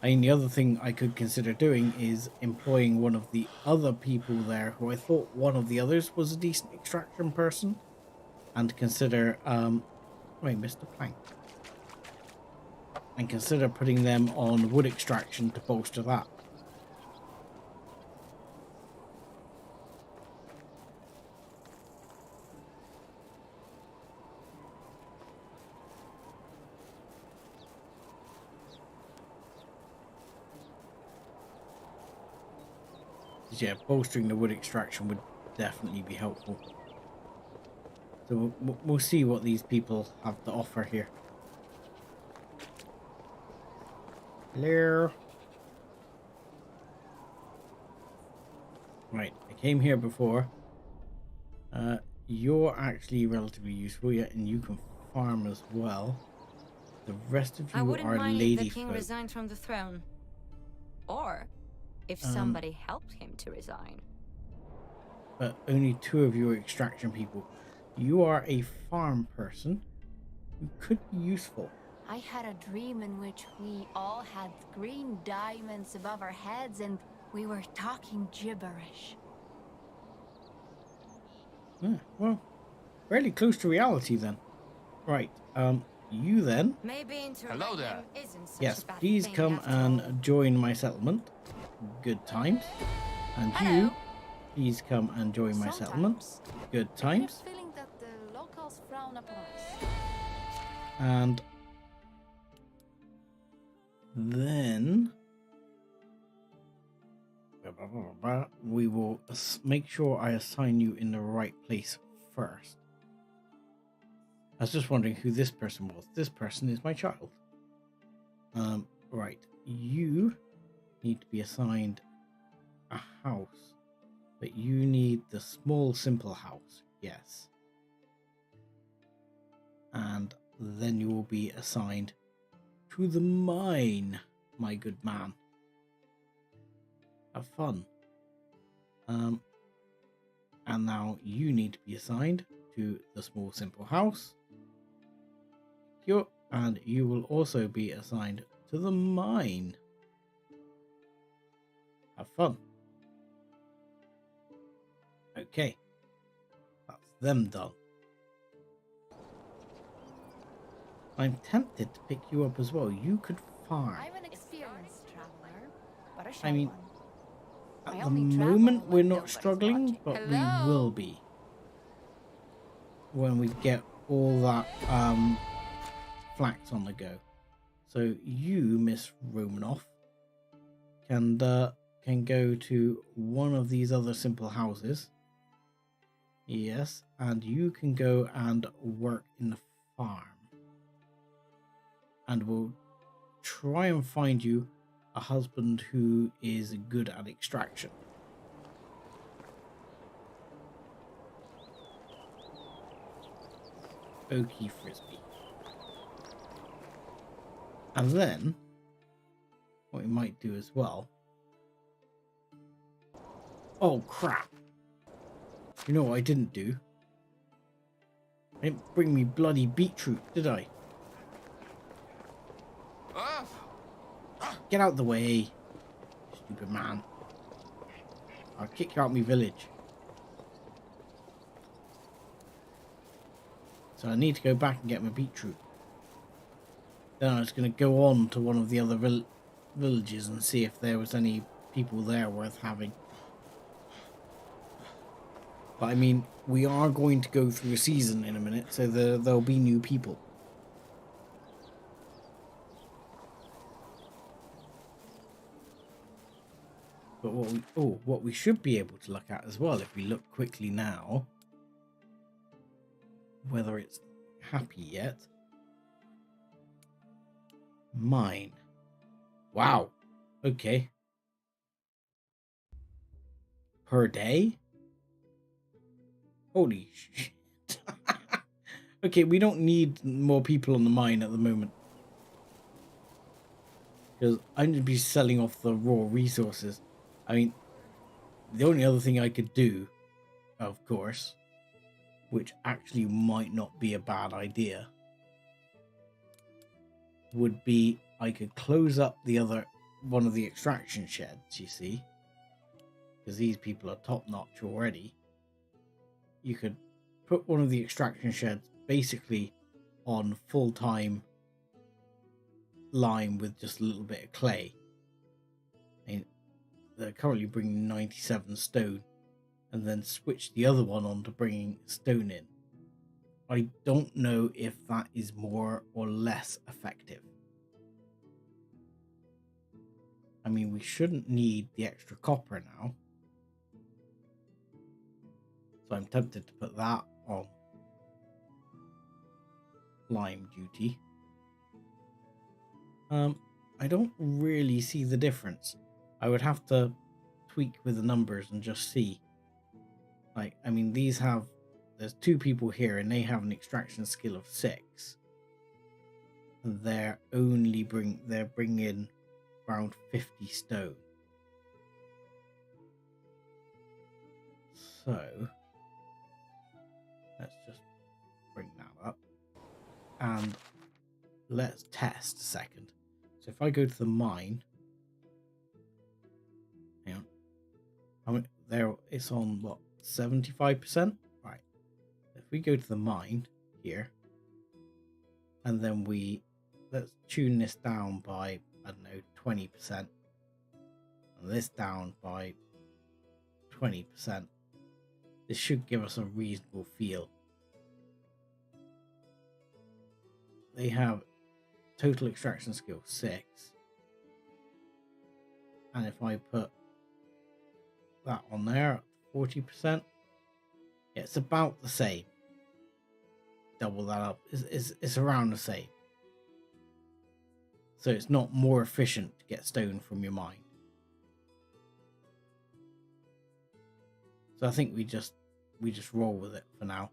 I mean, the other thing I could consider doing is employing one of the other people there who I thought one of the others was a decent extraction person, and consider wait, Mr. Plank. And consider putting them on wood extraction to bolster that. Yeah, bolstering the wood extraction would definitely be helpful. So we'll see what these people have to offer here. Hello. Right, I came here before. You're actually relatively useful, yet, and you can farm as well. The rest of I you wouldn't are mind if the king ladyfolk. resigned from the throne. Or if somebody helped him to resign. But only 2 of you are extraction people. You are a farm person who could be useful. I had a dream in which we all had green diamonds above our heads and we were talking gibberish. Well, fairly close to reality then. Right, you then. Maybe into Hello there. isn't such Yes, a bad please thing come after and all. join my settlement. Good times. And you, please come and join my settlement. Sometimes Good I get times. a feeling that the locals frown upon us. And then we will make sure I assign you in the right place first. I was just wondering who this person was. This person is my child. Right. You need to be assigned a house, but you need the small, simple house. Yes. And then you will be assigned to the mine, my good man. Have fun. And now you need to be assigned to the small, simple house. And you will also be assigned to the mine. Have fun. Okay. That's them done. I'm tempted to pick you up as well. You could farm. I'm an experienced traveler, but a I shy mean, one. at I the only travel moment, we're when not nobody's struggling, watching. but Hello? we will be when we get all that flax on the go. So you, Miss Romanoff, can go to one of these other simple houses. Yes, and you can go and work in the farm. And we'll try and find you a husband who is good at extraction. Okie frisbee. And then, what we might do as well... Oh, crap. You know what I didn't do? I didn't bring me bloody beetroot, did I? Get out the way, stupid man. I'll kick you out of my village. So I need to go back and get my beetroot. Then I was going to go on to one of the other villages and see if there was any people there worth having. But I mean, we are going to go through a season in a minute, so there'll be new people. But what we should be able to look at as well, if we look quickly now, whether it's happy yet. Mine. Wow. Okay. Per day? Holy shit. Okay, we don't need more people on the mine at the moment. Because I'm going to be selling off the raw resources. I mean, the only other thing I could do, of course, which actually might not be a bad idea, would be I could close up the other one of the extraction sheds, you see, because these people are top notch already. You could put one of the extraction sheds basically on full-time lime with just a little bit of clay. And they're currently bringing 97 stone, and then switch the other one on to bringing stone in. I don't know if that is more or less effective. I mean, we shouldn't need the extra copper now. So I'm tempted to put that on lime duty. I don't really see the difference. I would have to tweak with the numbers and just see. Like, I mean, there's 2 people here and they have an extraction skill of 6. And they're bringing around 50 stone. So let's just bring that up and let's test a second. So if I go to the mine, hang on, I mean, there it's on what, 75%? Right. If we go to the mine here, and then let's tune this down by, I don't know, 20%, and this down by 20%. This should give us a reasonable feel. They have total extraction skill 6, and if I put that on there at 40%, it's about the same. Double that up, it's around the same. So it's not more efficient to get stone from your mine. So I think we just roll with it for now.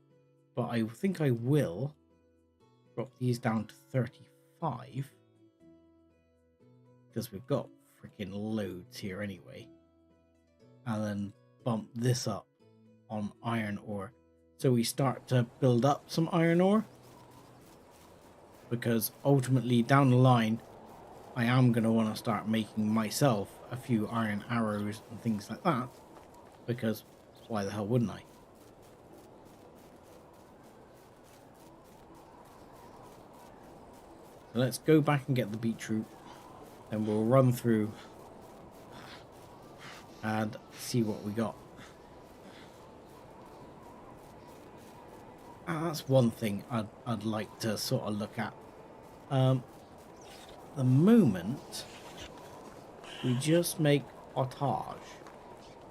But I think I will drop these down to 35, because we've got freaking loads here anyway. And then bump this up on iron ore, so we start to build up some iron ore, because ultimately down the line I am going to want to start making myself a few iron arrows and things like that, because why the hell wouldn't I? So let's go back and get the beetroot, and we'll run through and see what we got. That's one thing I'd like to sort of look at. The moment we just make potage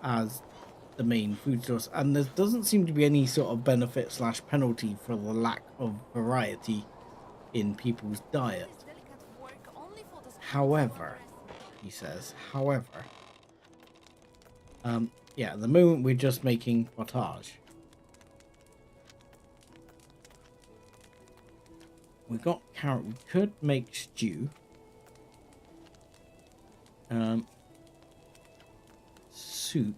as the main food source, and there doesn't seem to be any sort of benefit / penalty for the lack of variety in people's diet. However, he says, yeah, at the moment we're just making potage. We got carrot. We could make stew. Soup.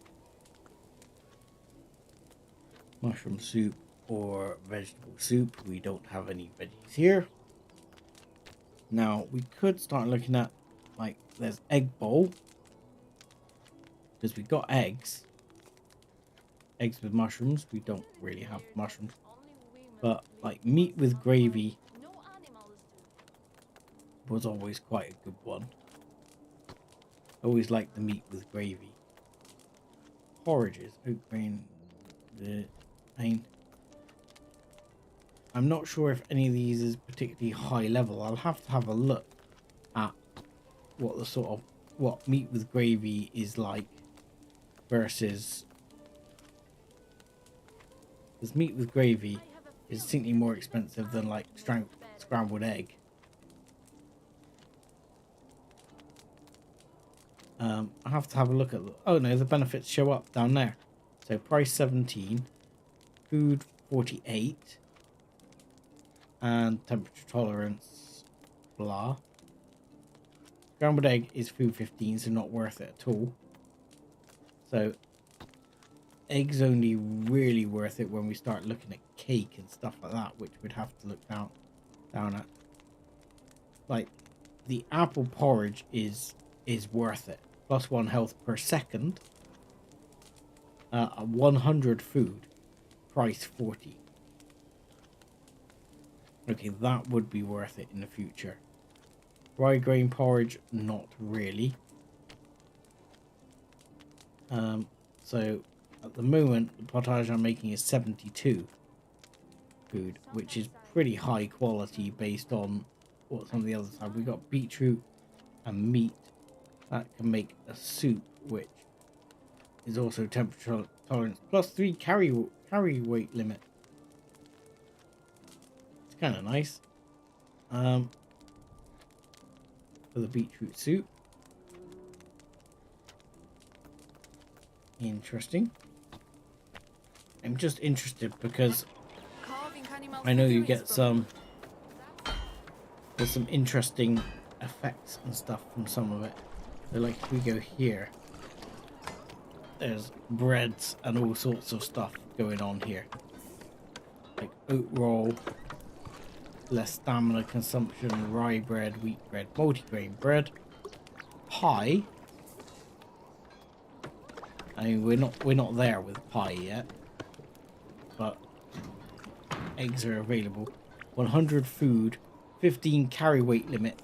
Mushroom soup or vegetable soup. We don't have any veggies here. Now, we could start looking at, like, there's egg bowl. Because we got eggs. Eggs with mushrooms. We don't really have mushrooms. But, like, meat with gravy was always quite a good one. Always liked the meat with gravy. Porridges, oat grain, I mean, I'm not sure if any of these is particularly high level. I'll have to have a look at what the sort of what meat with gravy is like versus, because meat with gravy is distinctly more expensive than like scrambled egg. I have to have a look at oh no, the benefits show up down there. So price 17, food 48, and temperature tolerance blah. Scrambled egg is food 15, so not worth it at all. So eggs only really worth it when we start looking at cake and stuff like that, which we'd have to look down at. Like the apple porridge is worth it. +1 health per second. 100 food, price 40. Okay, that would be worth it in the future. Rye grain porridge, not really. So at the moment, the potage I'm making is 72 food, which is pretty high quality based on what some of the others have. We've got beetroot and meat that can make a soup, which is also temperature tolerance +3 carry weight limit. It's kind of nice. For the beetroot soup. Interesting. I'm just interested because I know you get there's some interesting effects and stuff from some of it. So like if we go here, there's breads and all sorts of stuff going on here. Like oat roll, less stamina consumption, rye bread, wheat bread, multigrain bread, pie. I mean, we're not there with pie yet, but eggs are available. 100 food, 15 carry weight limit,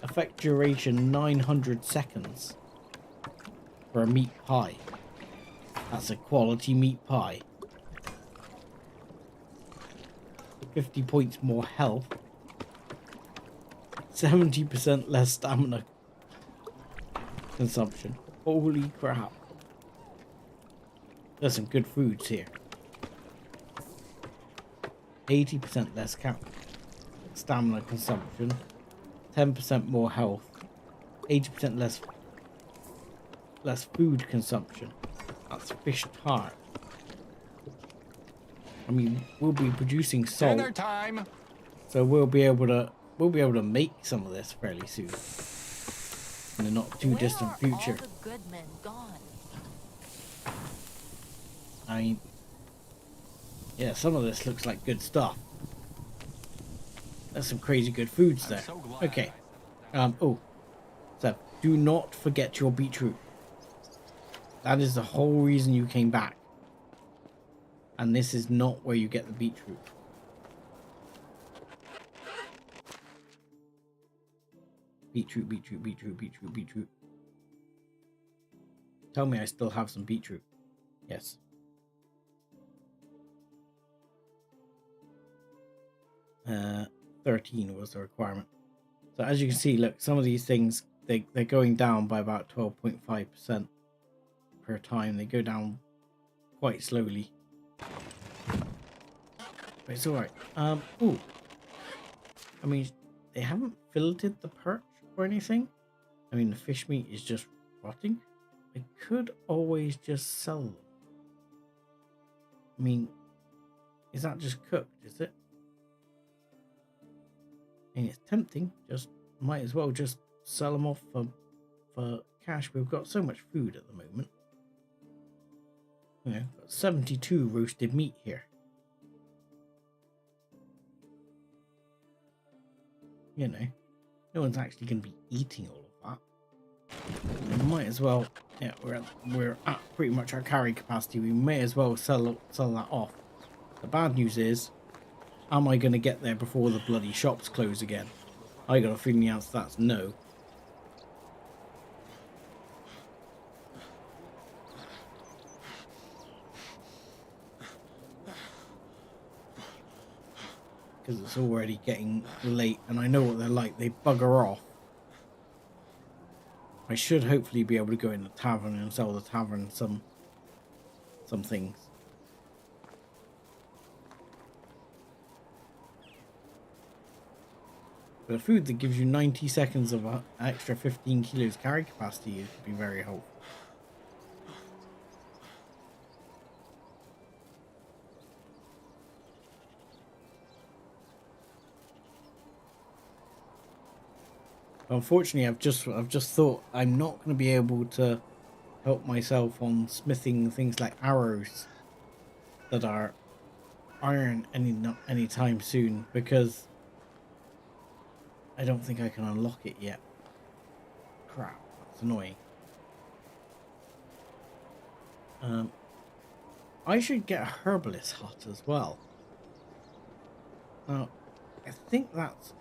effect duration 900 seconds for a meat pie. That's a quality meat pie. 50 points more health, 70% less stamina consumption. Holy crap. There's some good foods here. 80% less stamina consumption, 10% more health, 80% less food consumption. That's fish tart. I mean, we'll be producing salt. Dinner time. So we'll be able to make some of this fairly soon. In the not too distant future. All the good men gone? I mean, yeah, some of this looks like good stuff. There's some crazy good foods there. So glad. Okay. Oh, so do not forget your beetroot. That is the whole reason you came back. And this is not where you get the beetroot. Beetroot, beetroot, beetroot, beetroot, beetroot. Tell me I still have some beetroot. Yes. Uh, 13 was the requirement. So as you can see, look, some of these things, they're going down by about 12.5% per time. They go down quite slowly. But it's alright. Ooh. I mean, they haven't filleted the perch or anything. I mean, the fish meat is just rotting. I could always just sell them. I mean, is that just cooked, is it? I mean, it's tempting. Just might as well just sell them off for cash. We've got so much food at the moment. You know, got 72 roasted meat here. You know, no one's actually going to be eating all of that. We might as well. Yeah, we're at pretty much our carry capacity. We may as well sell that off. The bad news is, am I going to get there before the bloody shops close again? I got a feeling the answer to that's no. because it's already getting late and I know what they're like. They bugger off. I should hopefully be able to go in the tavern and sell the tavern some things. But a food that gives you 90 seconds of an extra 15 kilos carry capacity would be very helpful. Unfortunately, I've just thought I'm not going to be able to help myself on smithing things like arrows that are iron anytime soon, because I don't think I can unlock it yet. Crap, that's annoying. I should get a herbalist hut as well. Now, I think that's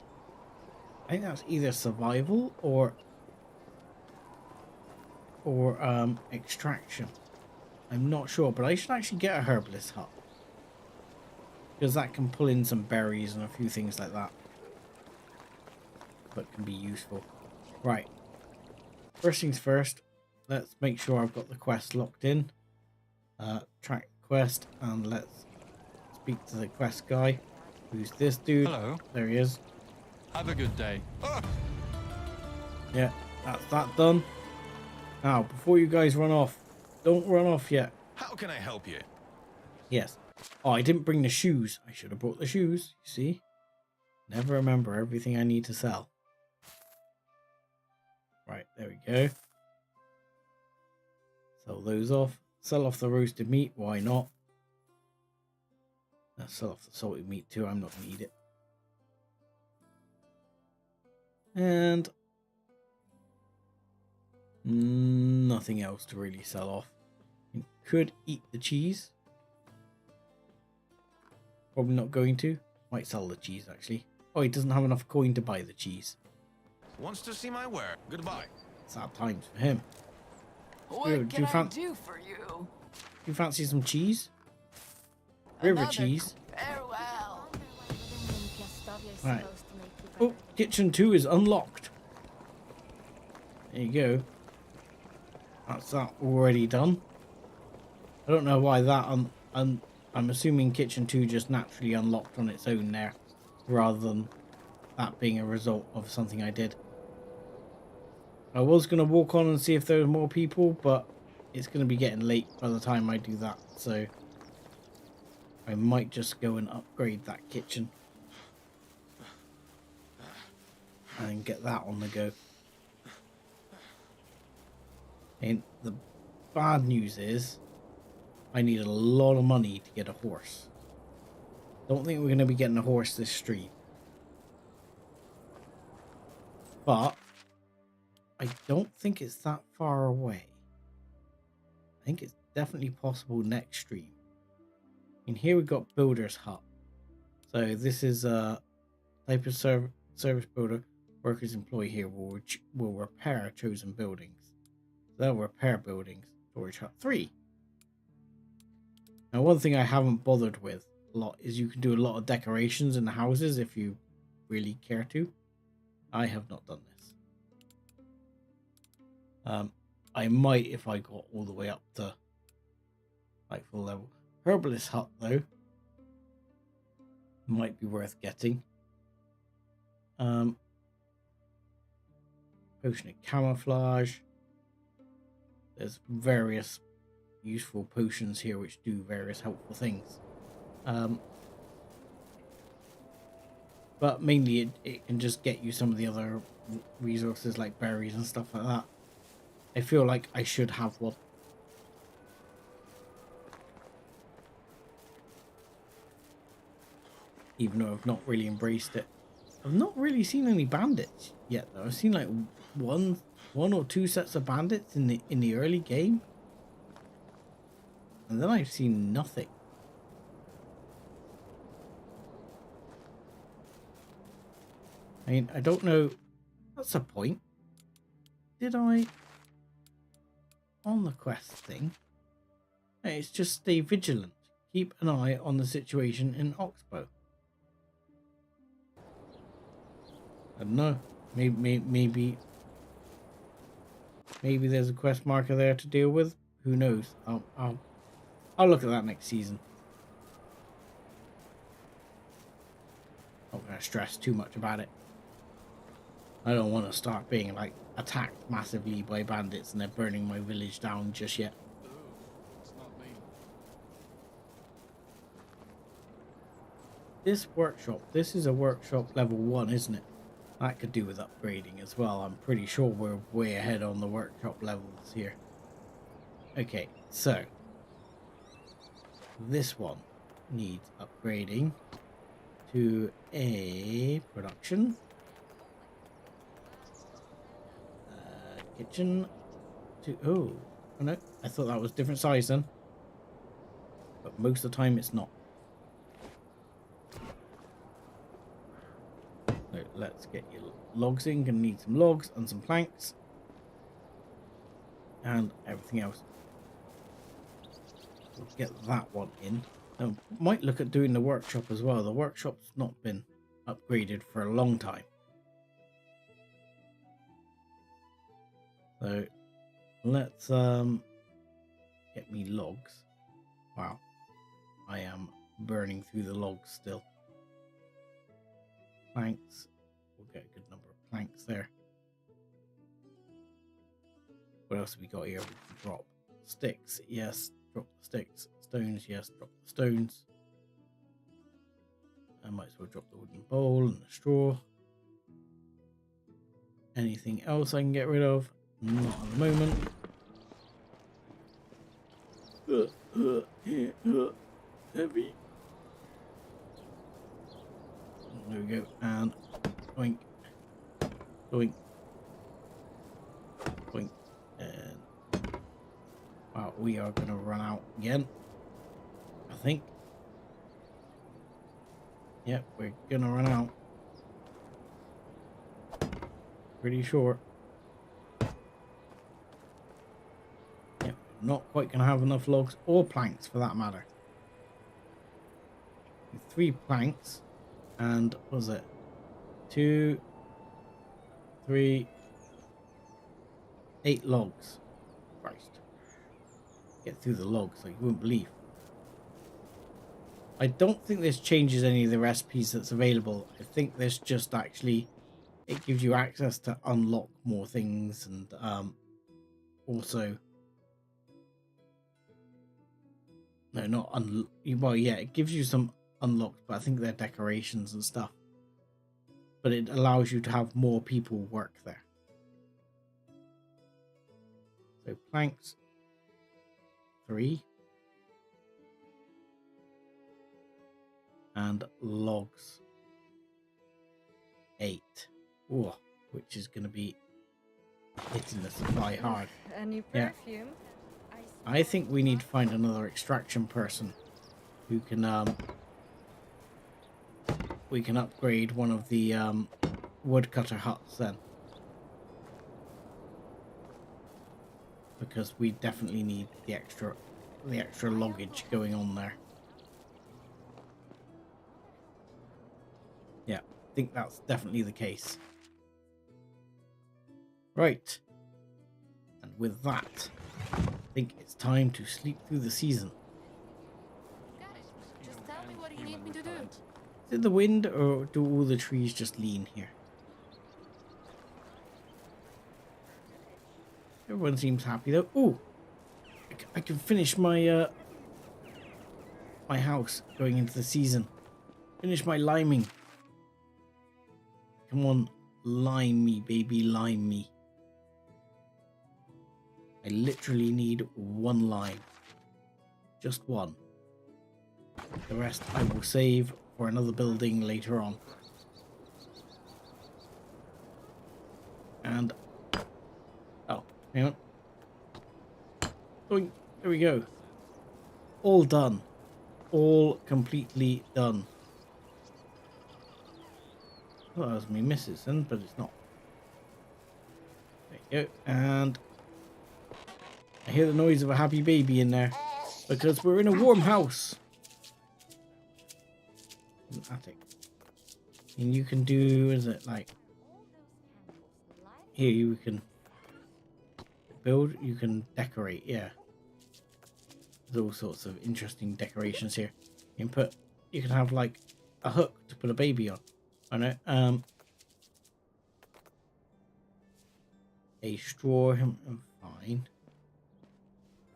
either survival or extraction. I'm not sure, but I should actually get a herbalist hut, because that can pull in some berries and a few things like that. But can be useful. Right. First things first, let's make sure I've got the quest locked in. Track quest, and let's speak to the quest guy. Who's this dude? Hello. There he is. Have a good day. Yeah, that's that done. Now, before you guys run off, don't run off yet. How can I help you? Yes. Oh, I didn't bring the shoes. I should have brought the shoes, you see. Never remember everything I need to sell. Right, there we go. Sell those off. Sell off the roasted meat, why not? I'll sell off the salted meat too, I'm not going to eat it. And nothing else to really sell off. You could eat the cheese. Probably not going to. Might sell the cheese actually. Oh, he doesn't have enough coin to buy the cheese. Wants to see my ware. Goodbye. Sad times for him. What Do can you I do for you? Do you fancy some cheese? River Another cheese. Farewell. Right. Oh, kitchen 2 is unlocked. There you go. That's that already done. I don't know why that I'm assuming kitchen 2 just naturally unlocked on its own there, rather than that being a result of something I did. I was going to walk on and see if there were more people, but it's going to be getting late by the time I do that, so I might just go and upgrade that kitchen and get that on the go. And the bad news is I need a lot of money to get a horse. Don't think we're going to be getting a horse this stream, but I don't think it's that far away. I think it's definitely possible next stream. And here we've got Builder's Hut. So this is a type of service builder. Workers employed here will repair chosen buildings. So they'll repair buildings. Storage Hut 3. Now, one thing I haven't bothered with a lot is you can do a lot of decorations in the houses if you really care to. I have not done this. I might if I got all the way up to like full level. Herbalist Hut though might be worth getting. Potion of camouflage. There's various useful potions here which do various helpful things. But mainly it can just get you some of the other resources like berries and stuff like that. I feel like I should have one. Even though I've not really embraced it. I've not really seen any bandits yet though. I've seen like one or two sets of bandits in the early game. And then I've seen nothing. I mean, I don't know. That's a point. Did I... On the quest thing, it's just stay vigilant. Keep an eye on the situation in Oxbow. I don't know. Maybe there's a quest marker there to deal with. Who knows? I'll look at that next season. Not gonna stress too much about it. I don't want to start being like attacked massively by bandits and they're burning my village down just yet. Ooh, it's not me. This workshop, this is a workshop level 1, isn't it? That could do with upgrading as well. I'm pretty sure we're way ahead on the workshop levels here. Okay, so this one needs upgrading to a production. Kitchen to... Oh no, I thought that was different size then. But most of the time it's not. So let's get your logs in. Gonna need some logs and some planks. And everything else. We'll get that one in. Now, might look at doing the workshop as well. The workshop's not been upgraded for a long time. So let's get me logs. Wow, I am burning through the logs still. Planks, we'll get a good number of planks there. What else have we got here? We can drop sticks, yes, drop the sticks. Stones, yes, drop the stones. I might as well drop the wooden bowl and the straw. Anything else I can get rid of? Not at the moment. Heavy. There we go. And boink. Boink. Boink. And wow, we are going to run out again. I think. Yep, we're going to run out. Pretty sure. Not quite going to have enough logs or planks for that matter. 3 planks and what was it? 2, 3, 8 logs. Christ. Get through the logs like you wouldn't believe. I don't think this changes any of the recipes that's available. I think this just actually, it gives you access to unlock more things and also... No, not well, yeah, it gives you some unlocks, but I think they're decorations and stuff. But it allows you to have more people work there. So planks, 3. And logs, 8. Ooh, which is going to be hitting the supply hard. A new Yeah. perfume. I think we need to find another extraction person who can we can upgrade one of the woodcutter huts then, because we definitely need the extra loggage going on there. Yeah, I think that's definitely the case. Right, and with that, I think it's time to sleep through the season. Guys, just tell me what you need me to do. Is it the wind or do all the trees just lean here? Everyone seems happy though. Ooh, I can finish my my house going into the season. Finish my liming. Come on, lime me, baby, lime me. I literally need 1 lime. Just 1. The rest I will save for another building later on. And... oh, hang on. Boing, there we go. All done. All completely done. Well, that was me misses then, but it's not. There you go. And... I hear the noise of a happy baby in there because we're in a warm house. An attic. And you can do, is it like here you can build, you can decorate. Yeah, there's all sorts of interesting decorations here. You can have like a hook to put a baby on. I know. A straw, fine.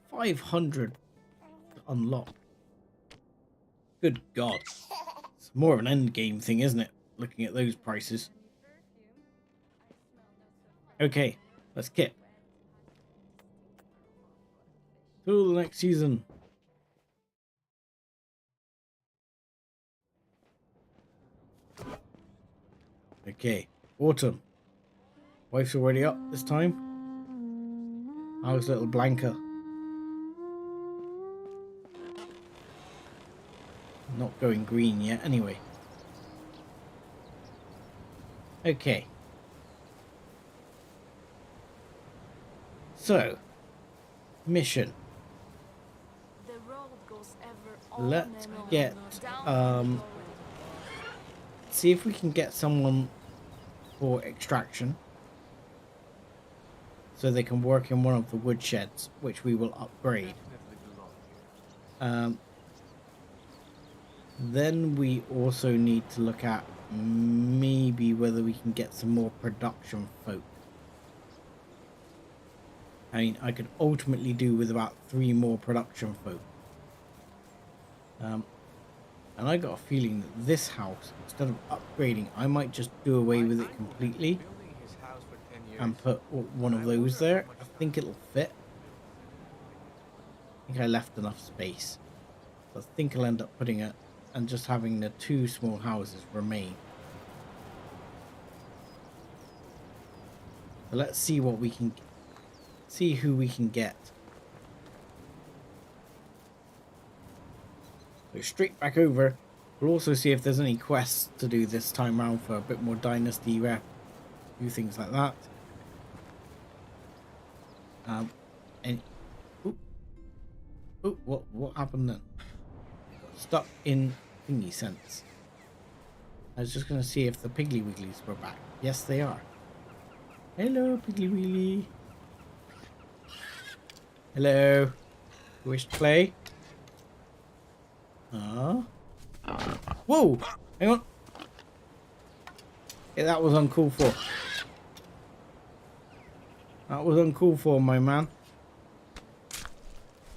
500 to unlock. Good God. It's more of an end game thing, isn't it? Looking at those prices. Okay, let's get till the next season. Okay, autumn. Wife's already up this time. How's little Blanca? Not going green yet, anyway. Okay. So, mission. The road goes ever on Let's and on, get down see if we can get someone for extraction, so they can work in one of the wood sheds, which we will upgrade. Then we also need to look at maybe whether we can get some more production folk. I mean, I could ultimately do with about 3 more production folk. And I got a feeling that this house, instead of upgrading, I might just do away with it completely and put one of those there. I think it'll fit. I think I left enough space. So I think I'll end up putting it and just having the 2 small houses remain. So let's see what we can see, who we can get. So straight back over. We'll also see if there's any quests to do this time around for a bit more dynasty rep, do things like that. And what happened then? Got stuck in thingy sense. I was just gonna see if the Piggly Wigglies were back. Yes, they are. Hello, Piggly Wiggly. Hello. You wish to play? Whoa! Hang on. Yeah, that was uncalled for. That was uncalled for, my man.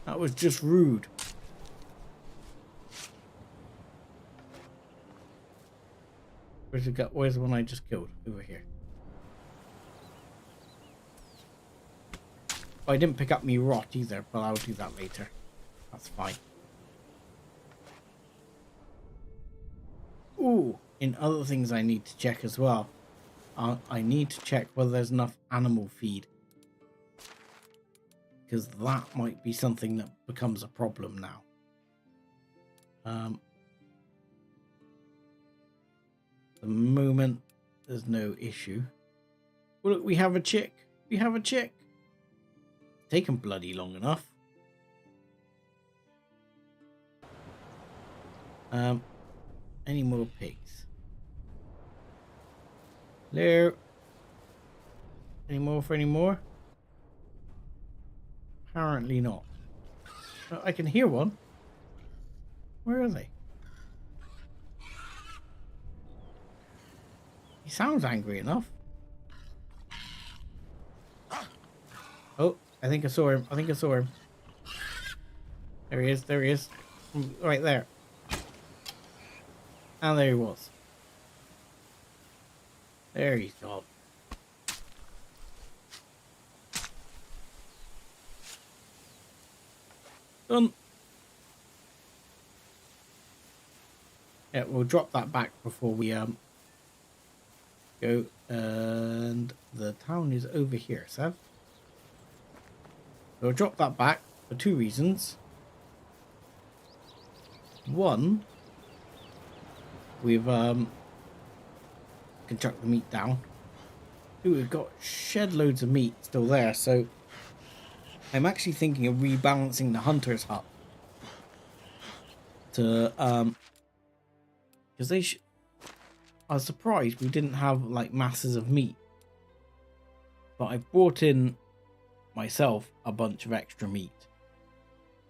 That was just rude. Where's it got? Where's the one I just killed? Over here. Oh, I didn't pick up me rot either, but I'll do that later. That's fine. Ooh, in other things I need to check as well. I need to check whether there's enough animal feed. Because that might be something that becomes a problem now. The moment there's no issue. Well, look, we have a chick. We have a chick. It's taken bloody long enough. Any more pigs? Hello? Any more for any more? Apparently not. Oh, I can hear one. Where are they? He sounds angry enough. Oh, I think I saw him. I think I saw him. There he is. There he is. Right there. And there he was. There he's gone. Done. Yeah, we'll drop that back before we go. And the town is over here, Sav. We'll drop that back for 2 reasons. One, we've can chuck the meat down. 2, we've got shed loads of meat still there, so I'm actually thinking of rebalancing the hunter's hut to because I was surprised we didn't have like masses of meat. but I've brought in myself a bunch of extra meat.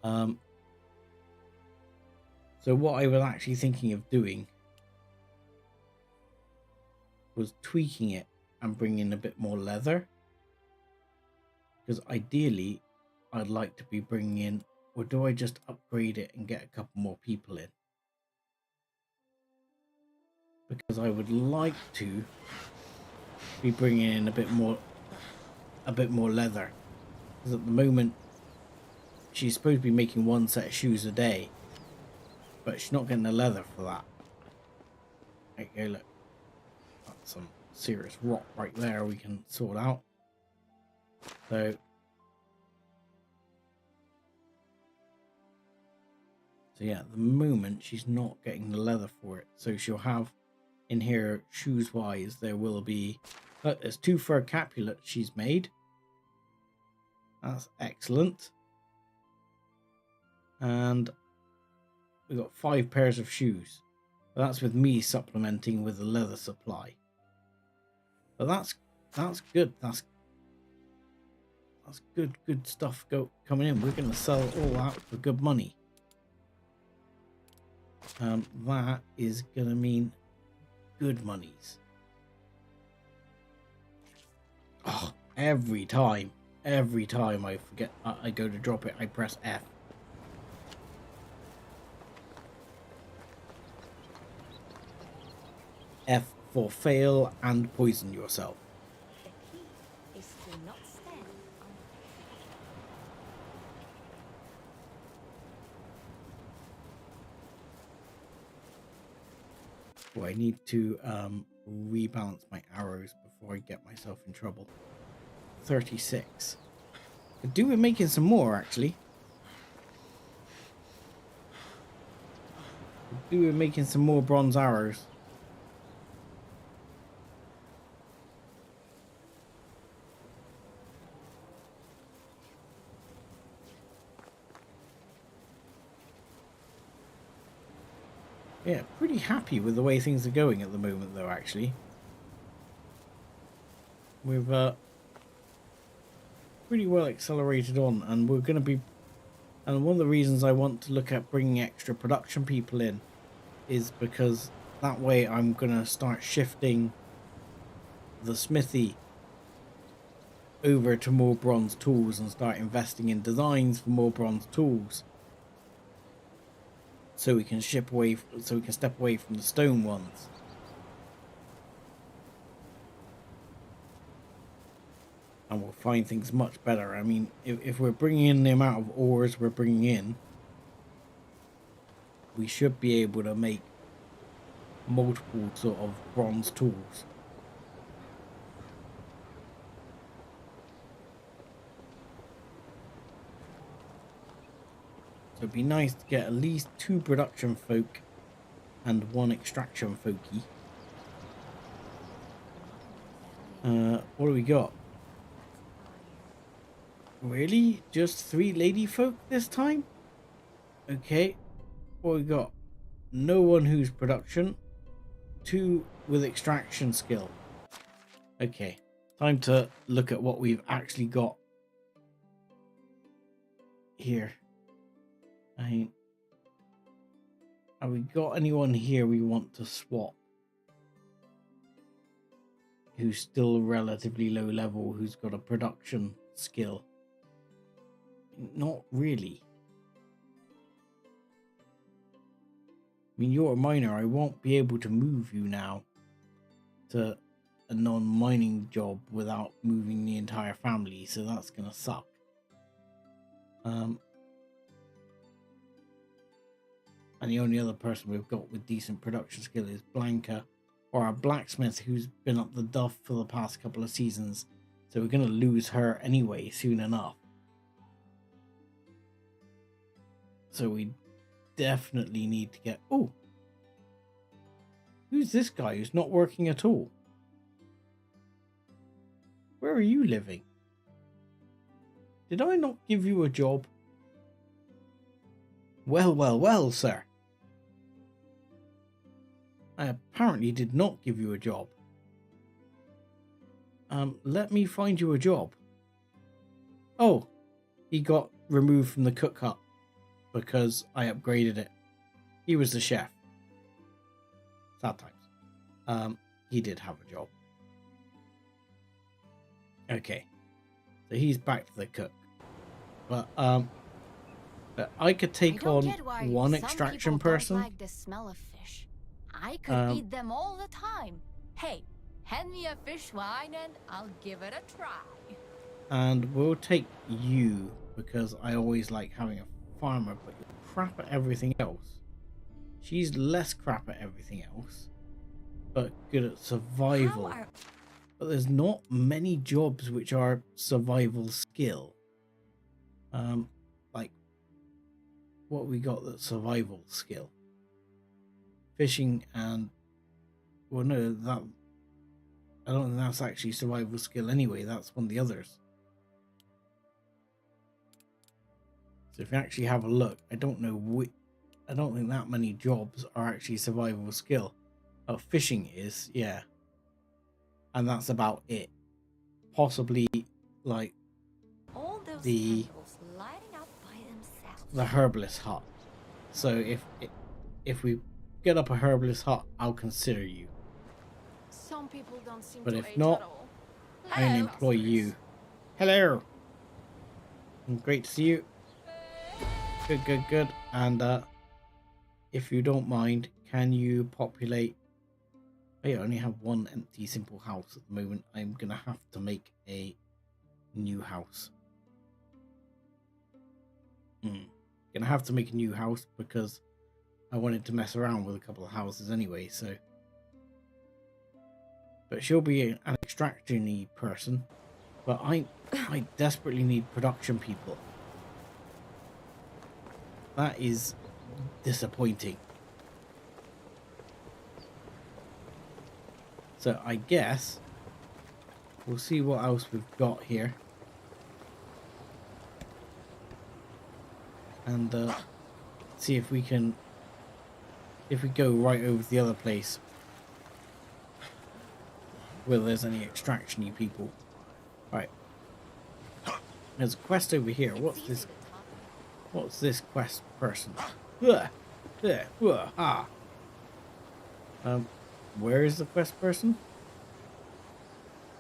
So what I was actually thinking of doing was tweaking it and bringing in a bit more leather, because ideally I'd like to be bringing in, or do I just upgrade it and get a couple more people in? Because I would like to be bringing in a bit more leather, because at the moment she's supposed to be making one set of shoes a day, but she's not getting the leather for that. Okay, look, that's some serious rock right there we can sort out. So yeah, at the moment she's not getting the leather for it, so she'll have in here, shoes wise, there will be, look, there's 2 fur capulets she's made. That's excellent. And we've got 5 pairs of shoes. That's with me supplementing with the leather supply. But that's good. That's good stuff coming in. We're going to sell all that for good money. That is going to mean good monies. Oh, every time I forget, I go to drop it, I press F. F for fail and poison yourself. The key is to not stand on Oh, I need to rebalance my arrows before I get myself in trouble. 36. Could do with making some more, actually. Could do with making some more bronze arrows. Yeah, pretty happy with the way things are going at the moment, though, actually. We've pretty well accelerated on, and we're going to be... And one of the reasons I want to look at bringing extra production people in is because that way I'm going to start shifting the smithy over to more bronze tools and start investing in designs for more bronze tools. So we can step away from the stone ones. And we'll find things much better. I mean, if we're bringing in the amount of ores we're bringing in, we should be able to make multiple sort of bronze tools. So it'd be nice to get at least 2 production folk and 1 extraction folky. What do we got? Really? Just 3 lady folk this time? Okay. What we got? No one who's production. 2 with extraction skill. Okay. Time to look at what we've actually got here. Have we got anyone here we want to swap? Who's still relatively low level, who's got a production skill? Not really. I mean, you're a miner. I won't be able to move you now to a non-mining job without moving the entire family, so that's gonna suck. And the only other person we've got with decent production skill is Blanca, or our blacksmith, who's been up the duff for the past couple of seasons. So we're going to lose her anyway soon enough. So we definitely need to get... Oh! Who's this guy who's not working at all? Where are you living? Did I not give you a job? Well, well, well, sir. I apparently did not give you a job. let me find you a job. Oh, he got removed from the cook hut because I upgraded it. He was the chef. Sad times. He did have a job. Okay, so he's back to the cook. But I could take on one extraction person. Like the smell of fish. I could eat them all the time. Hey, hand me a fish wine and I'll give it a try. And we'll take you because I always like having a farmer, but you're crap at everything else. She's less crap at everything else, but good at survival. But there's not many jobs which are survival skill. Like what we got that's survival skill. Fishing and well, no, that I don't think that's actually survival skill anyway. That's one of the others. So if you actually have a look, I don't think that many jobs are actually survival skill. Oh, fishing is, yeah. And that's about it. Possibly like All those the candles lighting up by themselves. the herbalist hut. So if we get up a herbalist hut, I'll consider you. Some people don't seem But to if age not, at all. I only employ you. Hello. Great to see you. Good. And if you don't mind, can you populate? I only have one empty simple house at the moment. I'm gonna have to make a new house. Gonna have to make a new house because I wanted to mess around with a couple of houses anyway. So, but she'll be an extraction-y person. But I desperately need production people. That is disappointing. So I guess we'll see what else we've got here. And see if we can, if we go right over to the other place where there's any extraction-y people. Right. There's a quest over here. What's this? What's this quest person? Where is the quest person?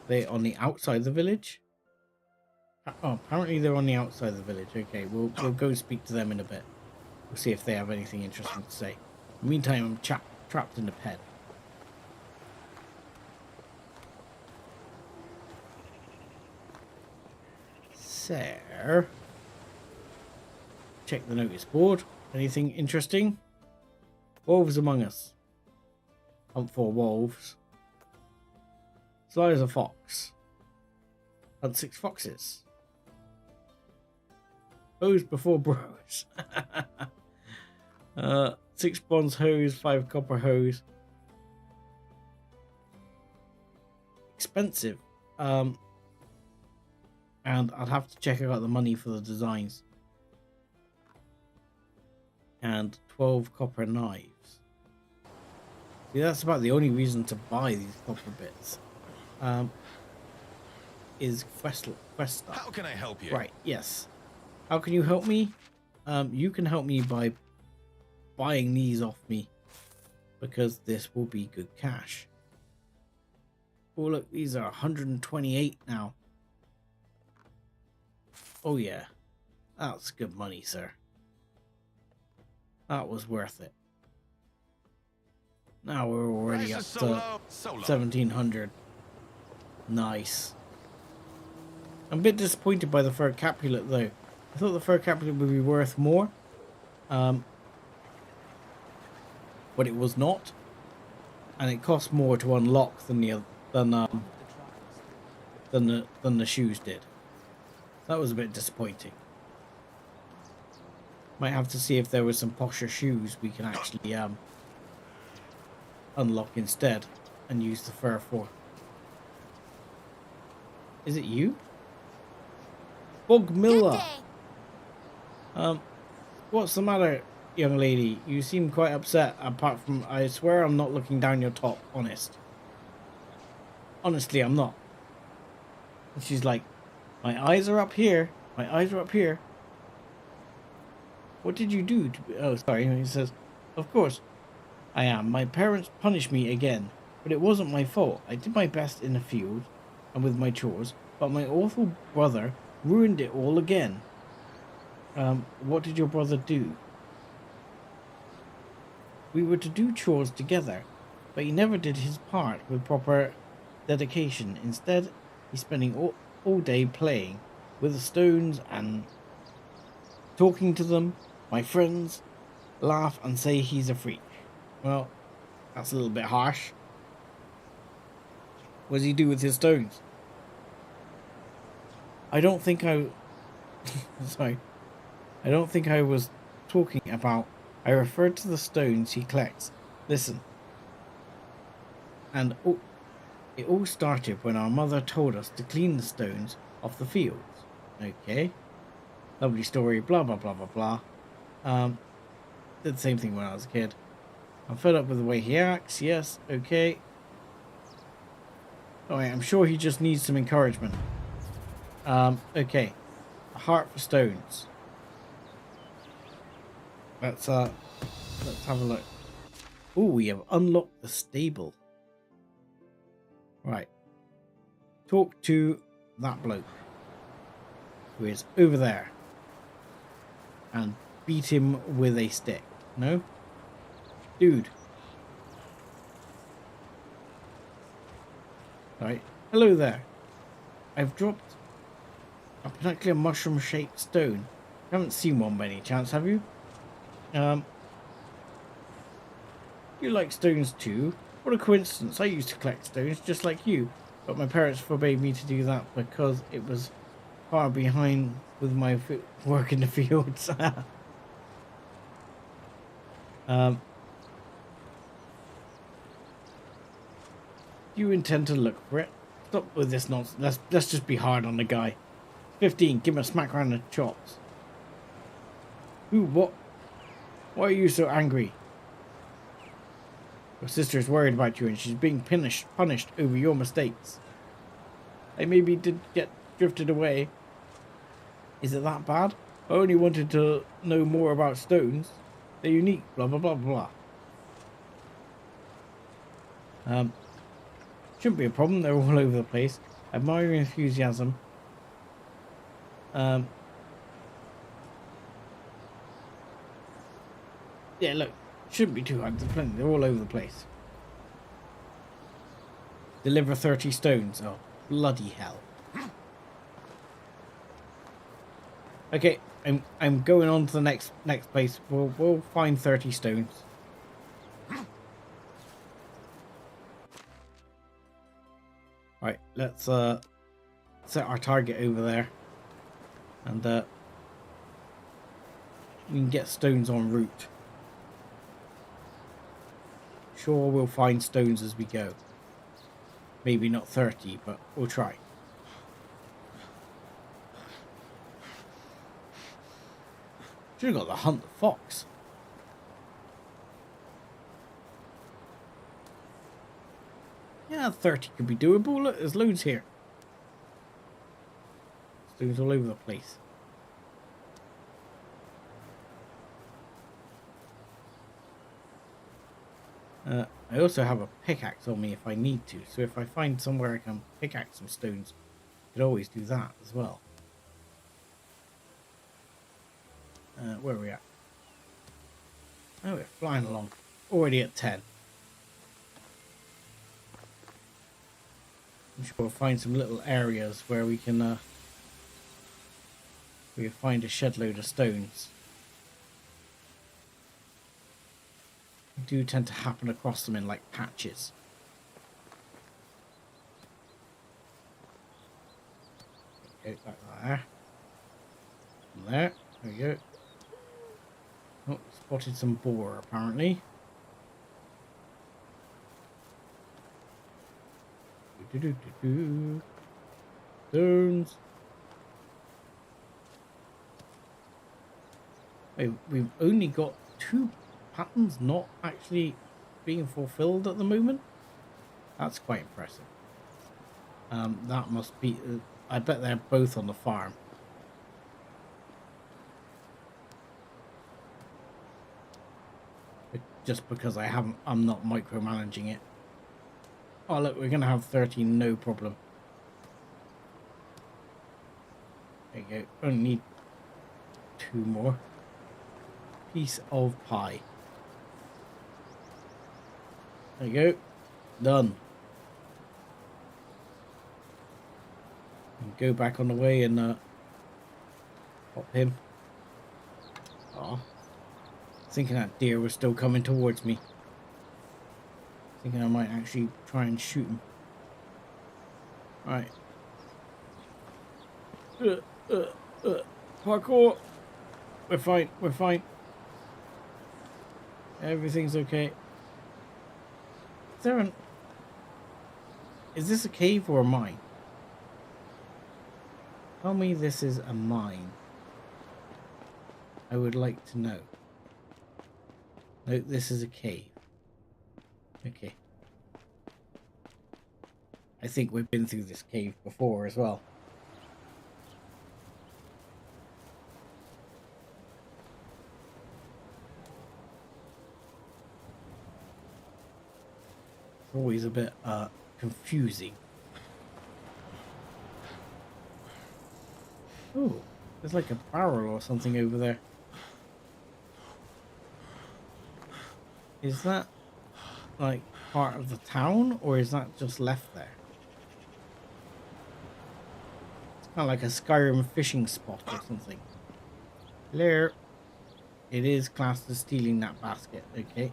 They on the outside of the village? Oh, apparently they're on the outside of the village. Okay, we'll go speak to them in a bit. We'll see if they have anything interesting to say. In the meantime, I'm trapped in the pen. So, check the notice board. Anything interesting? Wolves among us. Hunt for wolves. Sly as a fox. Hunt 6 foxes. Hose before bros. 6 bronze hose, 5 copper hose. Expensive. And I'll have to check out the money for the designs. And 12 copper knives. See, that's about the only reason to buy these copper bits. Is quest stuff. How can I help you? Right, yes. How can you help me? You can help me by buying these off me. Because this will be good cash. Oh look, these are 128 now. Oh yeah. That's good money, sir. That was worth it. Now we're already up to 1700. Nice. I'm a bit disappointed by the fur capulet though. I thought the fur capulet would be worth more. But it was not. And it cost more to unlock than the shoes did. That was a bit disappointing. Might have to see if there was some posher shoes we can actually unlock instead and use the fur for. Is it you? Bog Miller. What's the matter, young lady? You seem quite upset, apart from I swear I'm not looking down your top, honestly, I'm not. And she's like, my eyes are up here. My eyes are up here. What did you do? Oh, sorry. He says, of course I am. My parents punished me again, but it wasn't my fault. I did my best in the field and with my chores, but my awful brother ruined it all again. What did your brother do? We were to do chores together, but he never did his part with proper dedication. Instead, he's spending all day playing with the stones and talking to them. My friends laugh and say he's a freak. Well, that's a little bit harsh. What does he do with his stones? I don't think I... Sorry. I don't think I was talking about... I referred to the stones he collects. Listen. And it all started when our mother told us to clean the stones off the fields. Okay. Lovely story, blah, blah, blah, blah, blah. Did the same thing when I was a kid. I'm fed up with the way he acts. Yes, okay. Alright, I'm sure he just needs some encouragement. Okay. A heart for stones. Let's have a look. Oh, we have unlocked the stable. Right. Talk to that bloke who is over there and beat him with a stick. No? Dude. Right. Hello there. I've dropped a particular mushroom-shaped stone. You haven't seen one by any chance, have you? You like stones too? What a coincidence. I used to collect stones just like you, but my parents forbade me to do that because it was far behind with my work in the fields. You intend to look for it? Stop with this nonsense. Let's just be hard on the guy. 15, give him a smack around the chops. Who? What? Why are you so angry? Your sister is worried about you and she's being punished over your mistakes. They maybe did get drifted away. Is it that bad? I only wanted to know more about stones. They're unique, blah, blah, blah, blah. Shouldn't be a problem. They're all over the place. I admire your enthusiasm. Yeah, look. Shouldn't be too hard. There's plenty. They're all over the place. Deliver 30 stones. Oh, bloody hell. Okay, I'm going on to the next place. We'll find 30 stones. Right, let's set our target over there, and we can get stones en route. Sure, we'll find stones as we go. Maybe not 30, but we'll try. Should have got the hunt the fox. Yeah, 30 could be doable. Look, there's loads here. Stones all over the place. I also have a pickaxe on me if I need to. So if I find somewhere I can pickaxe some stones, I could always do that as well. Where are we at? Oh, we're flying along. Already at 10. I'm sure we'll find some little areas where we can find a shed load of stones. We do tend to happen across them in like patches. Okay, back there. From there. There we go. Oh, spotted some boar apparently. Stones. Wait, we've only got 2 patterns not actually being fulfilled at the moment. That's quite impressive. That must be I bet they're both on the farm. Just because I'm not micromanaging it. Oh look, we're gonna have 13, no problem. There you go. Only need 2 more. Piece of pie. There you go. Done. And go back on the way and pop him. Oh. Thinking that deer was still coming towards me. Thinking I might actually try and shoot him. Right. Parkour. We're fine. We're fine. Everything's okay. Is this a cave or a mine? Tell me this is a mine. I would like to know. No, this is a cave. Okay. I think we've been through this cave before as well. It's always a bit confusing. Oh, there's like a barrel or something over there. Is that like part of the town, or is that just left there? It's kind of like a Skyrim fishing spot or something. Hello. It is classed as stealing that basket. Okay.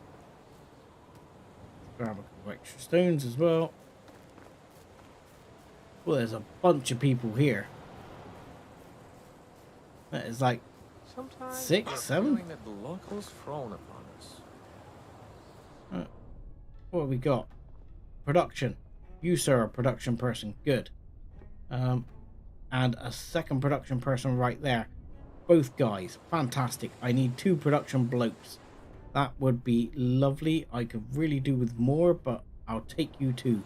Grab a couple of extra stones as well. Well, there's a bunch of people here. That is like Sometimes 6, 7. feeling that the locals frown upon us. What have we got? Production. You, sir, a production person. Good. And a second production person right there. Both guys. Fantastic. I need 2 production blokes. That would be lovely. I could really do with more, but I'll take you 2.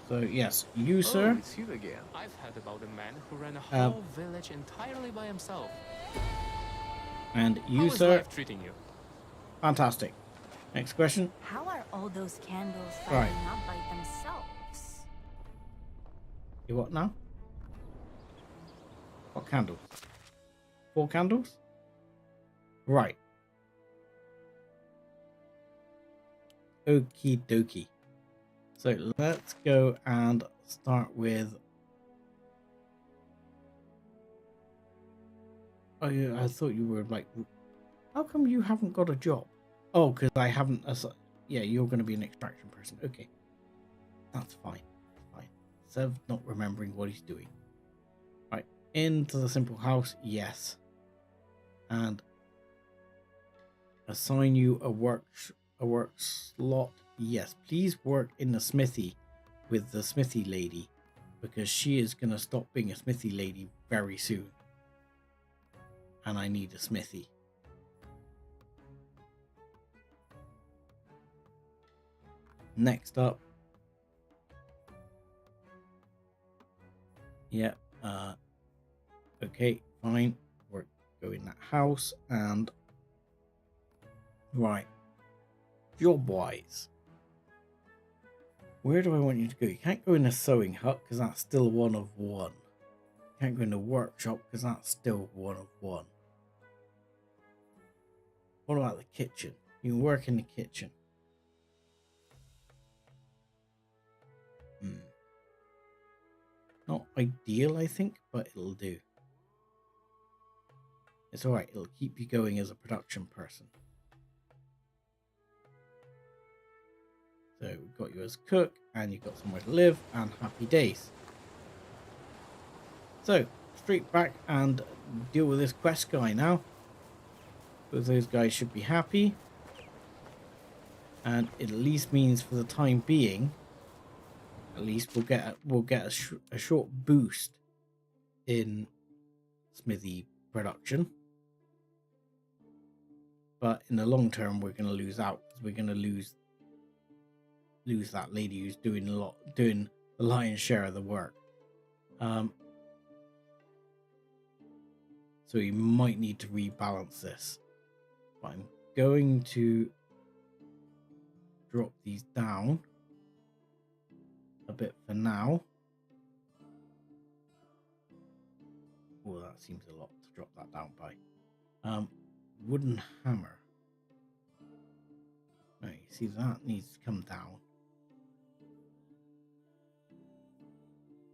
So, yes. You, sir. Oh, it's you again. I've heard about a man who ran a whole village entirely by himself. And you, How is sir. life treating you? Fantastic. Next question. How are all those candles Right. burning up by themselves? You what now? What candles? 4 candles? Right. Okie dokie. So let's go and start with... Oh yeah, I thought you were like... How come you haven't got a job? Oh, because I haven't... Yeah, you're going to be an extraction person. Okay. That's fine. Fine. Sev not remembering what he's doing. Right. Into the simple house. Yes. And assign you a work slot. Yes. Please work in the smithy with the smithy lady, because she is going to stop being a smithy lady very soon. And I need a smithy. Next up. Yeah. Okay, fine. We're going in that house and right. Job wise. Where do I want you to go? You can't go in a sewing hut because that's still 1 of 1. You can't go in the workshop because that's still 1 of 1. What about the kitchen? You can work in the kitchen. Not ideal, I think, but it'll do. It's alright, it'll keep you going as a production person. So we've got you as cook, and you've got somewhere to live, and happy days. So, straight back and deal with this quest guy now. Both those guys should be happy. And it at least means for the time being, at least we'll get a short boost in smithy production. But in the long term, we're going to lose out, because we're going to lose that lady who's doing the lion's share of the work. So we might need to rebalance this. But I'm going to drop these down a bit for now. Oh, that seems a lot to drop that down by. Wooden hammer. Right, see, that needs to come down.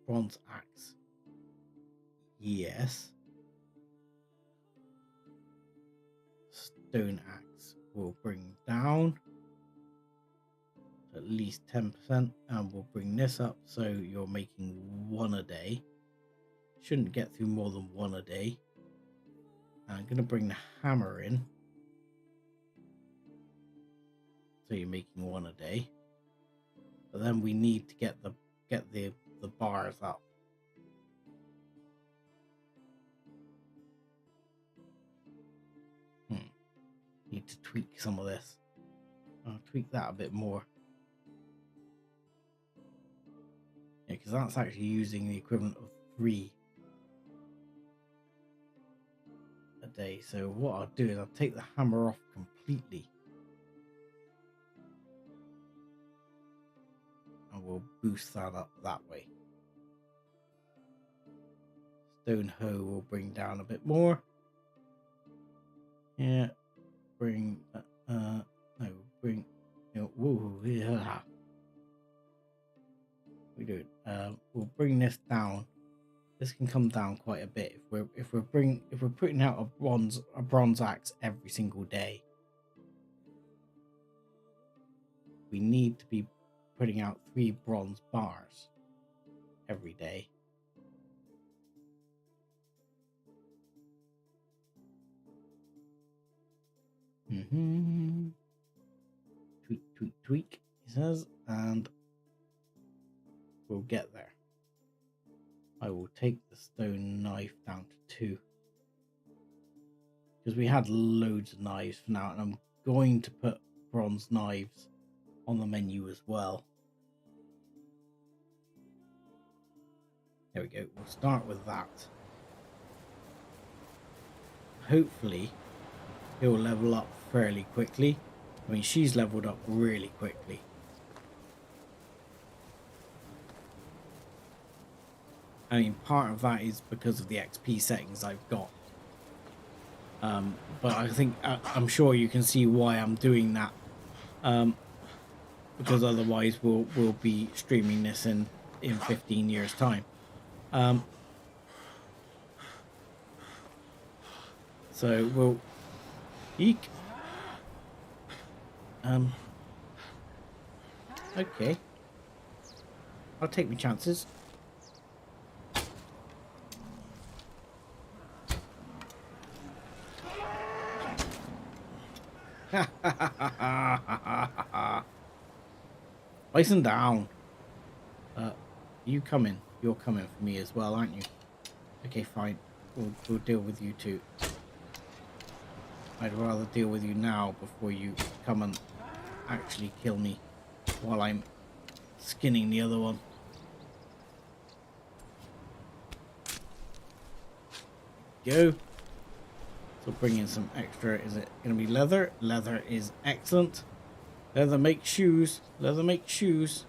Bronze axe. Yes. Stone axe will bring down at least 10%, and we'll bring this up so you're making 1 a day. Shouldn't get through more than 1 a day. And I'm going to bring the hammer in so you're making 1 a day. But then we need to get the bars up. Need to tweak some of this. I'll tweak that a bit more. Yeah, because that's actually using the equivalent of 3 a day. So what I'll do is I'll take the hammer off completely. And we'll boost that up that way. Stone hoe will bring down a bit more. Yeah. Bring, whoa, yeah. We do it. We'll bring this down. This can come down quite a bit if we're putting out a bronze axe every single day. We need to be putting out 3 bronze bars every day. Tweak, tweak, tweak, he says, and we'll get there. I will take the stone knife down to 2 because we had loads of knives for now, and I'm going to put bronze knives on the menu as well. There we go. We'll start with that. Hopefully he'll level up fairly quickly. I mean, she's leveled up really quickly. I mean, part of that is because of the XP settings I've got. But I think, I'm sure you can see why I'm doing that. Because otherwise we'll be streaming this in 15 years time. So we'll eek. Okay. I'll take my chances. Listen down. You come in. You're coming for me as well, aren't you? Okay, fine. We'll deal with you too. I'd rather deal with you now before you come and actually kill me while I'm skinning the other one. Go. So bring in some extra. Is it going to be leather? Leather is excellent. Leather makes shoes. Leather makes shoes.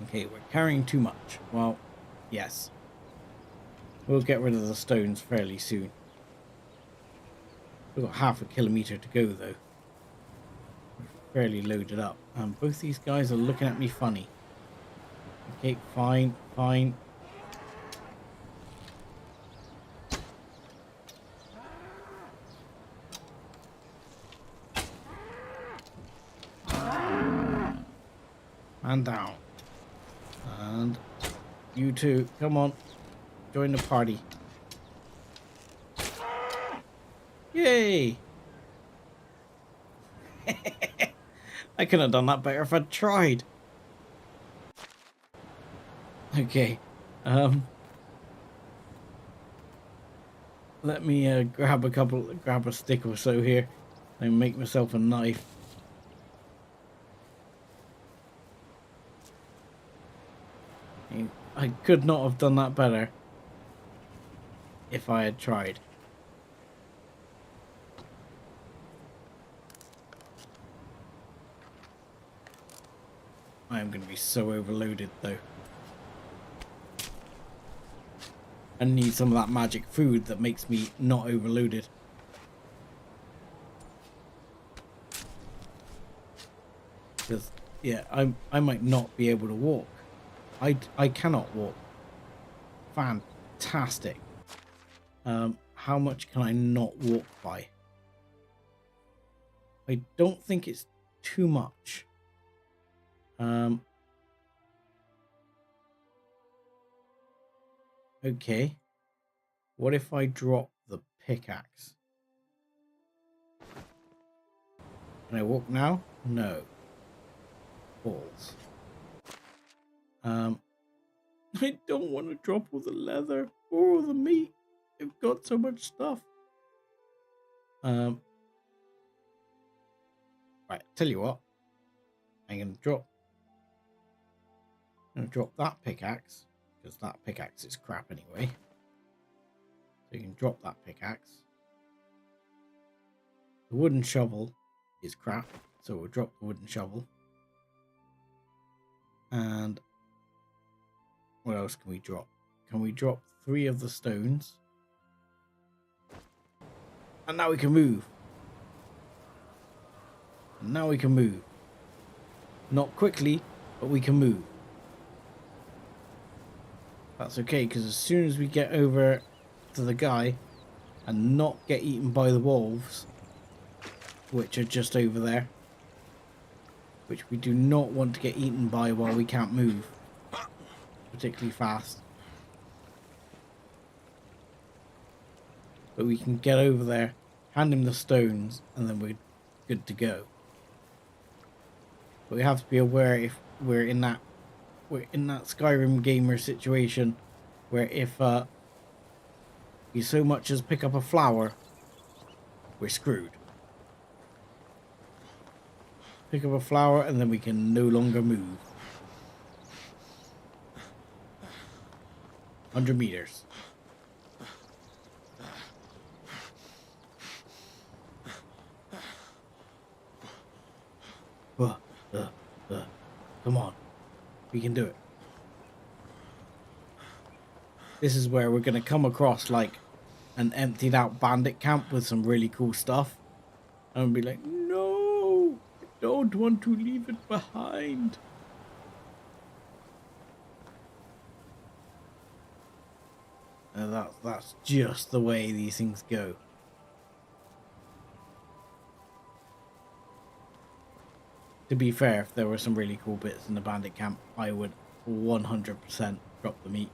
Okay, we're carrying too much. Well, yes. We'll get rid of the stones fairly soon. We've got half a kilometer to go though. We're fairly loaded up. Both these guys are looking at me funny. Okay, fine, fine. Man down. And you two, come on. Join the party. Yay! I could have done that better if I'd tried. Okay. let me grab a stick or so here and make myself a knife. I could not have done that better if I had tried. I am going to be so overloaded though. I need some of that magic food that makes me not overloaded. Because, yeah, I might not be able to walk. I cannot walk. Fantastic. How much can I not walk by? I don't think it's too much. Okay. What if I drop the pickaxe? Can I walk now? No. Balls. I don't want to drop all the leather or all the meat. I've got so much stuff. Right, tell you what. I'm gonna drop that pickaxe, because that pickaxe is crap anyway. So you can drop that pickaxe. The wooden shovel is crap, so we'll drop the wooden shovel. And what else can we drop? Can we drop 3 of the stones? And now we can move. And now we can move. Not quickly, but we can move. That's okay, because as soon as we get over to the guy and not get eaten by the wolves, which are just over there, which we do not want to get eaten by while we can't move particularly fast. But we can get over there, hand him the stones, and then we're good to go. But we have to be aware if we're in that Skyrim gamer situation where if you so much as pick up a flower, we're screwed. Pick up a flower and then we can no longer move. 100 meters. Come on. We can do it. This is where we're going to come across like an emptied out bandit camp with some really cool stuff. And be like, no, I don't want to leave it behind. And that's just the way these things go. To be fair, if there were some really cool bits in the bandit camp, I would 100% drop the meat.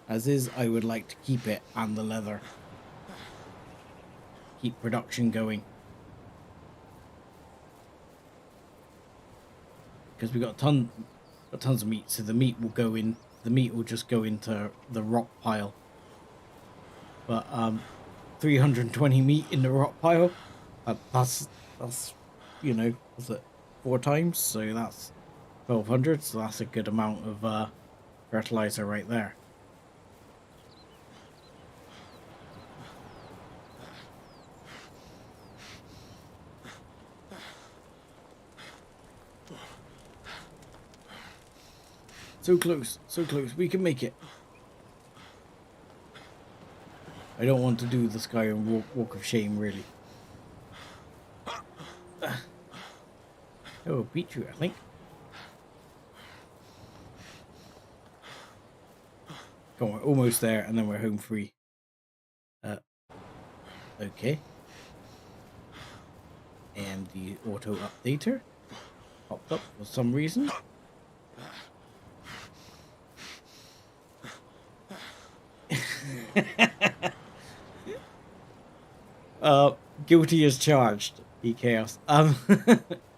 As is, I would like to keep it and the leather. Keep production going. Because we got tons of meat, so the meat will just go into the rock pile. But 320 meat in the rock pile, that's you know, was it 4 times? So that's 1200. So that's a good amount of fertilizer right there. So close, so close. We can make it. I don't want to do the Skyrim walk of shame, really. Oh, beat you, I think. Come on, we're almost there, and then we're home free. Okay. And the auto updater popped up for some reason. Guilty as charged, chaos.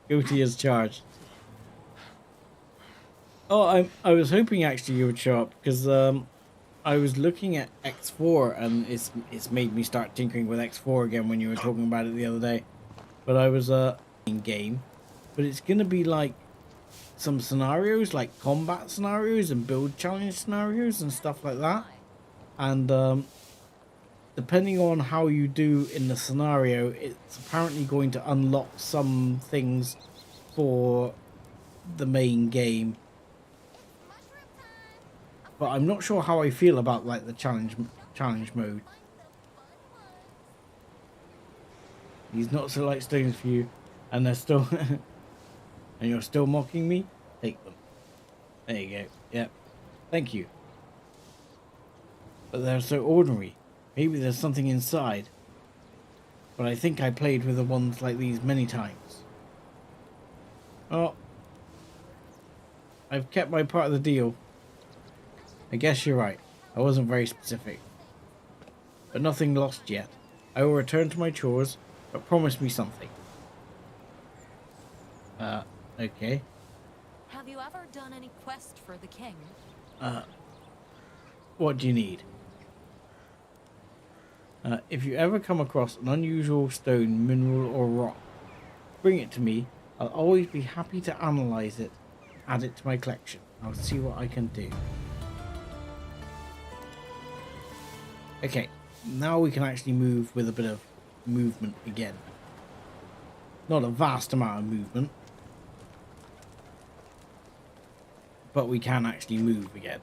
Guilty as charged. Oh, I was hoping actually you would show up because I was looking at X4 and it's made me start tinkering with X4 again when you were talking about it the other day. But I was in game, but it's gonna be like some scenarios, like combat scenarios and build challenge scenarios and stuff like that. And depending on how you do in the scenario, it's apparently going to unlock some things for the main game. But I'm not sure how I feel about like the challenge mode. He's not so like stones for you, and they're still and you're still mocking me. Take them. There you go. Yep. Thank you. But they're so ordinary. Maybe there's something inside. But I think I played with the ones like these many times. Oh. I've kept my part of the deal. I guess you're right. I wasn't very specific. But nothing lost yet. I will return to my chores, but promise me something. Okay. Have you ever done any quest for the king? What do you need? If you ever come across an unusual stone, mineral, or rock, bring it to me. I'll always be happy to analyze it, add it to my collection. I'll see what I can do. Okay, now we can actually move with a bit of movement again. Not a vast amount of movement, but we can actually move again.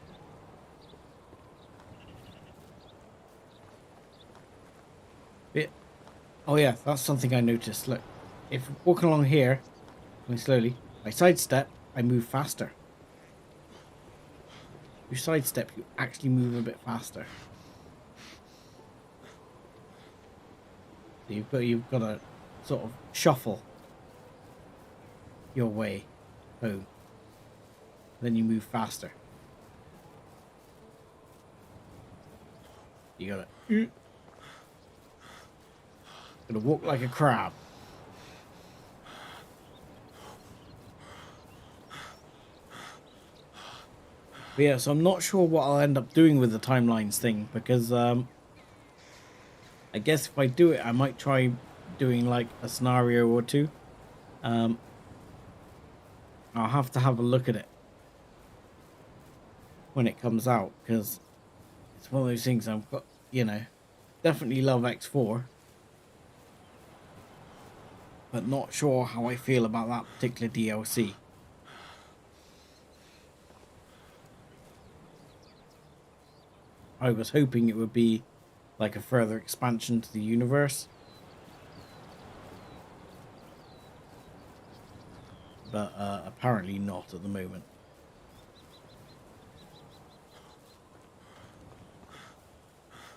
Oh yeah, that's something I noticed. Look, if walking along here, going slowly, I sidestep, I move faster. You sidestep, you actually move a bit faster. So you've got to sort of shuffle your way home. Then you move faster. You gotta walk like a crab. But yeah, so I'm not sure what I'll end up doing with the timelines thing because I guess if I do it, I might try doing like a scenario or two. I'll have to have a look at it when it comes out because it's one of those things I've got, you know, definitely love X4. But not sure how I feel about that particular DLC. I was hoping it would be like a further expansion to the universe. But apparently not at the moment.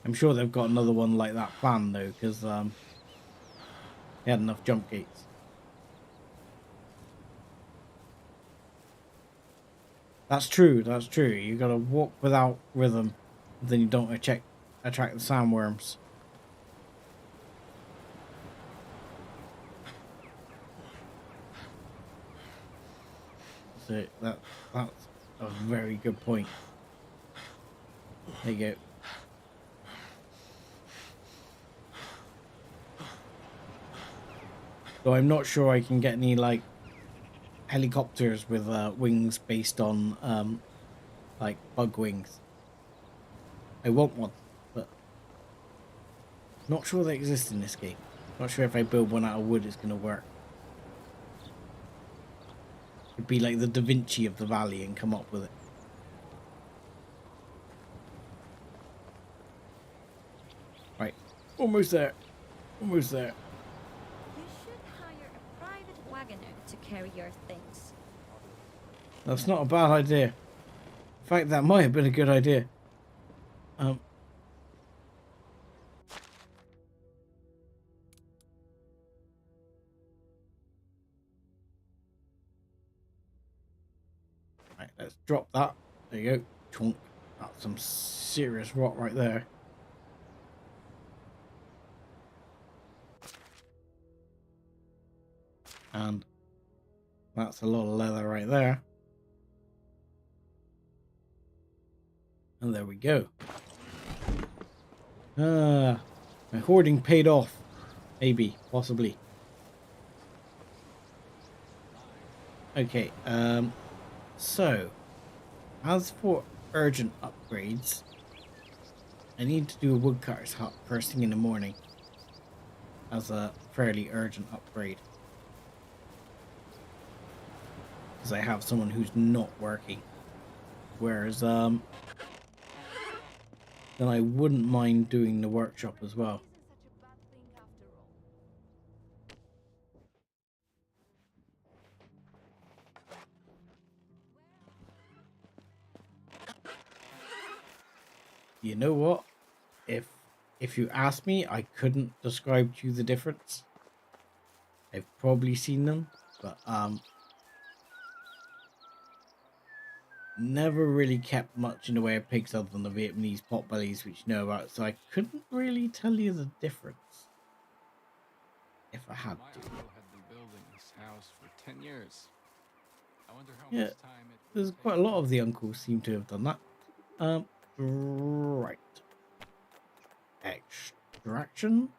I'm sure they've got another one like that planned though, because they had enough jump gates. That's true, that's true. You gotta walk without rhythm, then you don't attract the sandworms. So that's a very good point. There you go. So I'm not sure I can get any like helicopters with wings based on like bug wings. I want one, but not sure they exist in this game. Not sure if I build one out of wood it's gonna work. It'd be like the Da Vinci of the valley and come up with it. Right, almost there. Almost there. You should hire a private wagoner to carry your things. That's not a bad idea. In fact, that might have been a good idea. Right, let's drop that. There you go. Chunk. That's some serious rock right there. And that's a lot of leather right there. And there we go. Ah, my hoarding paid off. Maybe, possibly. Okay, so, as for urgent upgrades, I need to do a woodcutter's hut first thing in the morning as a fairly urgent upgrade. Because I have someone who's not working. Whereas, then I wouldn't mind doing the workshop as well. You know what? If you ask me, I couldn't describe to you the difference. I've probably seen them, but never really kept much in the way of pigs other than the Vietnamese potbellies, which you know about, so I couldn't really tell you the difference if I had My to. uncle had been building this house for 10 years. I wonder how Yeah, much time it there's would quite a take. lot of the uncles seem to have done that. Right. Extraction.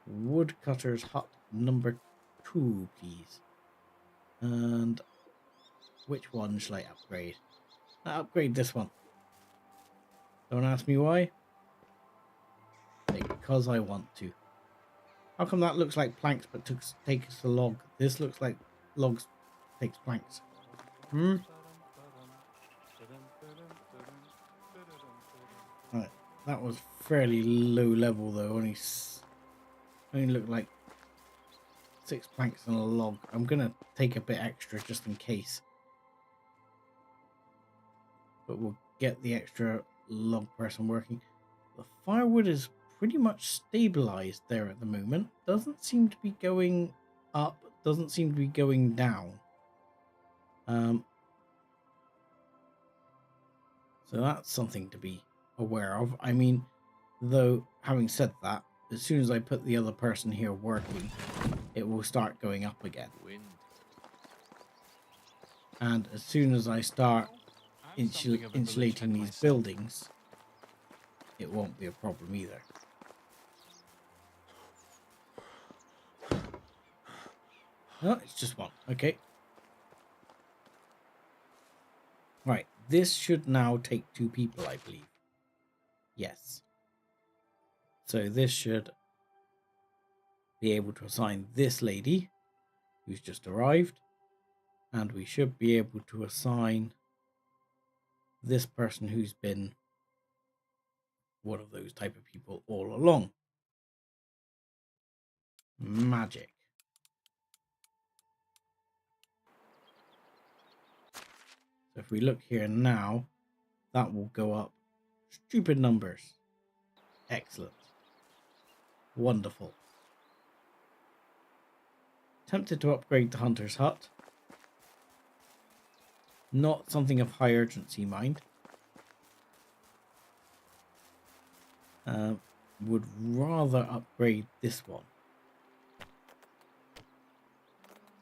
Woodcutter's hut number 2, please. And which one shall I upgrade? I upgrade this one. Don't ask me why. Because I want to. How come that looks like planks but takes a log? This looks like logs takes planks. Right, that was fairly low level though. Only looked like 6 planks and a log. I'm gonna take a bit extra just in case. But we'll get the extra log person working. The firewood is pretty much stabilized there at the moment. Doesn't seem to be going up. Doesn't seem to be going down. So that's something to be aware of. I mean, though, having said that, as soon as I put the other person here working, it will start going up again. And as soon as I start I'm something of a insulating village these myself. buildings, it won't be a problem either. No, it's just one. Okay. Right. This should now take 2 people, I believe. Yes. So this should be able to assign this lady, who's just arrived. And we should be able to assign this person who's been one of those type of people all along. Magic. So if we look here now, that will go up. Stupid numbers. Excellent. Wonderful. Tempted to upgrade the hunter's hut. Not something of high urgency, mind. Would rather upgrade this one,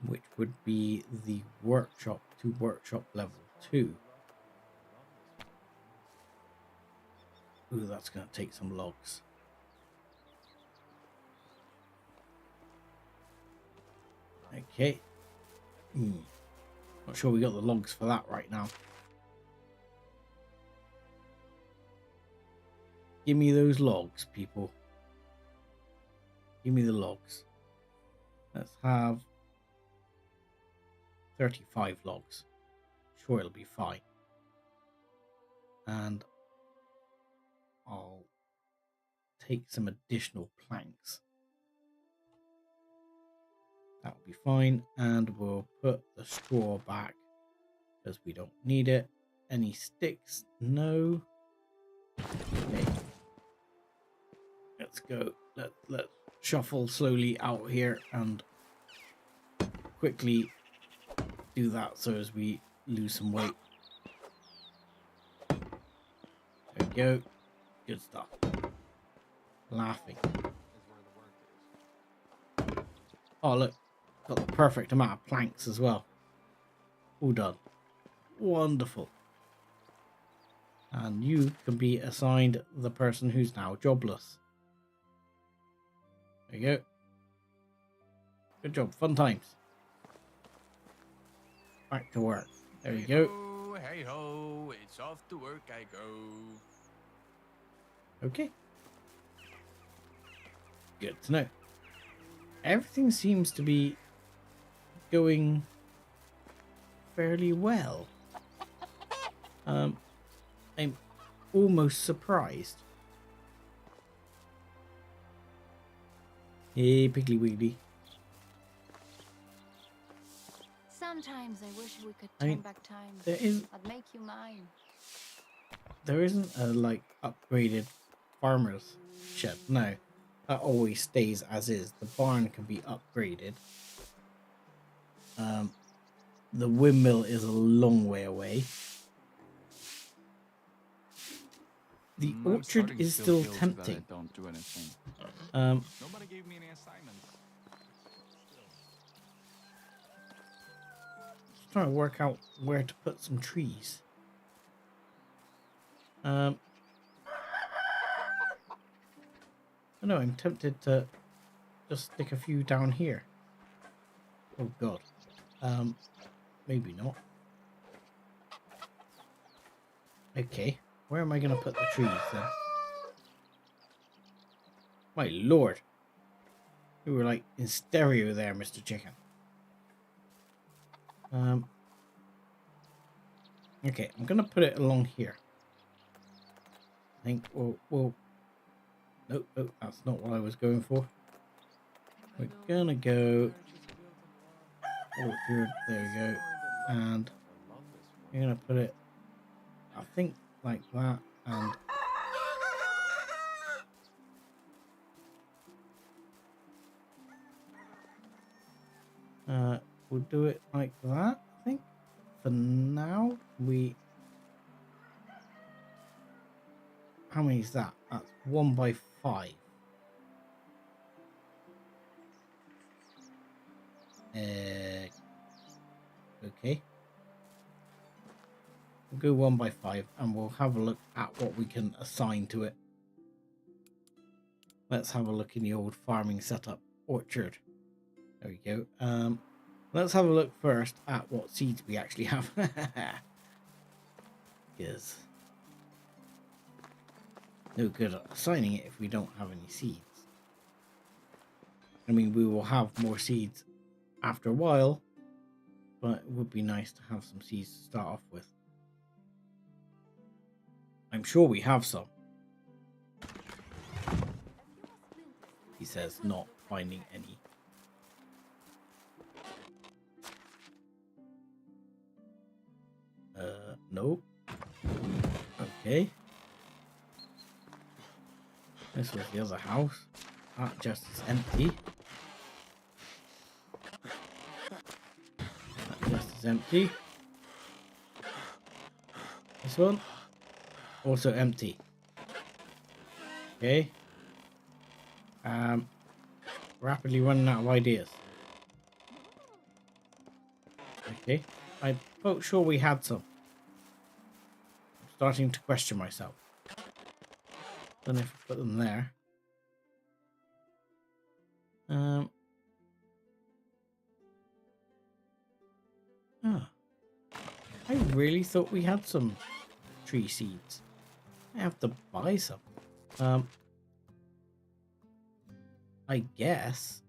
which would be the workshop to workshop level 2. Ooh, that's going to take some logs. Okay. Not sure we got the logs for that right now. Give me those logs, people. Give me the logs. Let's have 35 logs. Sure, it'll be fine. And I'll take some additional planks. That'll be fine. And we'll put the straw back because we don't need it. Any sticks? No. Okay. Let's go. Let's shuffle slowly out here and quickly do that so as we lose some weight. There we go. Good stuff. Laughing. Oh, look. Got the perfect amount of planks as well. All done. Wonderful. And you can be assigned the person who's now jobless. There you go. Good job. Fun times. Back to work. There you go. Hey ho, it's off to work I go. Okay. Good to know. Everything seems to be going fairly well. I'm almost surprised. Hey, Piggly Wiggly. Sometimes I wish we could I turn mean, back time. I'd make you mine. There isn't a like upgraded farmer's shed. No, that always stays as is. The barn can be upgraded. The windmill is a long way away. The I'm orchard starting to is feel still guilty that tempting. I don't do anything. Nobody gave me any assignments. Just trying to work out where to put some trees. I know, I'm tempted to just stick a few down here. Oh god. Maybe not. Okay, where am I going to put the trees then? My lord. You were like in stereo there, Mr. Chicken. Okay, I'm going to put it along here. I think we'll... Nope, that's not what I was going for. We're going to go... Orchard, there we go. And we're going to put it, I think, like that. And we'll do it like that, I think. For now, how many is that? That's 1 by 5. Okay. We'll go 1 by 5 and we'll have a look at what we can assign to it. Let's have a look in the old farming setup orchard. There we go. Let's have a look first at what seeds we actually have. Because no good at assigning it if we don't have any seeds. I mean, we will have more seeds after a while, but it would be nice to have some seeds to start off with. I'm sure we have some. He says, not finding any. Nope. Okay. This was the other house. That just is empty. That just is empty. This one. Also empty. Okay. Rapidly running out of ideas. Okay. I felt sure we had some. I'm starting to question myself. Don't know if I put them there. I really thought we had some tree seeds. I have to buy some. I guess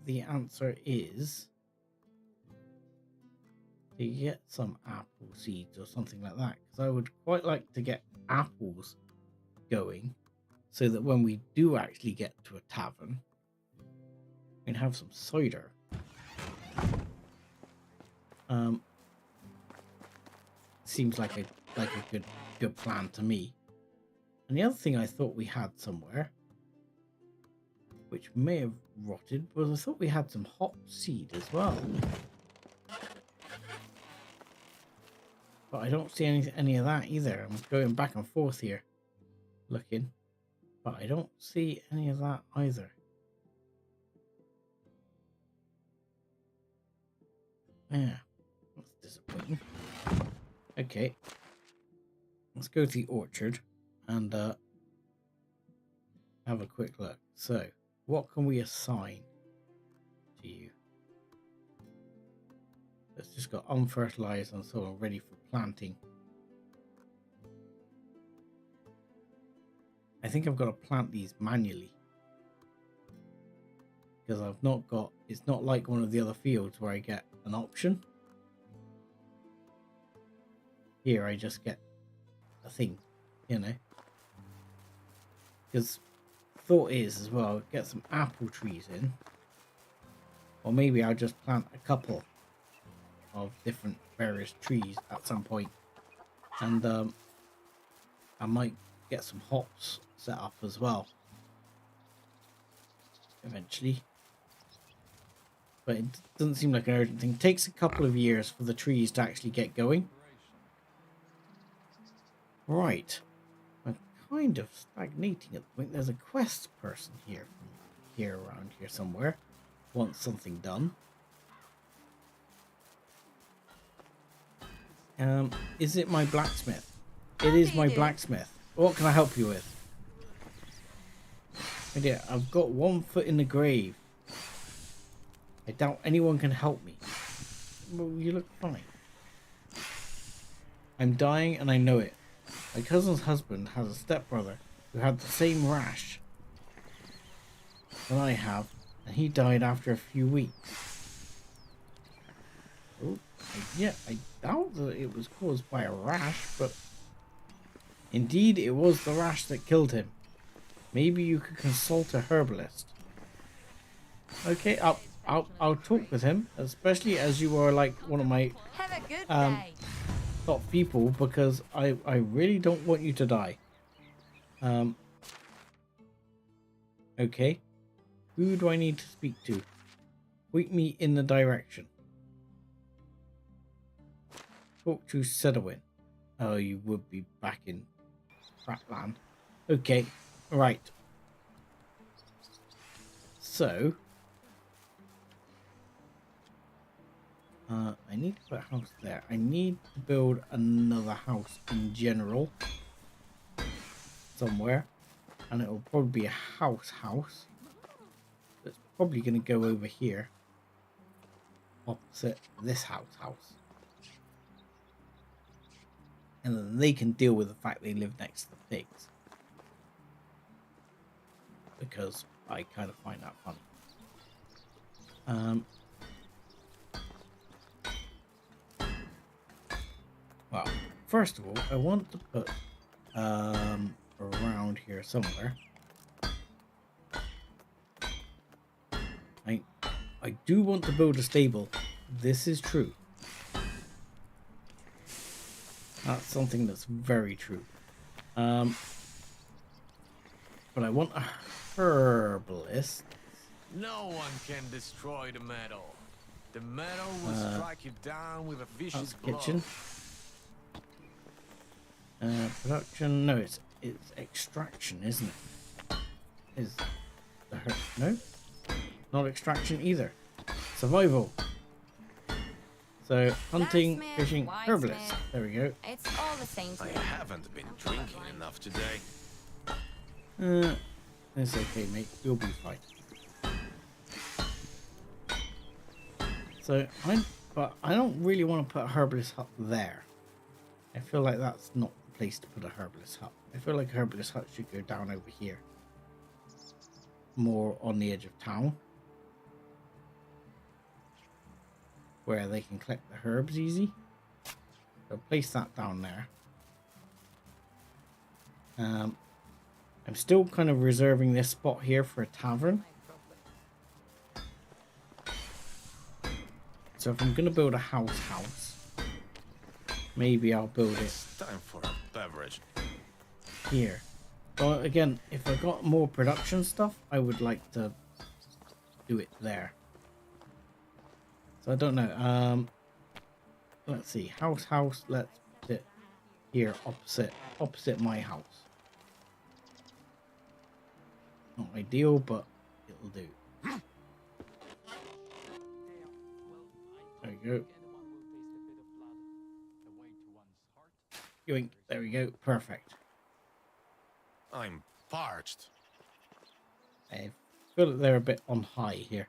the answer is to get some apple seeds or something like that, because I would quite like to get apples going so that when we do actually get to a tavern, we can have some cider. Seems like a good plan to me. And the other thing I thought we had somewhere, which may have rotted, was I thought we had some hop seed as well. But I don't see any of that either. I'm going back and forth here, looking, but I don't see any of that either. Yeah, that's disappointing. Okay. let's go to the orchard and have a quick look. So, what can we assign to you? It's just got unfertilized and so on, ready for planting. I think I've got to plant these manually. Because I've not got, it's not like one of the other fields where I get an option. Here I just get a thing, you know. Because thought is as well, get some apple trees in. Or maybe I'll just plant a couple of different various trees at some point. And I might get some hops set up as well. Eventually. But it doesn't seem like an urgent thing. It takes a couple of years for the trees to actually get going. Right. I'm kind of stagnating at the point. There's a quest person here around here somewhere. Wants something done. Is it my blacksmith? It is my blacksmith. What can I help you with? Oh dear, I've got one foot in the grave. I doubt anyone can help me. Well, you look fine. I'm dying and I know it. My cousin's husband has a stepbrother who had the same rash that I have, and he died after a few weeks. Oh, I doubt that it was caused by a rash, but indeed it was the rash that killed him. Maybe you could consult a herbalist. Okay, I'll talk with him, especially as you are like one of my Have a good day. top people, because I really don't want you to die. Okay. Who do I need to speak to? Point me in the direction. Talk to Sedowin. Oh, you would be back in Fratland. Okay, right. So, I need to put a house there. I need to build another house in general somewhere, and it will probably be a house. It's probably going to go over here, opposite this house. And then they can deal with the fact they live next to the pigs. Because I kind of find that funny. Well, first of all, I want to put around here somewhere. I do want to build a stable. This is true. That's something that's very true. But I want a herbalist. No one can destroy the metal. The metal will strike you down with a vicious blow. Kitchen. Production. No, it's extraction, isn't it? Is the no? Not extraction either. Survival. So hunting, Blacksmith, fishing, herbalist. whitesmith. There we go. It's all the same to I me. haven't been drinking enough today. It's okay, mate. You'll be fine. So but I don't really want to put a herbalist hut there. I feel like that's not the place to put a herbalist hut. I feel like a herbalist hut should go down over here, more on the edge of town, where they can collect the herbs easy. So place that down there. I'm still kind of reserving this spot here for a tavern. So if I'm going to build a house, maybe I'll build it It's time for a beverage. here. But again, if I got more production stuff, I would like to do it there. So I don't know. Let's see. House. Let's put it here opposite my house. Not ideal, but it'll do. There you go. yoink. There we go. Perfect. I'm parched. I feel that they're a bit on high here.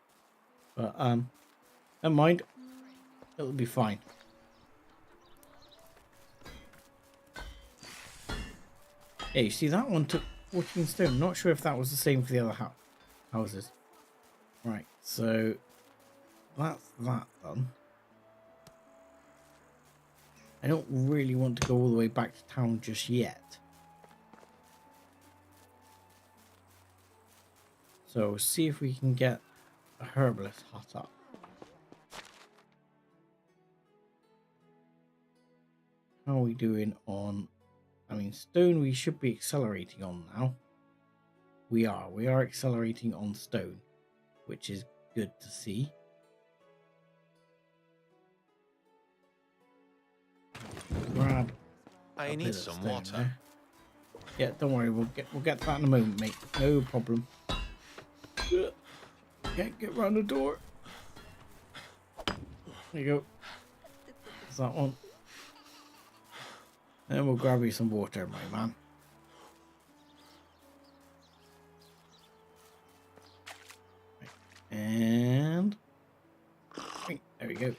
But, never mind. It'll be fine. Yeah, you see that one took 14 stone. Not sure if that was the same for the other houses. Right, so that's that done. I don't really want to go all the way back to town just yet. So see if we can get a herbalist hut up. How are we doing on... I mean, stone we should be accelerating on now. We are accelerating on stone, which is good to see. Grab I need some water. There. Yeah, don't worry, we'll get to that in a moment, mate. No problem. Can't get round the door. There you go. That's that one. Then we'll grab you some water, my man. And there we go.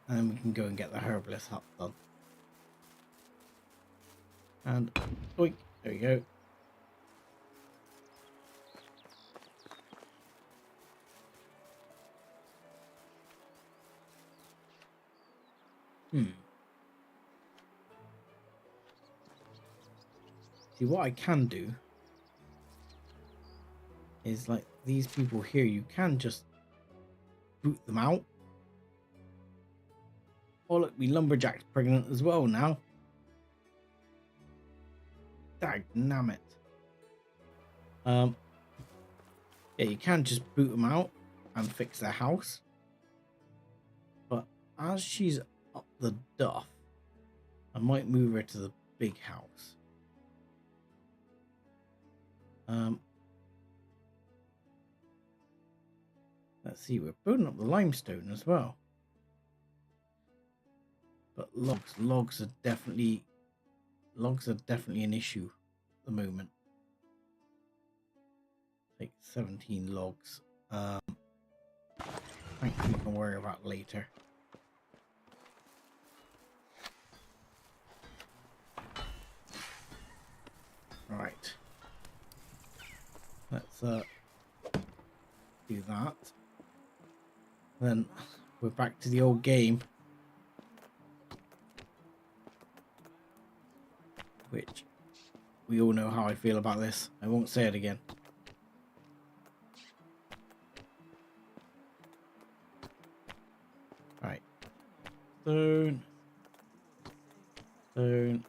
And then we can go and get the herbalist hut done. And oink, there we go. See, what I can do is, like, these people here, you can just boot them out. Oh look, me lumberjack's pregnant as well now. Dagnammit. Yeah, you can just boot them out and fix their house. But as she's up the duff, I might move her to the big house. Let's see, we're building up the limestone as well. But logs are definitely an issue at the moment. Take 17 logs. I think we can worry about later. Right. Let's do that. Then we're back to the old game, which we all know how I feel about this. I won't say it again. Right. Stone. Stone.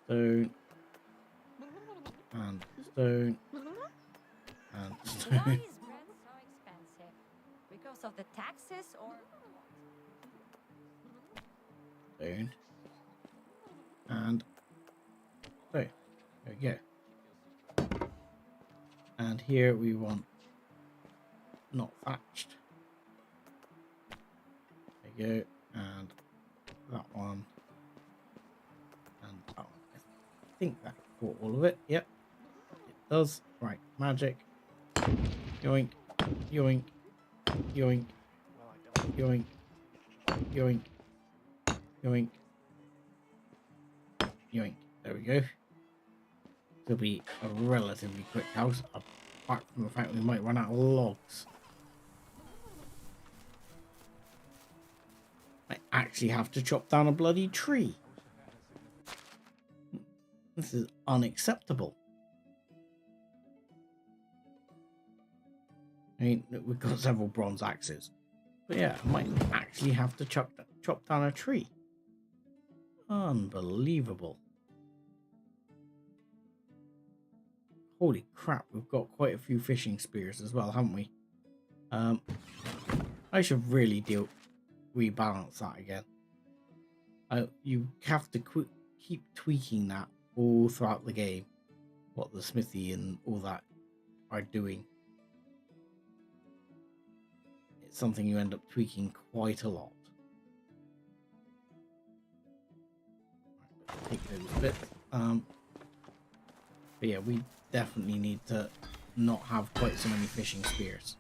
Stone. And stone. And Why stone. is bread so expensive? Because of the taxes or Stone. And so there we go. And here we want not thatched. There you go. And that one. And that one. I think that caught all of it. Yep. It does. Right. Magic. Yoink. Yoink. Yoink. Yoink. Yoink. Yoink. Yoink. There we go. It'll be a relatively quick house, apart from the fact we might run out of logs. I actually have to chop down a bloody tree. This is unacceptable. I mean, we've got several bronze axes. But yeah, I might actually have to chop down a tree. Unbelievable. Holy crap, we've got quite a few fishing spears as well, haven't we? I should really rebalance that again. You have to keep tweaking that all throughout the game, what the smithy and all that are doing. It's something you end up tweaking quite a lot. take those bits. But yeah, we definitely need to not have quite so many fishing spears.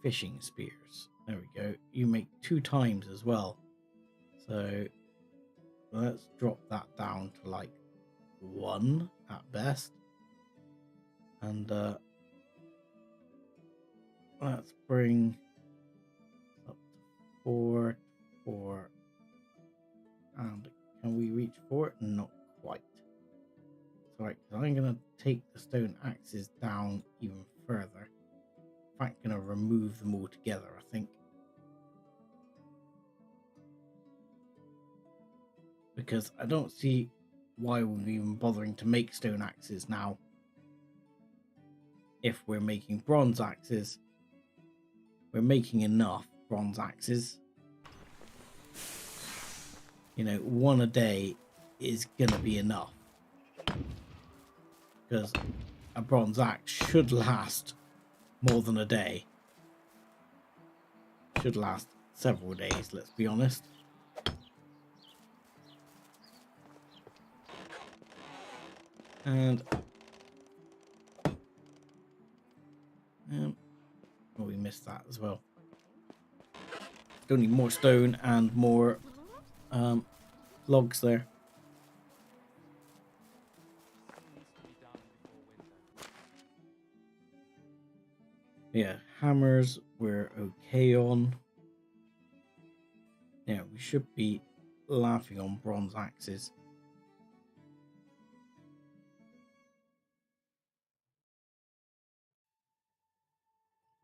Fishing spears. There we go. You make 2 times as well. So let's drop that down to like 1 at best. And let's bring up to 4, 4. And can we reach 4? Not quite. It's alright, because I'm going to take the stone axes down even further. In fact, going to remove them all together, I think. Because I don't see why we're even bothering to make stone axes now. If we're making bronze axes, we're making enough bronze axes. You know, 1 a day is going to be enough. Because a bronze axe should last more than a day. Should last several days, let's be honest. And oh, we missed that as well. Still need more stone and more logs there. Yeah, hammers we're okay on. Yeah, we should be laughing on bronze axes.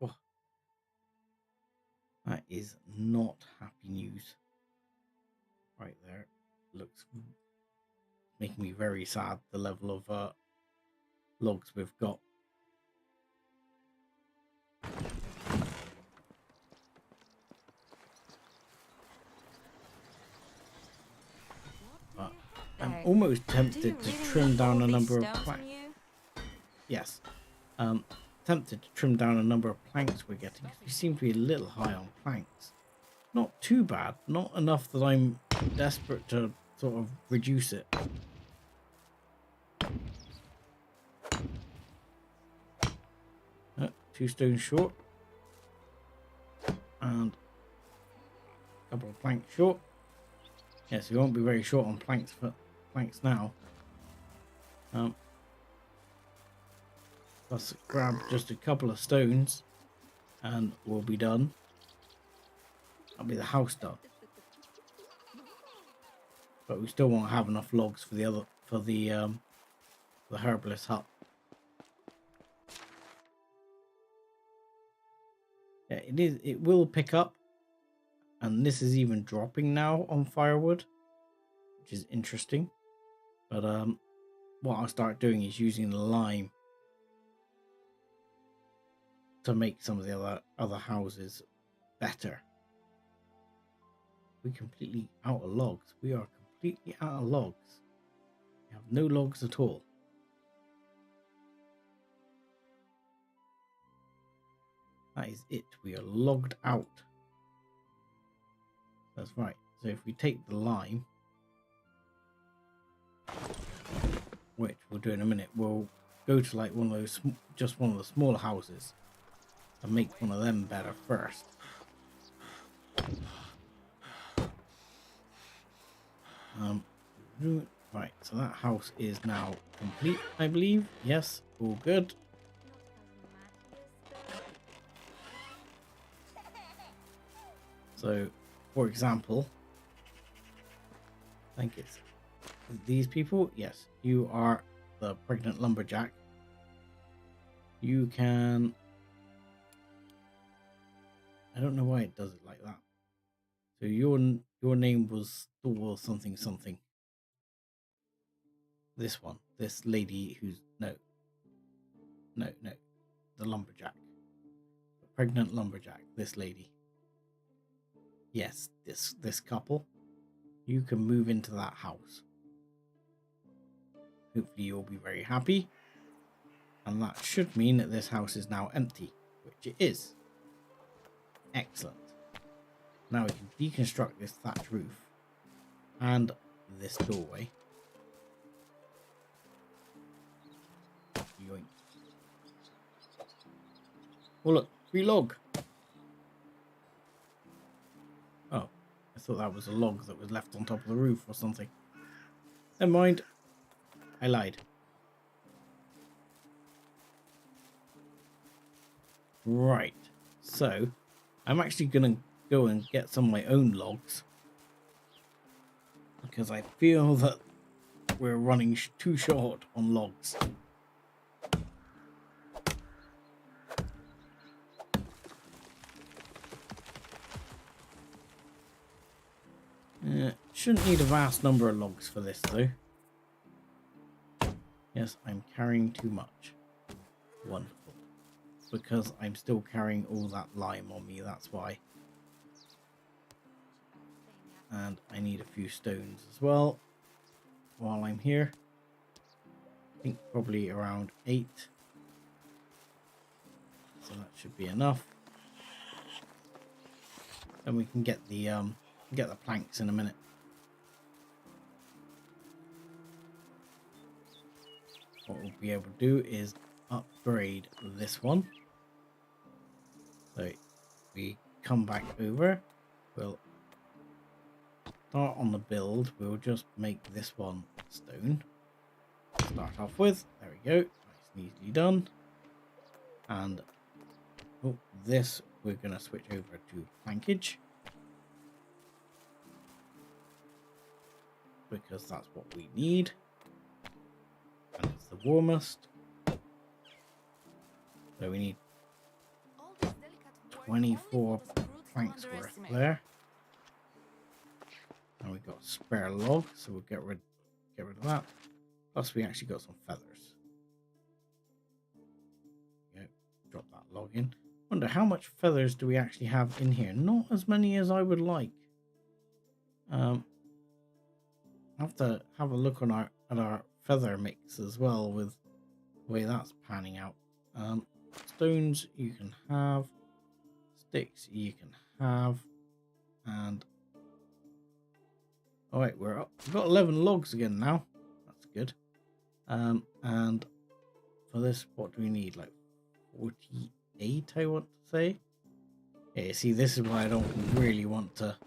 Oh, that is not happy news. Right there. Looks making me very sad, the level of logs we've got. I'm almost tempted to trim down a number of planks. Yes. Tempted to trim down a number of planks we're getting, because we seem to be a little high on planks. Not too bad. Not enough that I'm desperate to sort of reduce it. 2 stones short. And a couple of planks short. Yes, we won't be very short on planks now. Let's grab just a couple of stones and we'll be done. That'll be the house done. But we still won't have enough logs for the herbalist hut. Yeah, it will pick up. And this is even dropping now on firewood, which is interesting. But what I'll start doing is using the lime to make some of the other houses better. We're completely out of logs. We are completely out of logs. We have no logs at all. That is it. We are logged out. That's right. So if we take the lime, which we'll do in a minute, we'll go to like one of those, just one of the smaller houses, and make one of them better first. Right. So that house is now complete, I believe. Yes, all good. So, for example, I think it's these people. Yes, you are the pregnant lumberjack. You can... I don't know why it does it like that. So your name was Thor something something. This one. This lady who's... No. The lumberjack. The pregnant lumberjack. This lady. Yes, this couple, you can move into that house. Hopefully you'll be very happy. And that should mean that this house is now empty, which it is. Excellent. Now we can deconstruct this thatch roof. and this doorway. Yoink. Oh look, free log. Oh, I thought that was a log that was left on top of the roof or something. Never mind. I lied. Right. So, I'm actually going to go and get some of my own logs. Because I feel that we're running too short on logs. Shouldn't need a vast number of logs for this though. Yes, I'm carrying too much. Wonderful. Because I'm still carrying all that lime on me, that's why. And I need a few stones as well while I'm here. I think probably around 8. So that should be enough. And we can get the planks in a minute. What we'll be able to do is upgrade this one. So we come back over, we'll start on the build, we'll just make this one stone. Start off with, there we go, nice and easily done. And this we're going to switch over to plankage. Because that's what we need. And it's the warmest. So we need 24 planks worth there. And we've got spare log, so we'll get rid of that. Plus we actually got some feathers. Yeah, drop that log in. Wonder how much feathers do we actually have in here? Not as many as I would like. I have to have a look on at our feather mix as well with the way that's panning out. Stones you can have, sticks you can have, and all right, we're up. We've got 11 logs again now. That's good. And for this, what do we need? Like 48, I want to say. Yeah, see, this is why I don't really want to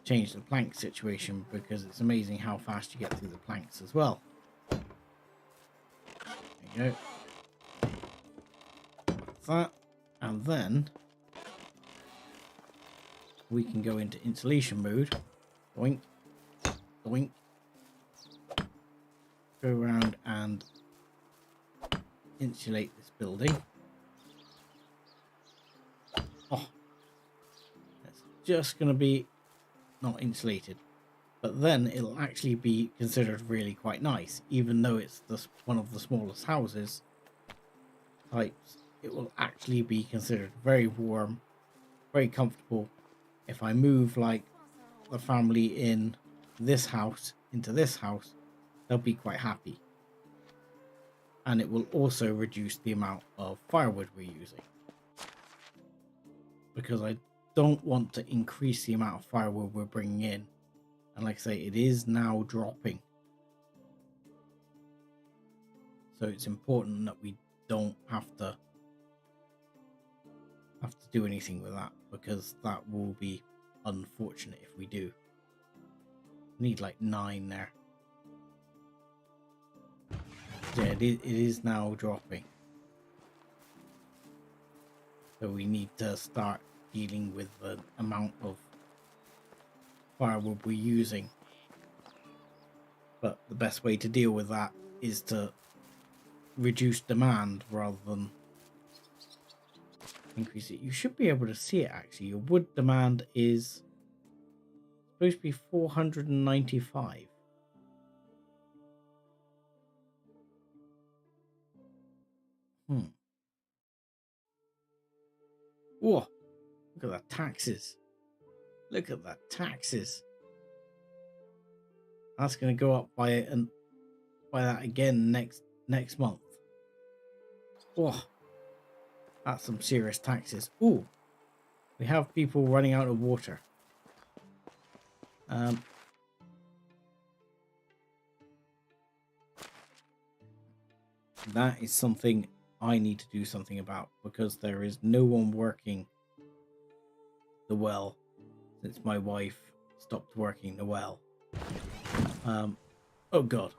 change the plank situation, because it's amazing how fast you get through the planks as well. There you go. That's that. And then we can go into insulation mode. Doink. Doink. Go around and insulate this building. Oh, it's just going to be not insulated, but then it'll actually be considered really quite nice, even though it's one of the smallest houses types. It will actually be considered very warm, very comfortable. If I move like the family in this house into this house, they'll be quite happy. And it will also reduce the amount of firewood we're using, because I don't want to increase the amount of firewood we're bringing in. And like I say, it is now dropping. So it's important that we don't have to do anything with that, because that will be unfortunate if we do. Need like 9 there. Yeah, it is now dropping. So we need to start dealing with the amount of firewood we're using. But the best way to deal with that is to reduce demand rather than increase it. You should be able to see it actually. Your wood demand is supposed to be 495. Whoa, look at that taxes. Look at that taxes. That's going to go up by that again next month. Whoa, that's some serious taxes. Ooh, we have people running out of water. That is something I need to do something about, because there is no one working the well since my wife stopped working the well. Oh god,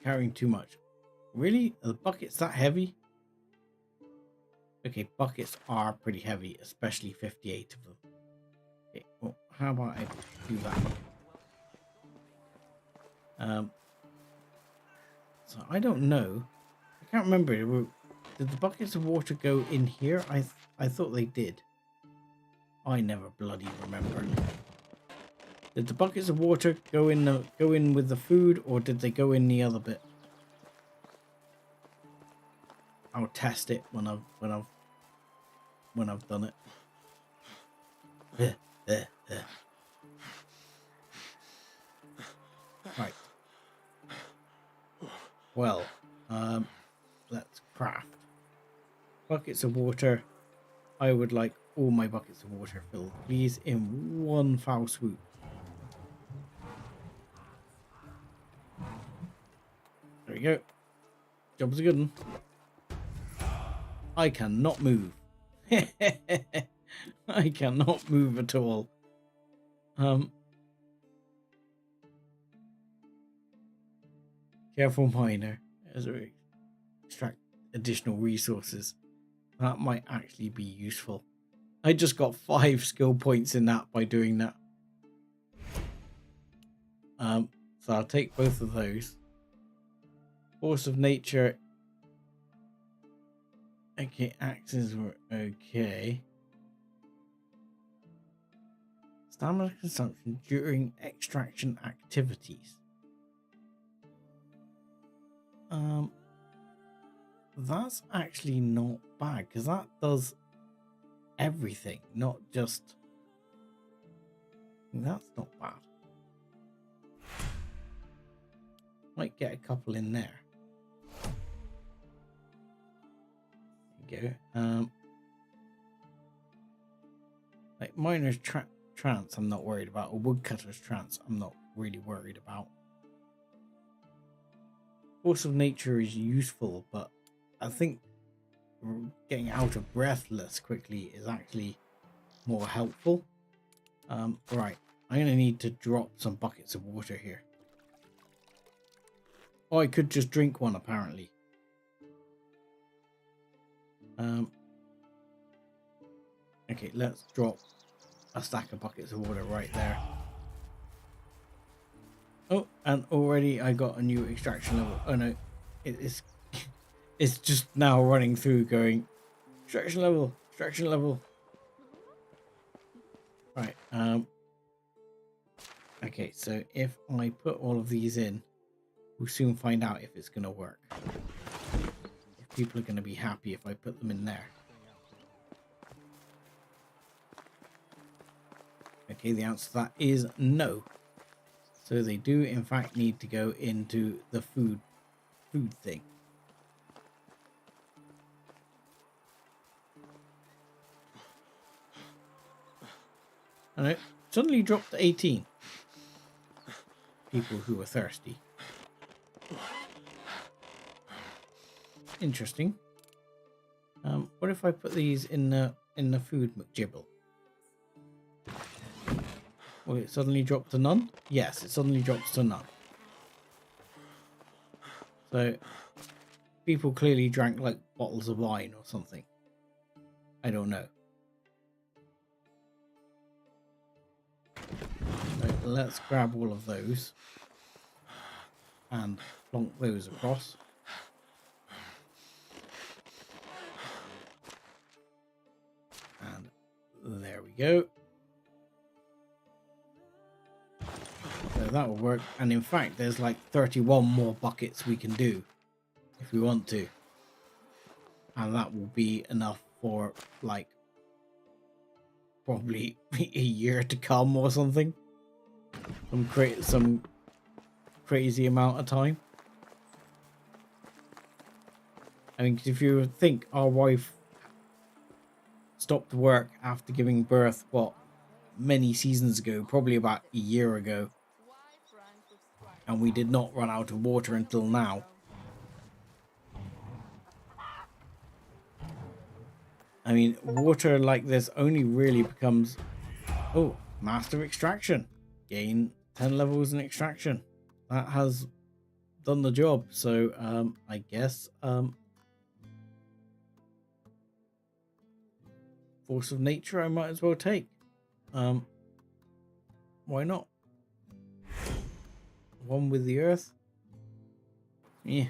carrying too much. Really? Are the buckets that heavy? Okay, buckets are pretty heavy, especially 58 of them. Okay, well, how about I do that? So I don't know. I can't remember. Did the buckets of water go in here? I thought they did. I never bloody remember. Did the buckets of water go in with the food, or did they go in the other bit? I'll test it when I've done it. Right. Well, let's craft buckets of water. I would like all my buckets of water filled, please, in one foul swoop. There we go. Job's a good one. I cannot move. I cannot move at all. Careful miner as we extract additional resources. That might actually be useful. I just got 5 skill points in that by doing that. So I'll take both of those. Force of nature. Okay, axes were okay. Stamina consumption during extraction activities. That's actually not bad, because that does everything, not just... That's not bad. Might get a couple in there. There you go. Like miner's trance I'm not worried about, or woodcutter's trance I'm not really worried about. Force of nature is useful, but I think getting out of breath less quickly is actually more helpful. Right, I'm going to need to drop some buckets of water here. Oh, I could just drink one, apparently. Okay, let's drop a stack of buckets of water right there. Oh, and already I got a new extraction level. Oh no, it's it's just now running through going extraction level, extraction level. Right, okay, so if I put all of these in, we'll soon find out if it's gonna work. If people are gonna be happy if I put them in there. Okay, the answer to that is no. So they do in fact need to go into the food thing. And it suddenly dropped to 18 people who were thirsty. Interesting. What if I put these in the food McGibble? Will it suddenly drop to none? Yes, it suddenly drops to none. So people clearly drank like bottles of wine or something. I don't know. So let's grab all of those and plonk those across. And there we go. So that will work. And in fact, there's like 31 more buckets we can do if we want to. And that will be enough for like probably a year to come or something. Some crazy amount of time. I mean, 'cause if you think our wife stopped work after giving birth, what, many seasons ago, probably about a year ago, and we did not run out of water until now. I mean, water like this only really becomes... Oh, Master Extraction. Gain 10 levels in Extraction. That has done the job. So, I guess... Force of Nature I might as well take. Why not? One with the earth. Yeah.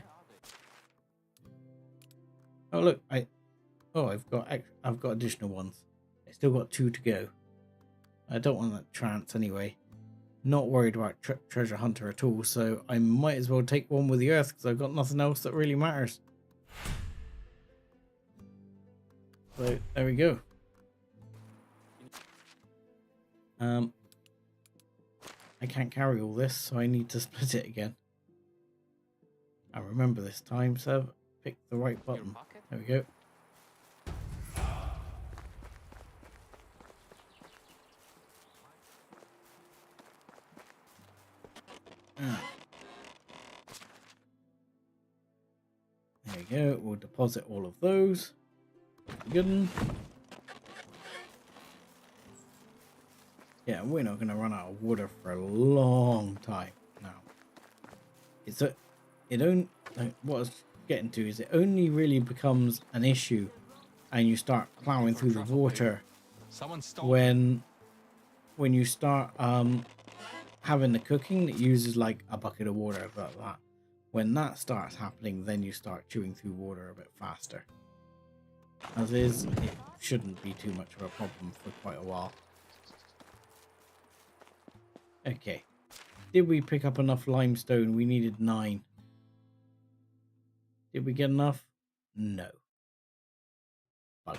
Oh look, I've got additional ones. I still got 2 to go. I don't want that trance anyway. Not worried about treasure hunter at all, so I might as well take one with the earth because I've got nothing else that really matters. So there we go. I can't carry all this, so I need to split it again. I remember this time, so pick the right button. There we go. There we go. We'll deposit all of those. Good. Yeah, we're not going to run out of water for a long time now. What I was getting to is it only really becomes an issue and you start plowing through the water when you start having the cooking that uses like a bucket of water like that. When that starts happening, then you start chewing through water a bit faster. As is, it shouldn't be too much of a problem for quite a while. Okay, did we pick up enough limestone? We needed 9. Did we get enough? No. Bugger.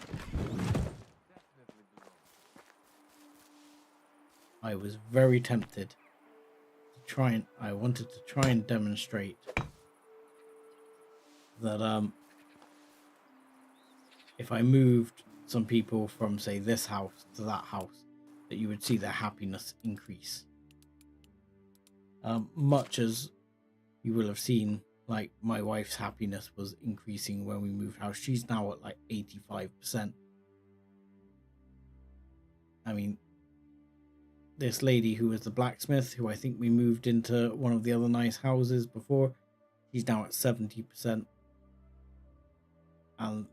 I was very tempted to I wanted to try and demonstrate that if I moved some people from, say, this house to that house, that you would see their happiness increase. Much as you will have seen, like, my wife's happiness was increasing when we moved house. She's now at like 85%. I mean, this lady who was the blacksmith, who I think we moved into one of the other nice houses before, she's now at 70%. And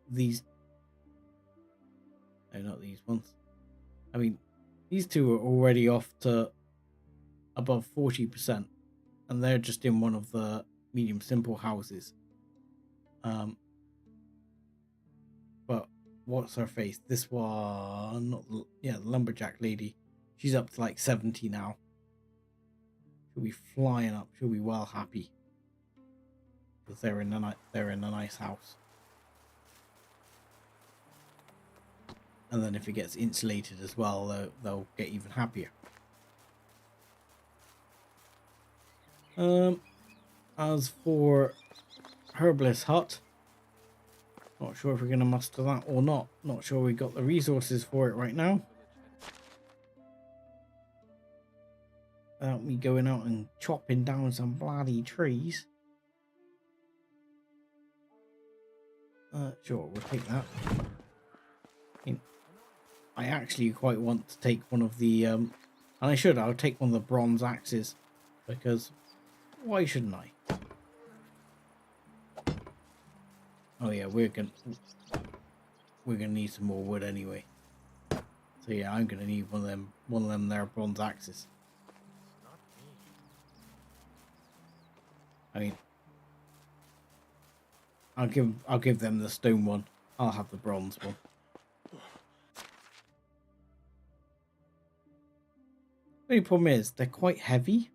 these... No, not these ones. I mean, these two are already off to above 40%, and they're just in one of the medium simple houses. But what's her face? This one, the lumberjack lady. She's up to like 70 now. She'll be flying up. She'll be well happy because they're in a nice house. And then if it gets insulated as well, they'll get even happier. As for Herbalist Hut, not sure if we're going to muster that or not. Not sure we got the resources for it right now. Without me going out and chopping down some bloody trees. Sure, we'll take that. I actually quite want to take one of the, and I'll take one of the bronze axes, because why shouldn't I? Oh yeah, we're gonna need some more wood anyway. So yeah, I'm gonna need one of them there bronze axes. I mean, I'll give them the stone one. I'll have the bronze one. The only problem is they're quite heavy.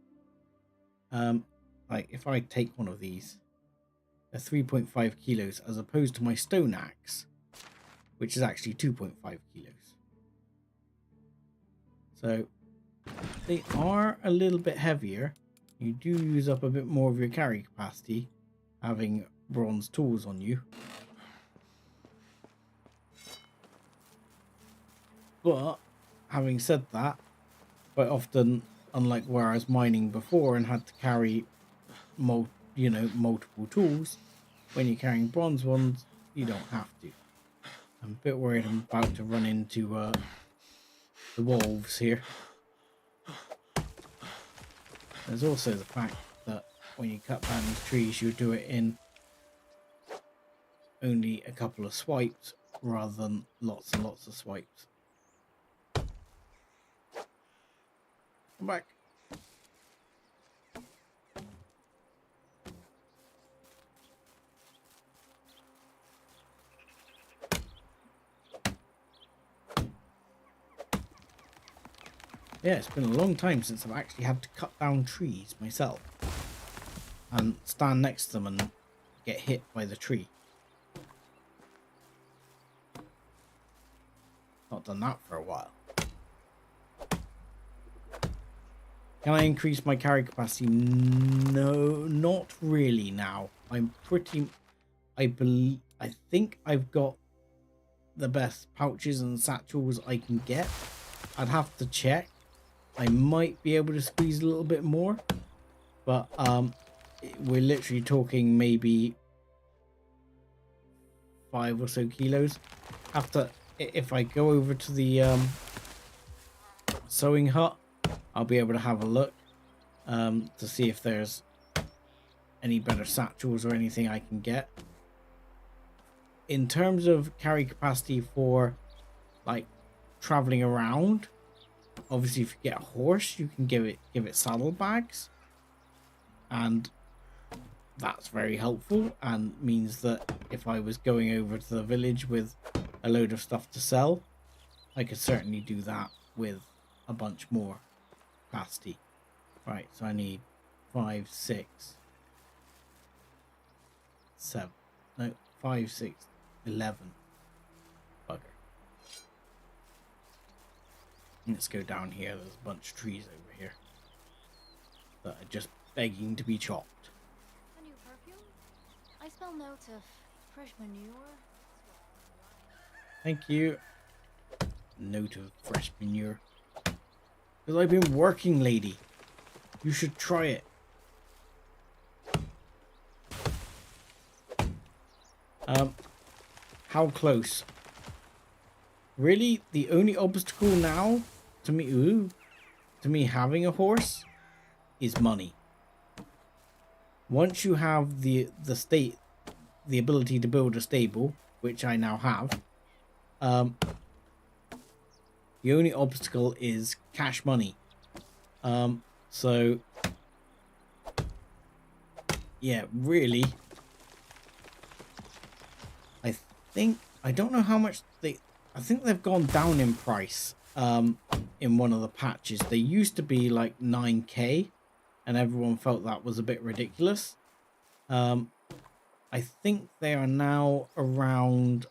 Like if I take one of these, they're 3.5 kilos as opposed to my stone axe, which is actually 2.5 kilos. So they are a little bit heavier. You do use up a bit more of your carry capacity having bronze tools on you. But having said that, quite often, unlike where I was mining before and had to carry multiple tools, when you're carrying bronze ones, you don't have to. I'm a bit worried I'm about to run into the wolves here. There's also the fact that when you cut down these trees, you do it in only a couple of swipes rather than lots and lots of swipes. Come back. Yeah, it's been a long time since I've actually had to cut down trees myself and stand next to them and get hit by the tree. Not done that for a while. Can I increase my carry capacity? No, not really now. I'm pretty... I think I've got the best pouches and satchels I can get. I'd have to check. I might be able to squeeze a little bit more, but we're literally talking maybe 5 or so kilos. If I go over to the sewing hut, I'll be able to have a look to see if there's any better satchels or anything I can get. In terms of carry capacity for like traveling around, obviously if you get a horse, you can give it saddlebags, and that's very helpful and means that if I was going over to the village with a load of stuff to sell, I could certainly do that with a bunch more capacity. Right, so I need 5, 6, 7, no, 5, 6, 11. Bugger. Let's go down here. There's a bunch of trees over here that are just begging to be chopped. A new perfume? I smell notes of fresh manure. Thank you. Note of fresh manure. Because I've been working, lady. You should try it. How close? Really, the only obstacle now to me having a horse is money. Once you have the ability to build a stable, which I now have, the only obstacle is cash money. So yeah, really, I don't know how much I think they've gone down in price in one of the patches. They used to be like 9k and everyone felt that was a bit ridiculous. I think they are now around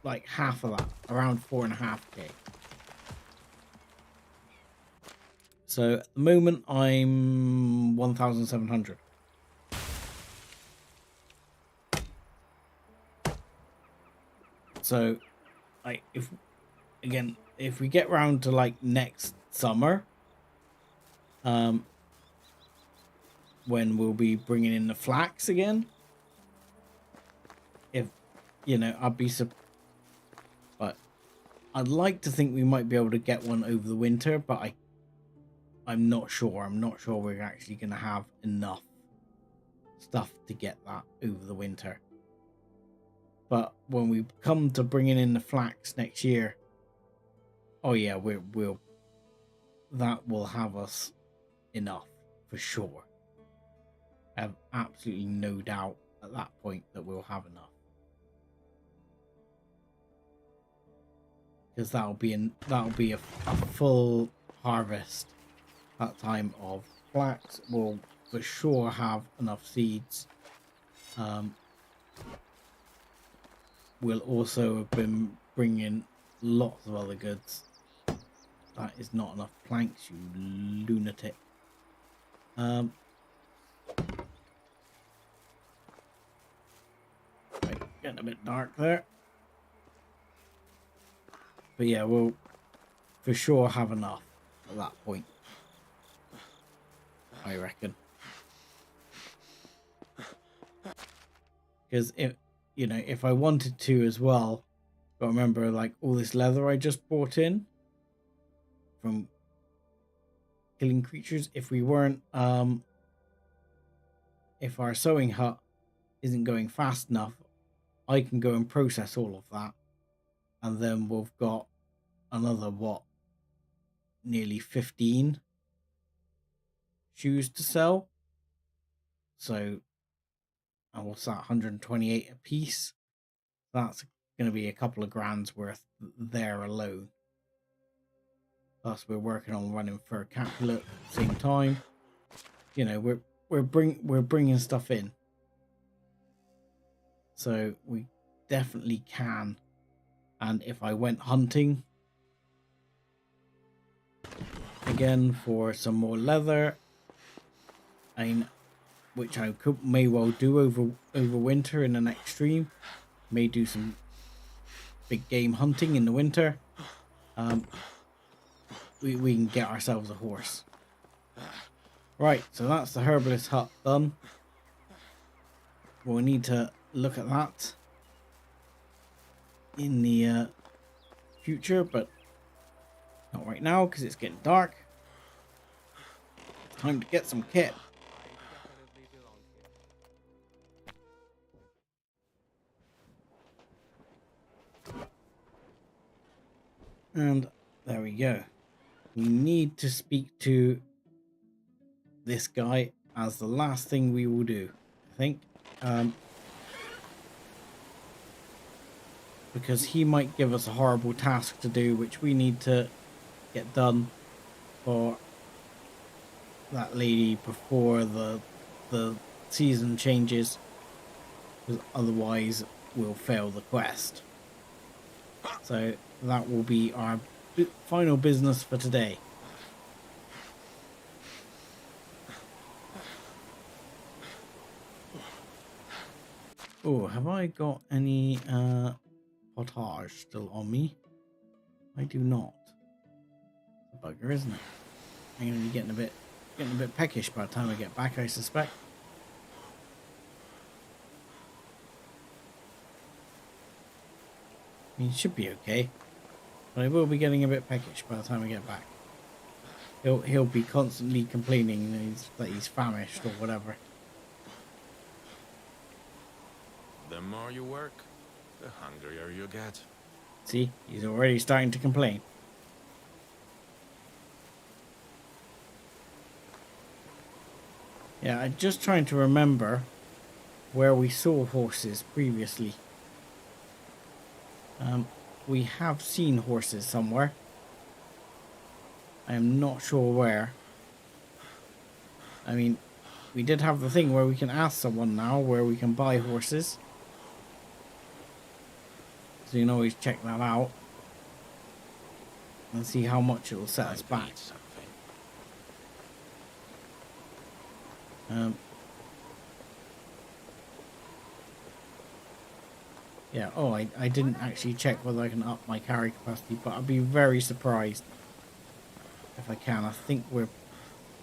like half of that, around 4.5k. So at the moment I'm 1,700. So, like, if we get round to like next summer, when we'll be bringing in the flax again, if you know, but I'd like to think we might be able to get one over the winter, but I'm not sure. I'm not sure we're actually going to have enough stuff to get that over the winter. But when we come to bringing in the flax next year, oh yeah, that will have us enough for sure. I have absolutely no doubt at that point that we'll have enough, because that'll be a full harvest. That time of flax will for sure have enough seeds. We'll also have been bringing lots of other goods. That is not enough planks, you lunatic. Right, getting a bit dark there. But yeah, we'll for sure have enough at that point, I reckon. Because you know, if I wanted to as well, but remember, like, all this leather I just brought in from killing creatures, if we weren't, if our sewing hut isn't going fast enough, I can go and process all of that. And then we've got another, what, nearly 15 shoes to sell. So, and what's that, 128 a piece? That's going to be a couple of grand's worth there alone. Plus, we're working on running fur capital at the same time. You know, we're bringing stuff in, so we definitely can. And if I went hunting again for some more leather, which I may well do over winter in the next stream, may do some big game hunting in the winter. We can get ourselves a horse. Right, so that's the herbalist hut done. We'll need to look at that in the future, but not right now because it's getting dark. Time to get some kit. And there we go. We need to speak to this guy as the last thing we will do, I think. Because he might give us a horrible task to do, which we need to get done for that lady before the season changes, because otherwise we'll fail the quest. So that will be our final business for today. Oh, have I got any potage still on me? I do not. It's a bugger, isn't it? I'm gonna be getting a bit peckish by the time I get back, I suspect. I mean, it should be okay, but I will be getting a bit peckish by the time I get back. He'll be constantly complaining that he's famished or whatever. The more you work, the hungrier you get. See, he's already starting to complain. Yeah, I'm just trying to remember where we saw horses previously. We have seen horses somewhere. I am not sure where. I mean, we did have the thing where we can ask someone now where we can buy horses. So you can always check that out and see how much it will set us back. Yeah, oh, I didn't actually check whether I can up my carry capacity, but I'd be very surprised if I can. I think we're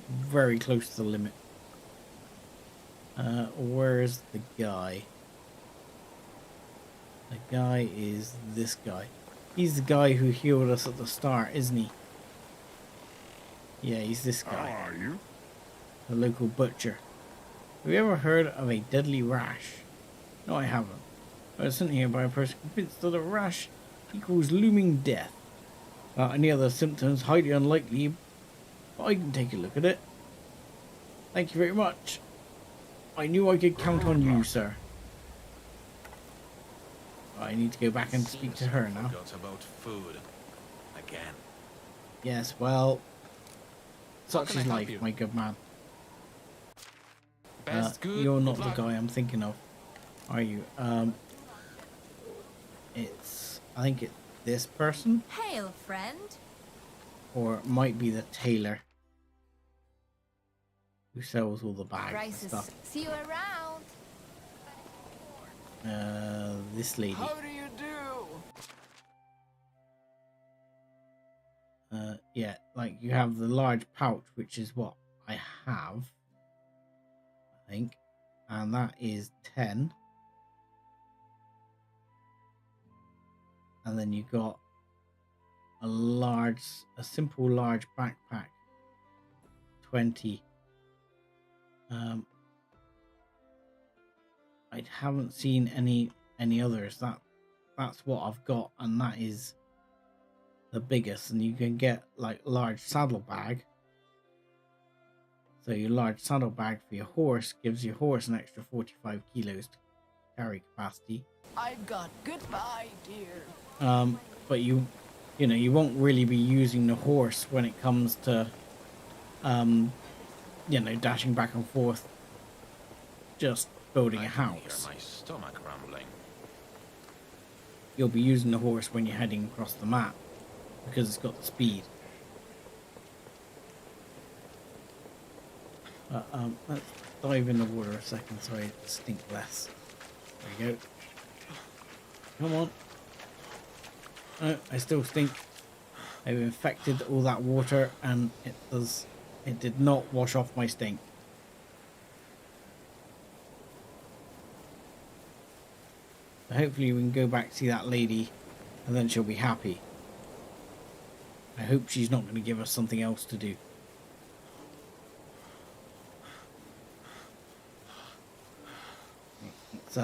very close to the limit. Where's the guy? The guy is this guy. He's the guy who healed us at the start, isn't he? Yeah, he's this guy. How are you? The local butcher. Have you ever heard of a deadly rash? No, I haven't. I was sent here by a person convinced that a rash equals looming death. Any other symptoms, highly unlikely, but I can take a look at it. Thank you very much. I knew I could count on you, sir. I need to go back and speak to her now. Forgot about food. Again. Yes, well, such can I is help life, you? my good man. Best good. You're not the luck. guy I'm thinking of, are you? I think it's this person, Hail, friend. or it might be the tailor who sells all the bags and Rices. stuff. See you around. This lady. How do you do? Yeah, like you have the large pouch, which is what I have, I think, and that is 10. and then you got a simple large backpack, 20. I haven't seen any others. That's what I've got, and that is the biggest. And you can get like large saddlebag. So your large saddlebag for your horse gives your horse an extra 45 kilos to carry capacity. I got goodbye, dear. But you know, you won't really be using the horse when it comes to, you know, dashing back and forth, just building a house. My stomach rumbling. You'll be using the horse when you're heading across the map because it's got the speed. Let's dive in the water a second so I stink less. There we go. Come on. No, I still stink. I've infected all that water and it did not wash off my stink. So hopefully we can go back see that lady and then she'll be happy. I hope she's not going to give us something else to do. Let's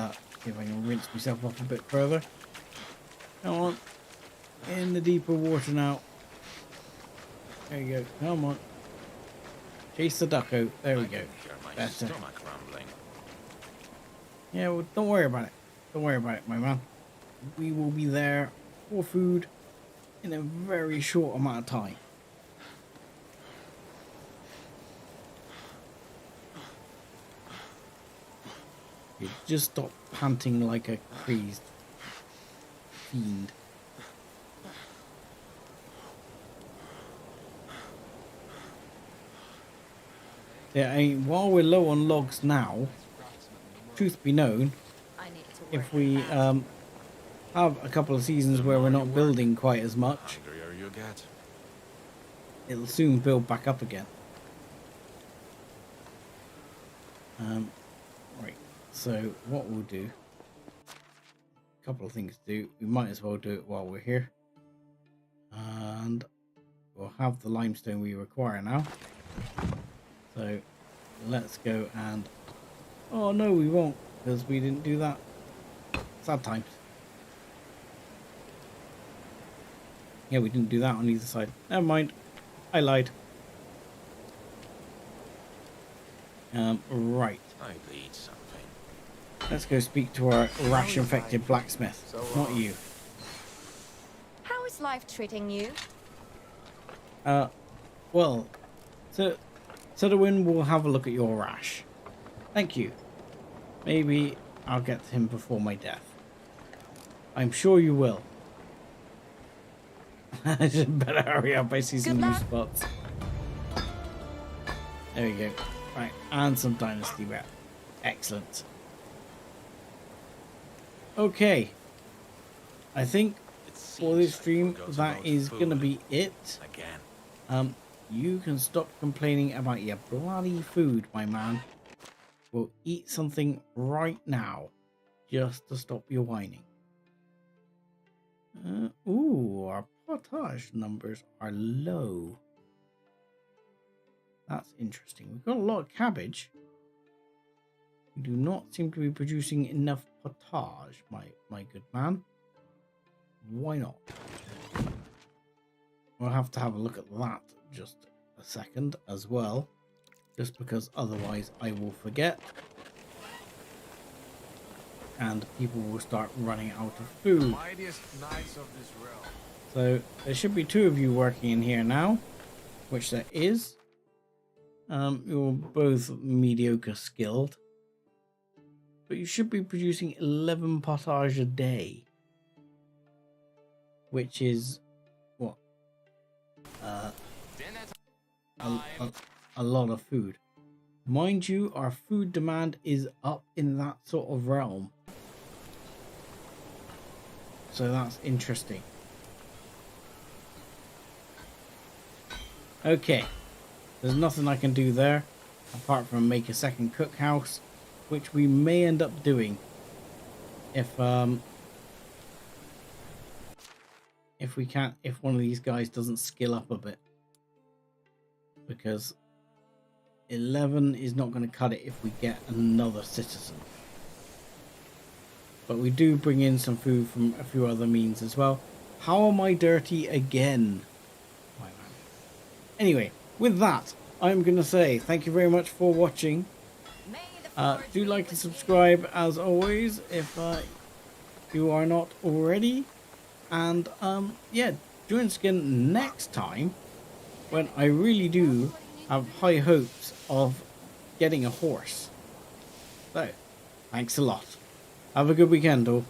see if I can rinse myself off a bit further. Come on. In the deeper water now. There you go. Come on. Chase the duck out. There we go. My stomach rumbling. Yeah, well, don't worry about it. Don't worry about it, my man. We will be there for food in a very short amount of time. You just stop panting like a crazed fiend. Yeah, I mean, while we're low on logs now, truth be known, if we have a couple of seasons where we're not building quite as much, Hungrier you get. it'll soon build back up again. Right, so what we'll do, a couple of things to do. We might as well do it while we're here. And we'll have the limestone we require now. So let's go and... Oh no, we won't, because we didn't do that. Sad times. Yeah, we didn't do that on either side. Never mind. I lied. Right. I bleed something. Let's go speak to our rash-infected blacksmith. Not you. How is life treating you? Well, so Sutherwin will have a look at your rash. Thank you. Maybe I'll get to him before my death. I'm sure you will. I should better hurry up. I see some new spots. There we go. Right, and some dynasty ware. Excellent. Okay. I think for this stream that is gonna be it. Again. You can stop complaining about your bloody food, my man. We'll eat something right now, just to stop your whining. Ooh, our potage numbers are low. That's interesting. We've got a lot of cabbage. We do not seem to be producing enough potage, my good man. Why not? We'll have to have a look at that just a second as well, just because otherwise I will forget and people will start running out of food. Mightiest knights of this realm. So there should be 2 of you working in here now, which there is. You're both mediocre skilled, but you should be producing 11 potage a day, which is what a lot of food. Mind you, our food demand is up in that sort of realm, so that's interesting. Okay, there's nothing I can do there apart from make a second cookhouse, which we may end up doing if if we can't, if one of these guys doesn't skill up a bit, because 11 is not going to cut it if we get another citizen. But we do bring in some food from a few other means as well. How am I dirty again? My man. Anyway, with that, I'm going to say thank you very much for watching. Do like and subscribe as always if you are not already. And yeah, join us again next time when I really do have high hopes of getting a horse. So, thanks a lot. Have a good weekend, all.